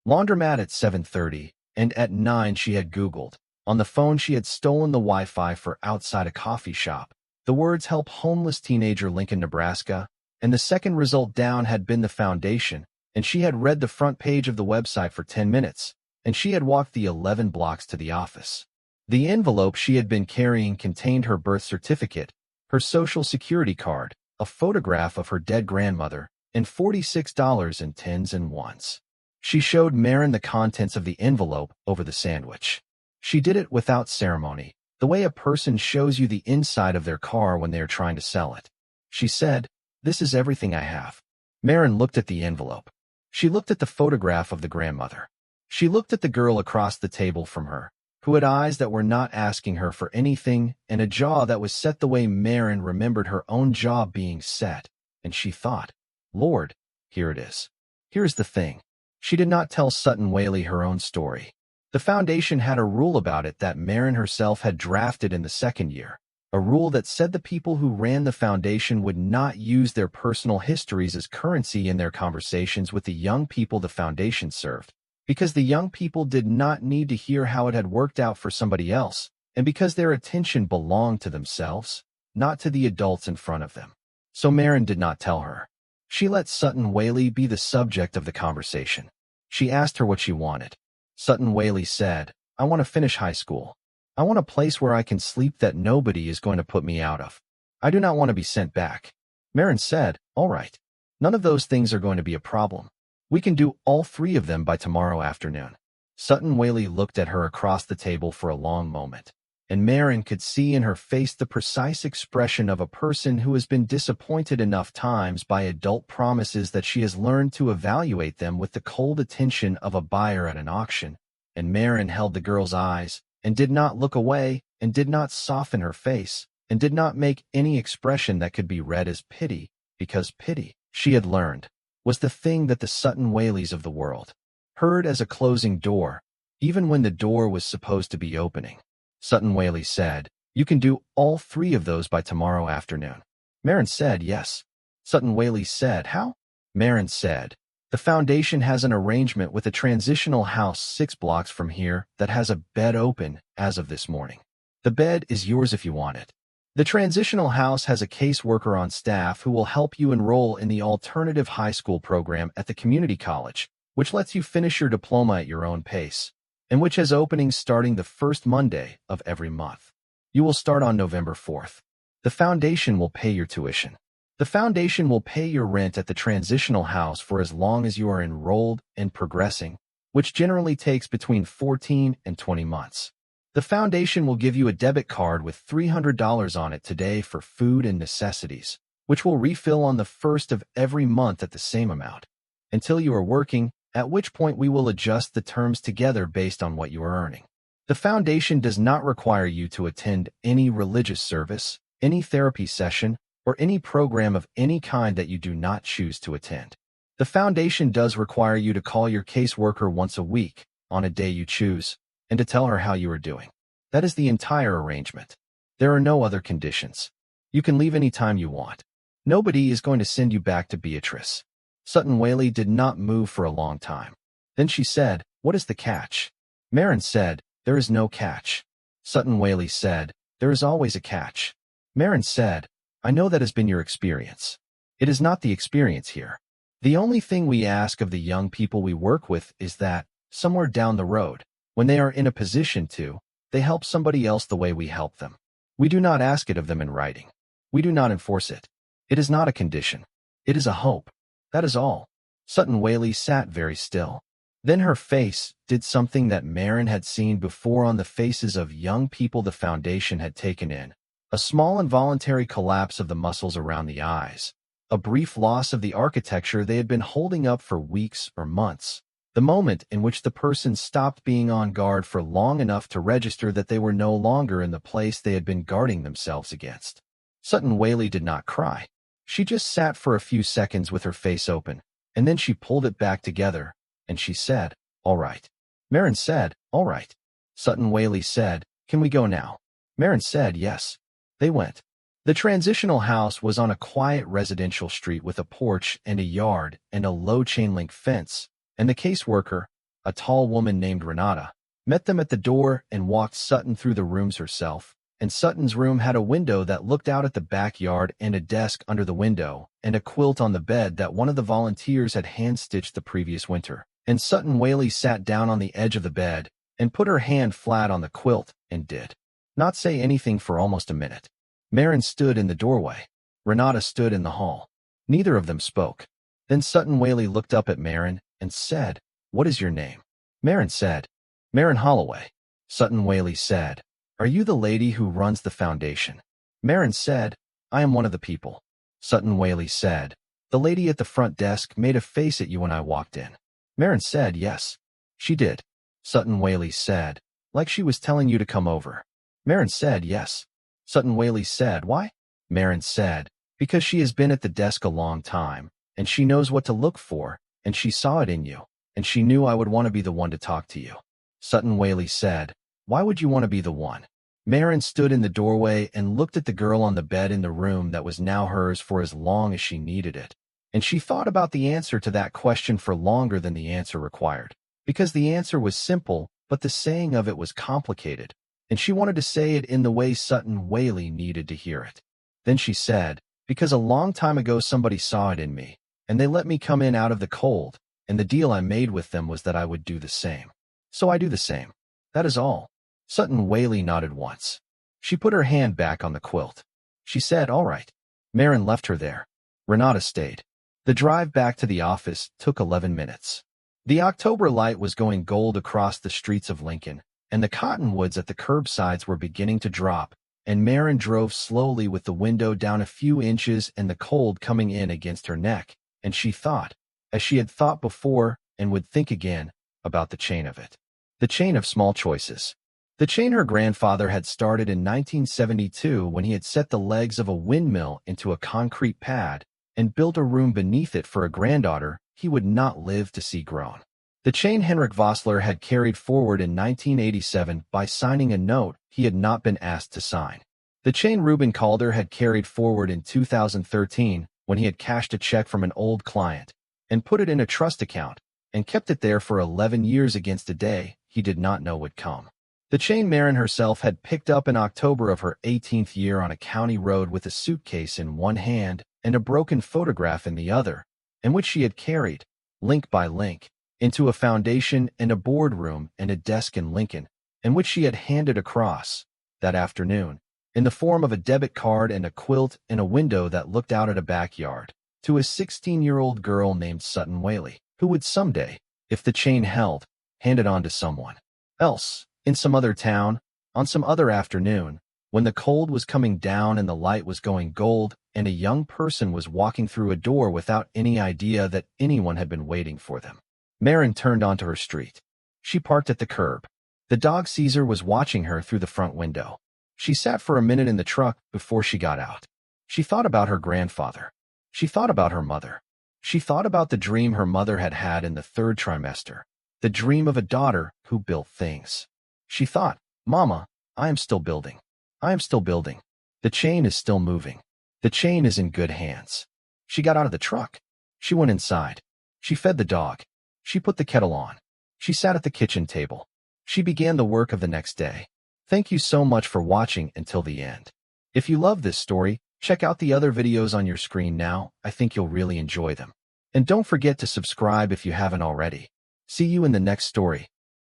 laundromat at 7:30, and at 9 she had Googled. On the phone she had stolen the Wi-Fi for outside a coffee shop. The words "Help Homeless Teenager Lincoln, Nebraska," and the second result down had been the foundation, and she had read the front page of the website for 10 minutes, and she had walked the 11 blocks to the office. The envelope she had been carrying contained her birth certificate, her social security card, a photograph of her dead grandmother, and $46.10. She showed Maren the contents of the envelope over the sandwich. She did it without ceremony, the way a person shows you the inside of their car when they are trying to sell it. She said, "This is everything I have." Maren looked at the envelope. She looked at the photograph of the grandmother. She looked at the girl across the table from her, who had eyes that were not asking her for anything and a jaw that was set the way Maren remembered her own jaw being set, and she thought, "Lord, here it is." Here's the thing. She did not tell Sutton Whaley her own story. The foundation had a rule about it that Maren herself had drafted in the second year, a rule that said the people who ran the foundation would not use their personal histories as currency in their conversations with the young people the foundation served, because the young people did not need to hear how it had worked out for somebody else, and because their attention belonged to themselves, not to the adults in front of them. So Maren did not tell her. She let Sutton Whaley be the subject of the conversation. She asked her what she wanted. Sutton Whaley said, "I want to finish high school. I want a place where I can sleep that nobody is going to put me out of. I do not want to be sent back." Maren said, "All right. None of those things are going to be a problem. We can do all 3 of them by tomorrow afternoon." Sutton Whaley looked at her across the table for a long moment, and Maren could see in her face the precise expression of a person who has been disappointed enough times by adult promises that she has learned to evaluate them with the cold attention of a buyer at an auction. And Maren held the girl's eyes and did not look away and did not soften her face, and did not make any expression that could be read as pity, because pity, she had learned, was the thing that the Sutton Whaleys of the world heard as a closing door, even when the door was supposed to be opening. Sutton Whaley said, "You can do all three of those by tomorrow afternoon." Maren said, "Yes." Sutton Whaley said, "How?" Maren said, "The foundation has an arrangement with a transitional house 6 blocks from here that has a bed open as of this morning. The bed is yours if you want it. The transitional house has a caseworker on staff who will help you enroll in the alternative high school program at the community college, which lets you finish your diploma at your own pace, and which has openings starting the first Monday of every month. You will start on November 4th. The foundation will pay your tuition. The foundation will pay your rent at the transitional house for as long as you are enrolled and progressing, which generally takes between 14 and 20 months. The foundation will give you a debit card with $300 on it today for food and necessities, which will refill on the first of every month at the same amount, until you are working, at which point we will adjust the terms together based on what you are earning. The foundation does not require you to attend any religious service, any therapy session, or any program of any kind that you do not choose to attend. The foundation does require you to call your caseworker once a week, on a day you choose, and to tell her how you are doing. That is the entire arrangement. There are no other conditions. You can leave any time you want. Nobody is going to send you back to Beatrice." Sutton Whaley did not move for a long time. Then she said, "What is the catch?" Maren said, "There is no catch." Sutton Whaley said, "There is always a catch." Maren said, "I know that has been your experience. It is not the experience here. The only thing we ask of the young people we work with is that, somewhere down the road, when they are in a position to, they help somebody else the way we help them. We do not ask it of them in writing. We do not enforce it. It is not a condition. It is a hope. That is all." Sutton Whaley sat very still. Then her face did something that Maren had seen before on the faces of young people the foundation had taken in. A small involuntary collapse of the muscles around the eyes. A brief loss of the architecture they had been holding up for weeks or months. The moment in which the person stopped being on guard for long enough to register that they were no longer in the place they had been guarding themselves against. Sutton Whaley did not cry. She just sat for a few seconds with her face open, and then she pulled it back together, and she said, "All right." Maren said, "All right." Sutton Whaley said, "Can we go now?" Maren said, "Yes." They went. The transitional house was on a quiet residential street with a porch and a yard and a low chain-link fence, and the caseworker, a tall woman named Renata, met them at the door and walked Sutton through the rooms herself. And Sutton's room had a window that looked out at the backyard and a desk under the window and a quilt on the bed that one of the volunteers had hand-stitched the previous winter. And Sutton Whaley sat down on the edge of the bed and put her hand flat on the quilt and did not say anything for almost a minute. Maren stood in the doorway. Renata stood in the hall. Neither of them spoke. Then Sutton Whaley looked up at Maren and said, "What is your name?" Maren said, "Maren Holloway." Sutton Whaley said, "Are you the lady who runs the foundation?" Maren said, "I am one of the people." Sutton Whaley said, "The lady at the front desk made a face at you when I walked in." Maren said, "Yes, she did." Sutton Whaley said, "Like she was telling you to come over." Maren said, "Yes." Sutton Whaley said, "Why?" Maren said, "Because she has been at the desk a long time, and she knows what to look for, and she saw it in you, and she knew I would want to be the one to talk to you." Sutton Whaley said, "Why would you want to be the one?" Maren stood in the doorway and looked at the girl on the bed in the room that was now hers for as long as she needed it. And she thought about the answer to that question for longer than the answer required. Because the answer was simple, but the saying of it was complicated. And she wanted to say it in the way Sutton Whaley needed to hear it. Then she said, "Because a long time ago somebody saw it in me, and they let me come in out of the cold, and the deal I made with them was that I would do the same. So I do the same. That is all." Sutton Whaley nodded once. She put her hand back on the quilt. She said, "All right." Maren left her there. Renata stayed. The drive back to the office took 11 minutes. The October light was going gold across the streets of Lincoln, and the cottonwoods at the curbsides were beginning to drop, and Maren drove slowly with the window down a few inches and the cold coming in against her neck, and she thought, as she had thought before and would think again, about the chain of it. The chain of small choices. The chain her grandfather had started in 1972 when he had set the legs of a windmill into a concrete pad and built a room beneath it for a granddaughter he would not live to see grown. The chain Henrik Vossler had carried forward in 1987 by signing a note he had not been asked to sign. The chain Ruben Calder had carried forward in 2013 when he had cashed a check from an old client and put it in a trust account and kept it there for 11 years against a day he did not know would come. The chain Maren herself had picked up in October of her 18th year on a county road with a suitcase in one hand and a broken photograph in the other, in which she had carried, link by link, into a foundation and a boardroom and a desk in Lincoln, in which she had handed across, that afternoon, in the form of a debit card and a quilt and a window that looked out at a backyard, to a 16-year-old girl named Sutton Whaley, who would someday, if the chain held, hand it on to someone else, in some other town, on some other afternoon, when the cold was coming down and the light was going gold and a young person was walking through a door without any idea that anyone had been waiting for them. Maren turned onto her street. She parked at the curb. The dog Caesar was watching her through the front window. She sat for a minute in the truck before she got out. She thought about her grandfather. She thought about her mother. She thought about the dream her mother had had in the third trimester, the dream of a daughter who built things. She thought, "Mama, I am still building. I am still building. The chain is still moving. The chain is in good hands." She got out of the truck. She went inside. She fed the dog. She put the kettle on. She sat at the kitchen table. She began the work of the next day. Thank you so much for watching until the end. If you love this story, check out the other videos on your screen now. I think you'll really enjoy them. And don't forget to subscribe if you haven't already. See you in the next story.